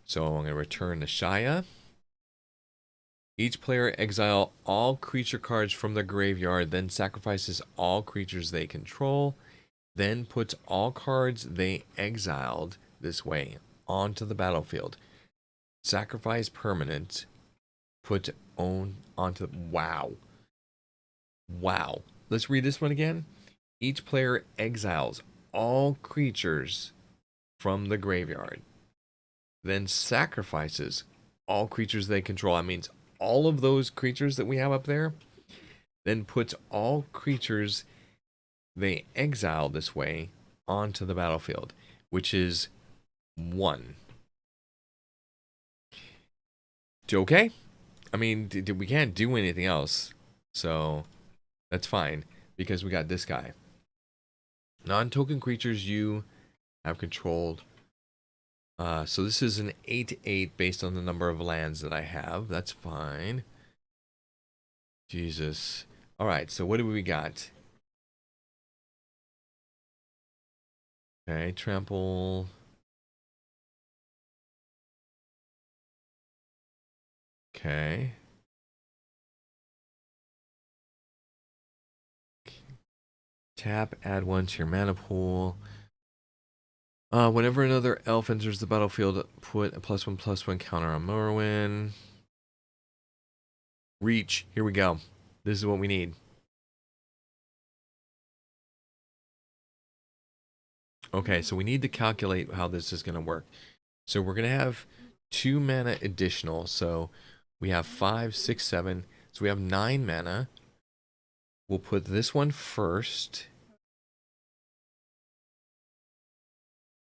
So I'm going to return the Shaya. Each player exile all creature cards from the graveyard, then sacrifices all creatures they control, then puts all cards they exiled this way onto the battlefield. Sacrifice permanent, put own onto... Wow. Wow. Let's read this one again. Each player exiles all creatures from the graveyard, then sacrifices all creatures they control. That means all of those creatures that we have up there, then puts all creatures they exile this way onto the battlefield, which is 1. Okay? I mean, we can't do anything else, so that's fine, because we got this guy. Non-token creatures you have controlled. So this is an 8/8 based on the number of lands that I have. That's fine. Jesus. All right, so what do we got? Okay, trample. Okay. Tap, add 1 to your mana pool. Whenever another elf enters the battlefield, put a +1/+1 counter on Morrowind. Reach. Here we go. This is what we need. Okay, so we need to calculate how this is going to work. So we're going to have 2 mana additional. So we have 5, 6, 7. So we have 9 mana. We'll put this one first.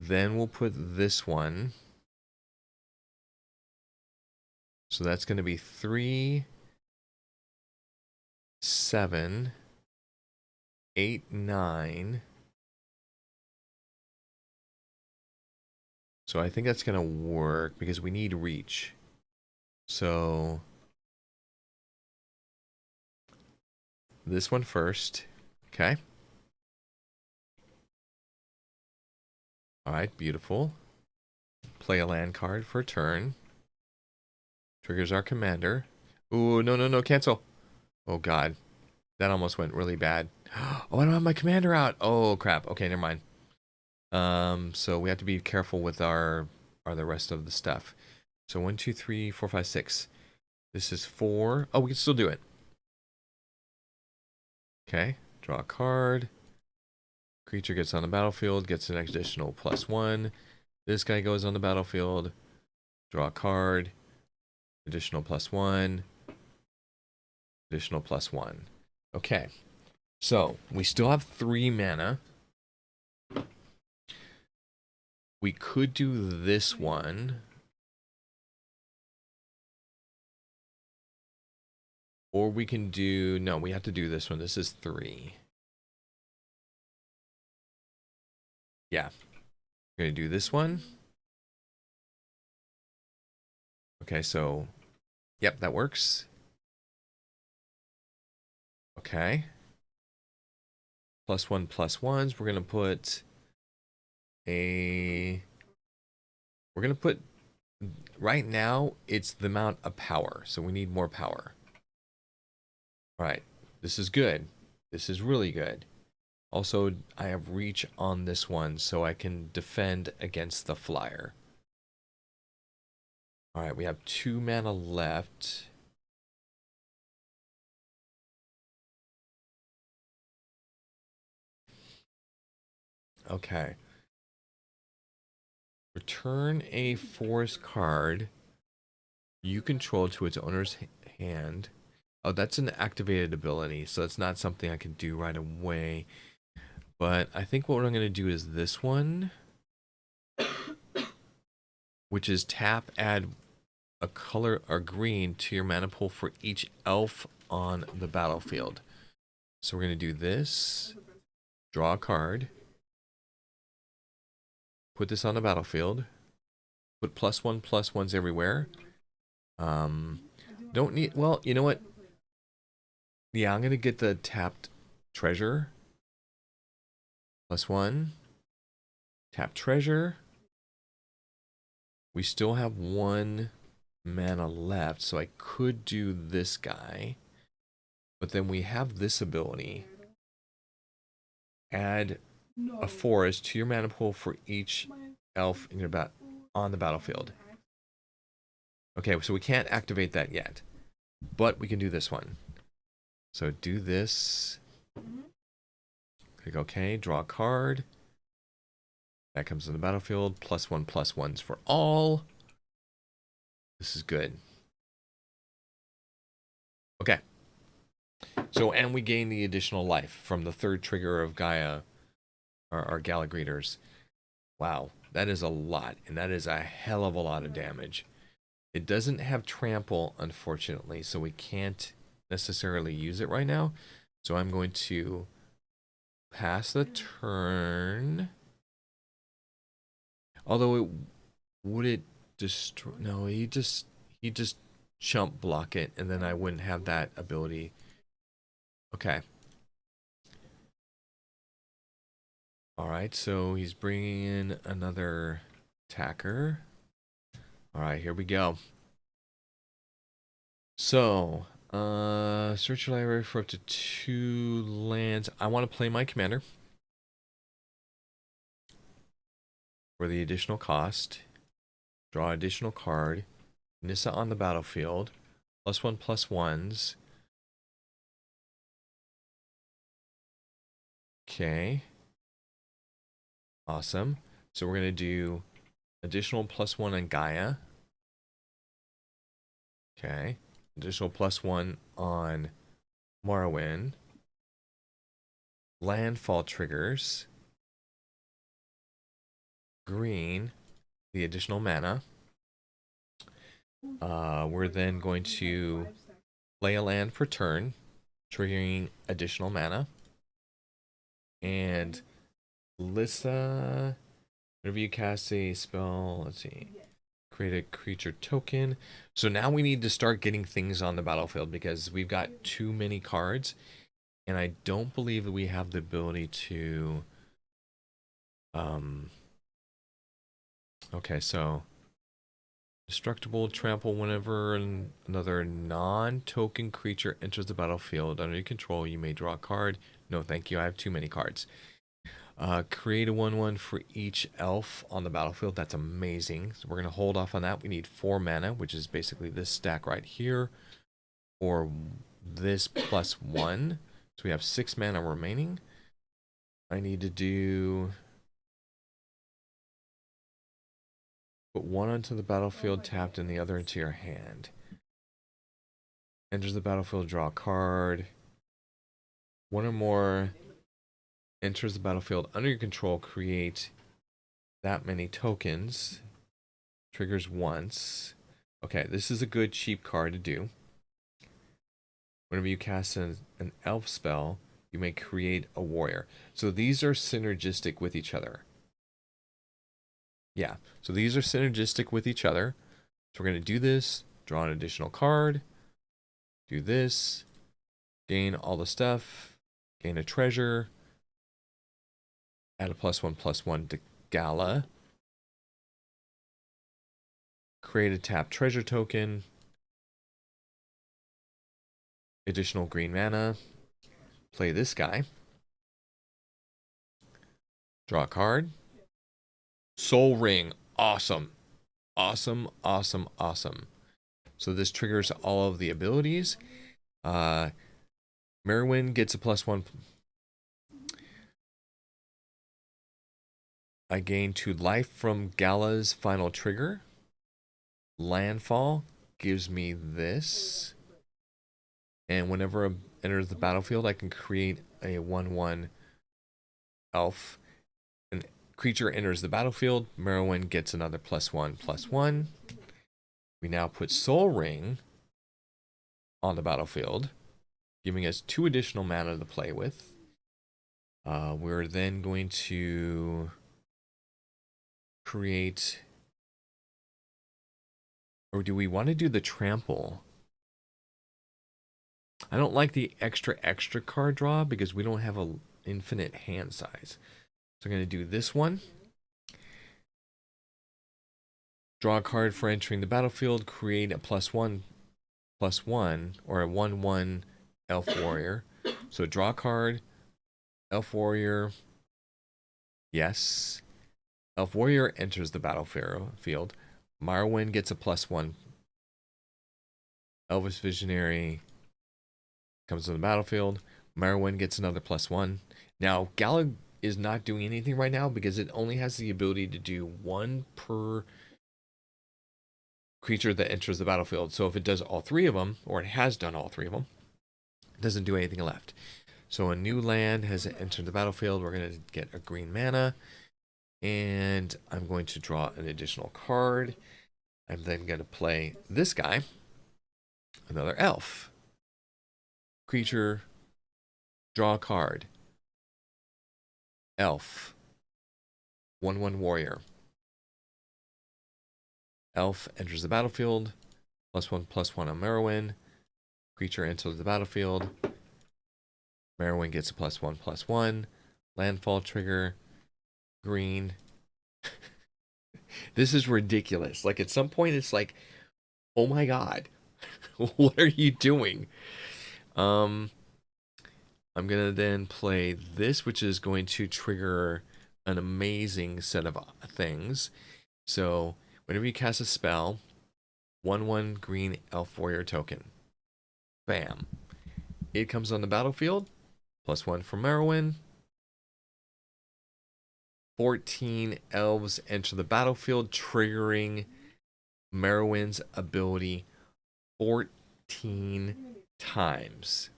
Then we'll put this one. So that's going to be 3, 7, 8, 9. So I think that's going to work because we need reach. So this one first. Okay. All right, beautiful. Play a land card for a turn. Triggers our commander. Ooh, no, no, no, cancel. Oh, God. That almost went really bad. Oh, I don't have my commander out. Oh, crap. Okay, never mind. So we have to be careful with the rest of the stuff. So 1, 2, 3, 4, 5, 6. This is 4. Oh, we can still do it. Okay, draw a card. Creature gets on the battlefield, gets an additional +1. This guy goes on the battlefield. Draw a card. Additional +1. Additional +1. Okay. So, we still have 3 mana. We could do this one. Or we can do... No, we have to do this one. This is 3. Yeah. We're going to do this one. Okay, so... Yep, that works. Okay. +1/+1s. We're going to put a... We're going to put... Right now, it's the amount of power. So we need more power. All right. This is good. This is really good. Also, I have reach on this one, so I can defend against the flyer. Alright, we have 2 mana left. Okay. Return a forest card you control to its owner's hand. Oh, that's an activated ability, so it's not something I can do right away. But I think what I'm going to do is this one, which is tap, add a color or green to your mana pool for each elf on the battlefield. So we're going to do this, draw a card, put this on the battlefield, put +1/+1s everywhere. Don't need, well, you know what? Yeah, I'm going to get the tapped treasure. +1. Tap treasure. We still have 1 mana left, so I could do this guy. But then we have this ability. Add a forest to your mana pool for each elf in your on the battlefield. Okay, so we can't activate that yet. But we can do this one. So do this. Click OK, draw a card. That comes in the battlefield. +1/+1s for all. This is good. Okay. So, and we gain the additional life from the 3rd trigger of Gaia, our Gala Greeters. Wow, that is a lot, and that is a hell of a lot of damage. It doesn't have trample, unfortunately, so we can't necessarily use it right now. So I'm going to pass the turn. Although would it destroy? No, he just chump block it, and then I wouldn't have that ability. Okay. All right, so he's bringing in another attacker. All right, here we go. So, search your library for up to 2 lands. I want to play my commander for the additional cost. Draw additional card. Nissa on the battlefield. +1/+1s. Okay. Awesome. So we're going to do additional +1 on Gaia. Okay. Additional +1 on Morrowind. Landfall triggers. Green. The additional mana. We're then going to play a land for turn, triggering additional mana. And Lissa, whenever you cast a spell, let's see, create a creature token. So now we need to start getting things on the battlefield because we've got too many cards, and I don't believe that we have the ability to. Okay, so destructible, trample whenever another non-token creature enters the battlefield under your control, you may draw a card. No, thank you. I have too many cards. Create a 1/1 for each elf on the battlefield. That's amazing. So we're going to hold off on that. We need 4 mana, which is basically this stack right here, or this +1. So we have 6 mana remaining. I need to do... Put 1 onto the battlefield tapped and the other into your hand. Enters the battlefield, draw a card. 1 or more enters the battlefield under your control, create that many tokens. Triggers once. Okay, this is a good cheap card to do. Whenever you cast an elf spell, you may create a warrior. So these are synergistic with each other. Yeah, so these are synergistic with each other. So we're going to do this, draw an additional card, do this, gain all the stuff, gain a treasure, add a +1/+1 to Gala, create a tap treasure token, additional green mana, play this guy. Draw a card. Soul Ring. Awesome. Awesome, awesome, awesome. So this triggers all of the abilities. Merwin gets a +1. I gain 2 life from Gala's final trigger. Landfall gives me this. And whenever it enters the battlefield, I can create a 1/1 elf. An creature enters the battlefield. Merwin gets another +1/+1. We now put Soul Ring on the battlefield, giving us 2 additional mana to play with. We're then going to create, or do we want to do the trample? I don't like the extra card draw because we don't have an infinite hand size. So I'm going to do this one. Draw a card for entering the battlefield. Create a +1/+1 or a 1/1 elf warrior. So draw a card. Elf warrior. Yes. Elf warrior enters the battlefield. Marwyn gets a +1. Elvish Visionary comes to the battlefield. Marwyn gets another +1. Now, Gala is not doing anything right now because it only has the ability to do 1 per creature that enters the battlefield. So if it does all 3 of them, or it has done all 3 of them, it doesn't do anything left. So a new land has entered the battlefield. We're going to get a green mana. And I'm going to draw an additional card. I'm then going to play this guy. Another elf. Creature. Draw a card. Elf. 1/1 warrior. Elf enters the battlefield. +1/+1 on Merwin. Creature enters the battlefield. Merwin gets a +1/+1. Landfall trigger. Green. This is ridiculous. Like at some point it's like, oh my god. What are you doing? I'm gonna then play this, which is going to trigger an amazing set of things. So whenever you cast a spell, 1/1 green elf warrior token. Bam. It comes on the battlefield. +1 from Merwin. 14 elves enter the battlefield, triggering Merwin's ability 14 times.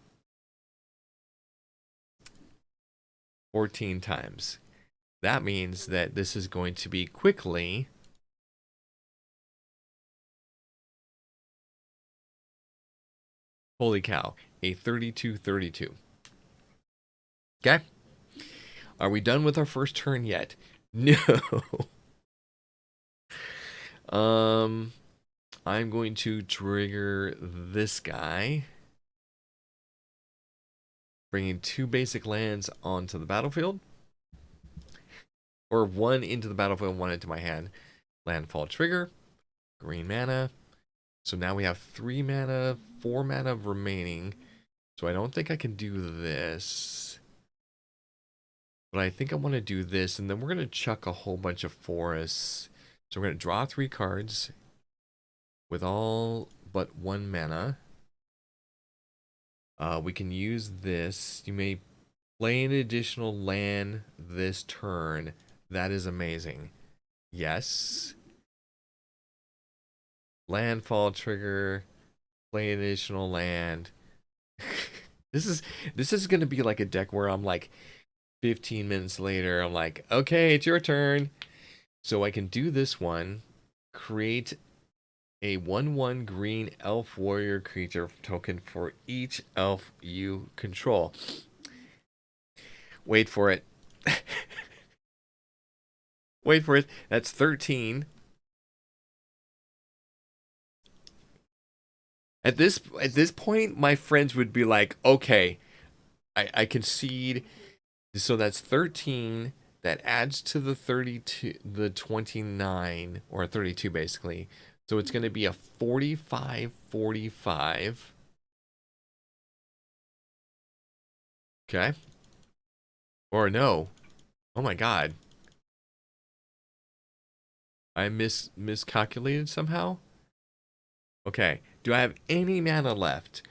14 times. That means that this is going to be quickly holy cow, a 32/32. Okay? Are we done with our first turn yet? No. I'm going to trigger this guy, bringing 2 basic lands onto the battlefield, or 1 into the battlefield, 1 into my hand. Landfall trigger, green mana. So now we have 3 mana, 4 mana remaining. So I don't think I can do this. But I think I want to do this, and then we're going to chuck a whole bunch of forests. So we're going to draw 3 cards with all but 1 mana. We can use this. You may play an additional land this turn. That is amazing. Yes. Landfall trigger. Play an additional land. This is going to be like a deck where I'm like 15 minutes later, I'm like, okay, it's your turn. So I can do this one. Create a 1/1 green elf warrior creature token for each elf you control. Wait for it. Wait for it. That's 13. At this point, my friends would be like, okay, I concede. So that's 13. That adds to the 32, the 29, or 32 basically. So it's going to be a 45/45. Okay. Or no. Oh my god. I miscalculated somehow? Okay. Do I have any mana left?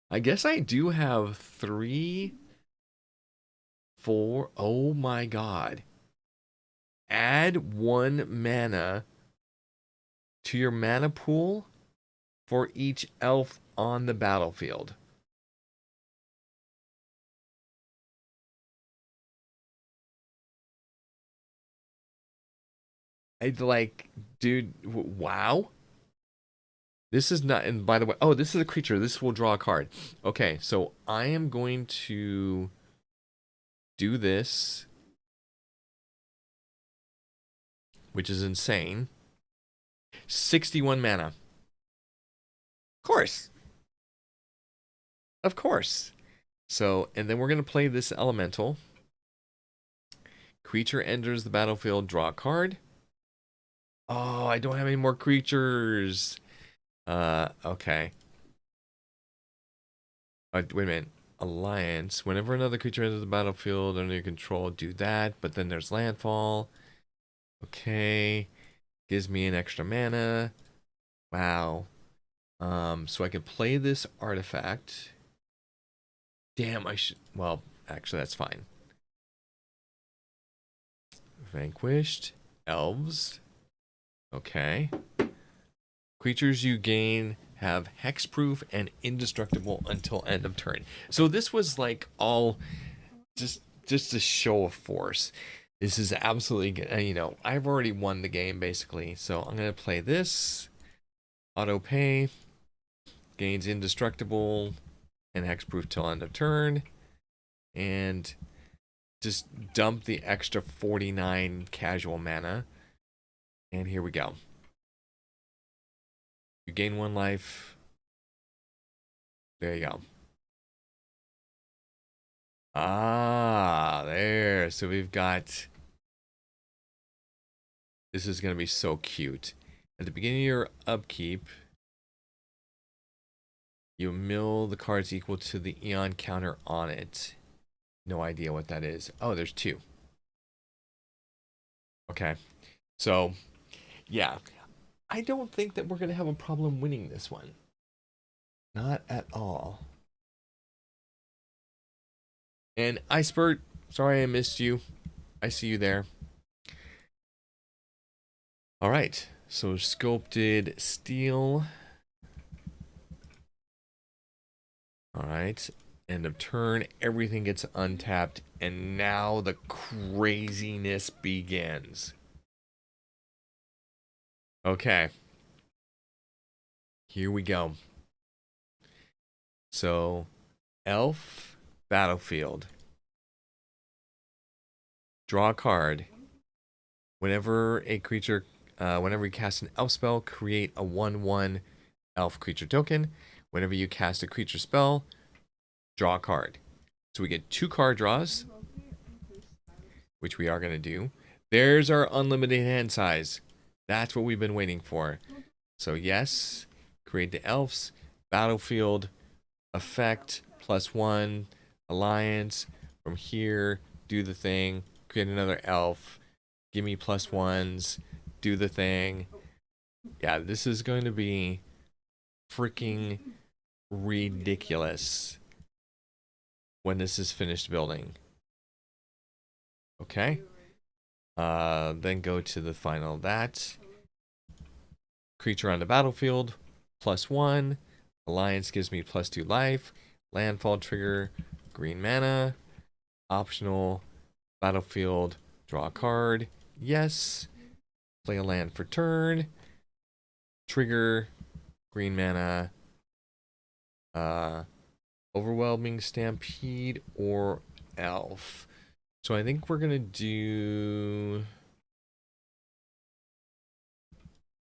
I guess I do have 3, 4. Oh my god. Add 1 mana to your mana pool for each elf on the battlefield. I'd like, dude, wow. This is not, and by the way, oh, this is a creature. This will draw a card. Okay, so I am going to do this, which is insane. 61 mana. Of course. Of course. So, and then we're going to play this elemental. Creature enters the battlefield, draw a card. Oh, I don't have any more creatures. Okay. Wait a minute. Alliance. Whenever another creature enters the battlefield under your control, do that. But then there's landfall. Okay. Gives me an extra mana. Wow. So I can play this artifact. Damn, I should. Well, actually, that's fine. Vanquished. Elves. Okay. Creatures you gain have hexproof and indestructible until end of turn. So this was like all just a show of force. This is absolutely good. You know, I've already won the game basically. So I'm gonna play this. Auto pay. Gains indestructible and hexproof till end of turn. And just dump the extra 49 casual mana. And here we go. You gain 1 life. There you go. Ah, there. So we've got... This is going to be so cute. At the beginning of your upkeep, you mill the cards equal to the Eon counter on it. No idea what that is. Oh, there's 2. Okay. So, yeah. I don't think that we're going to have a problem winning this one. Not at all. And Icebert, sorry I missed you. I see you there. All right. So sculpted steel. All right. End of turn. Everything gets untapped. And now the craziness begins. Okay. Here we go. So, elf battlefield. Draw a card. Whenever a creature, whenever you cast an elf spell, create a 1/1 elf creature token. Whenever you cast a creature spell, draw a card. So we get 2 card draws, which we are going to do. There's our unlimited hand size. That's what we've been waiting for. So yes, create the elves, battlefield, effect, +1, alliance. From here, do the thing, create another elf, give me +1s, do the thing. Yeah, this is going to be freaking ridiculous when this is finished building. Okay. Then go to the final that. Creature on the battlefield, +1. Alliance gives me +2 life. Landfall trigger, green mana. Optional, battlefield, draw a card. Yes. Play a land for turn. Trigger, green mana. Overwhelming Stampede or Elf. So I think we're going to do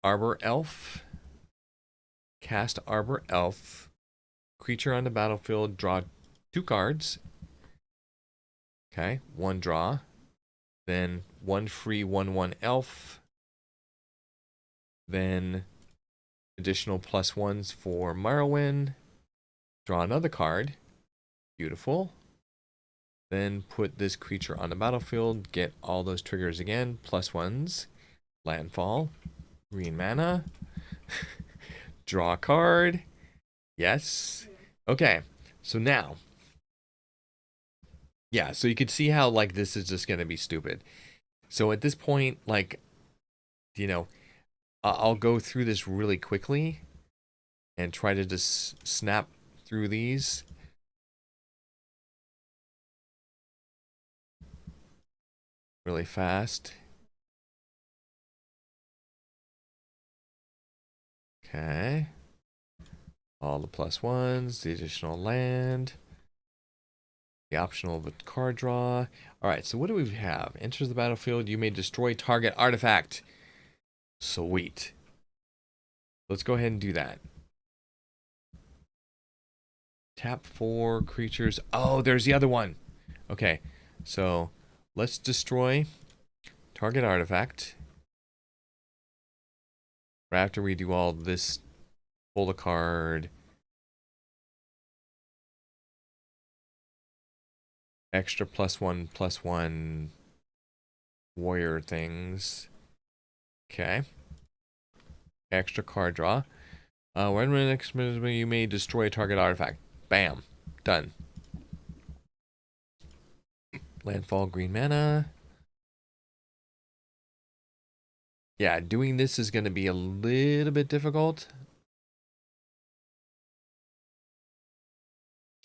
Arbor Elf. Cast Arbor Elf. Creature on the battlefield, draw 2 cards. Okay, 1 draw. Then 1 free 1/1 elf. Then additional +1s for Morrowind. Draw another card. Beautiful. Then put this creature on the battlefield. Get all those triggers again. +1s. Landfall. Green mana. Draw a card. Yes. Okay. So now. Yeah, so you can see how, like, this is just going to be stupid. So at this point, like, you know, I'll go through this really quickly and try to just snap through these. Really fast. Okay. All the +1s, the additional land, the optional card draw. Alright, so what do we have? Enters the battlefield, you may destroy target artifact. Sweet. Let's go ahead and do that. Tap 4 creatures. Oh, there's the other one. Okay, so let's destroy target artifact. Right after we do all this, pull a card. Extra +1/+1 warrior things. Okay. Extra card draw. When next you may destroy a target artifact. Bam. Done. Landfall, green mana. Yeah, doing this is going to be a little bit difficult.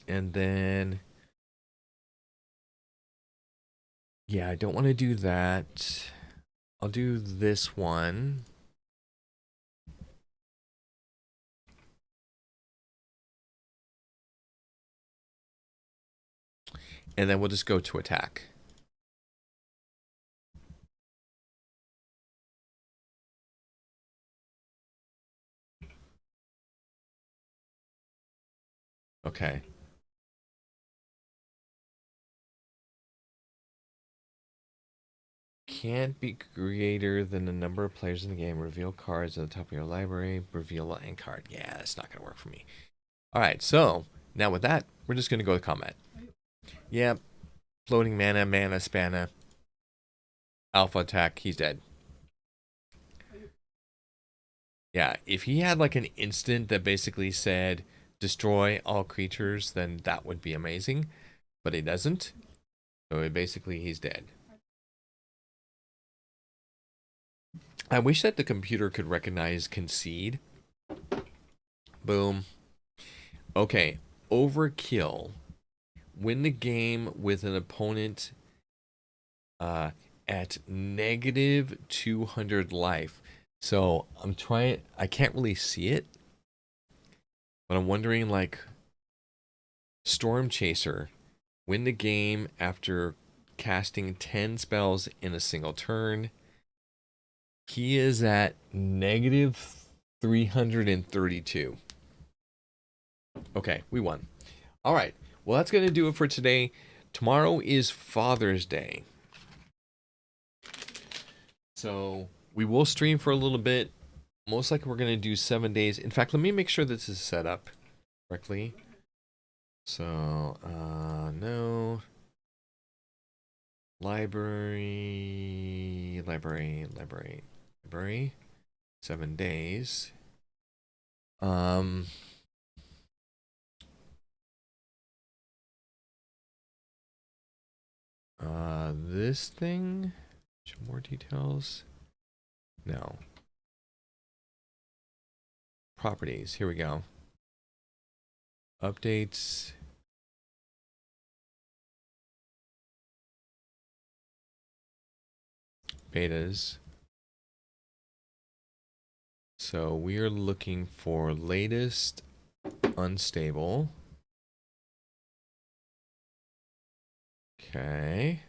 And then... yeah, I don't want to do that. I'll do this one. And then we'll just go to attack. Okay. Can't be greater than the number of players in the game. Reveal cards at the top of your library. Reveal a end card. Yeah, it's not going to work for me. Alright, so now with that, we're just going to go to combat. Yep. Floating mana, mana, spanna. Alpha attack, he's dead. Yeah, if he had like an instant that basically said destroy all creatures, then that would be amazing. But he doesn't. So basically he's dead. I wish that the computer could recognize concede. Boom. Okay, overkill. Win the game with an opponent at -200 life. So I'm trying, I can't really see it, but I'm wondering, like, Storm Chaser, win the game after casting 10 spells in a single turn. He is at -332. Okay, we won. All right, well, that's going to do it for today. Tomorrow is Father's Day. So we will stream for a little bit. Most likely we're going to do 7 days. In fact, let me make sure this is set up correctly. So, no. Library. 7 days. This thing. More details. No. Properties. Here we go. Updates. Betas. So we are looking for latest unstable. Okay.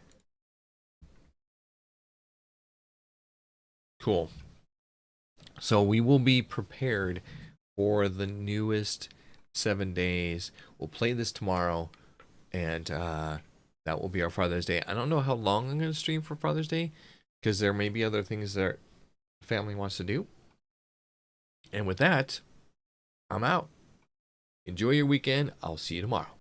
Cool. So we will be prepared for the newest 7 days. We'll play this tomorrow, and that will be our Father's Day. I don't know how long I'm going to stream for Father's Day, because there may be other things that family wants to do. And with that, I'm out. Enjoy your weekend. I'll see you tomorrow.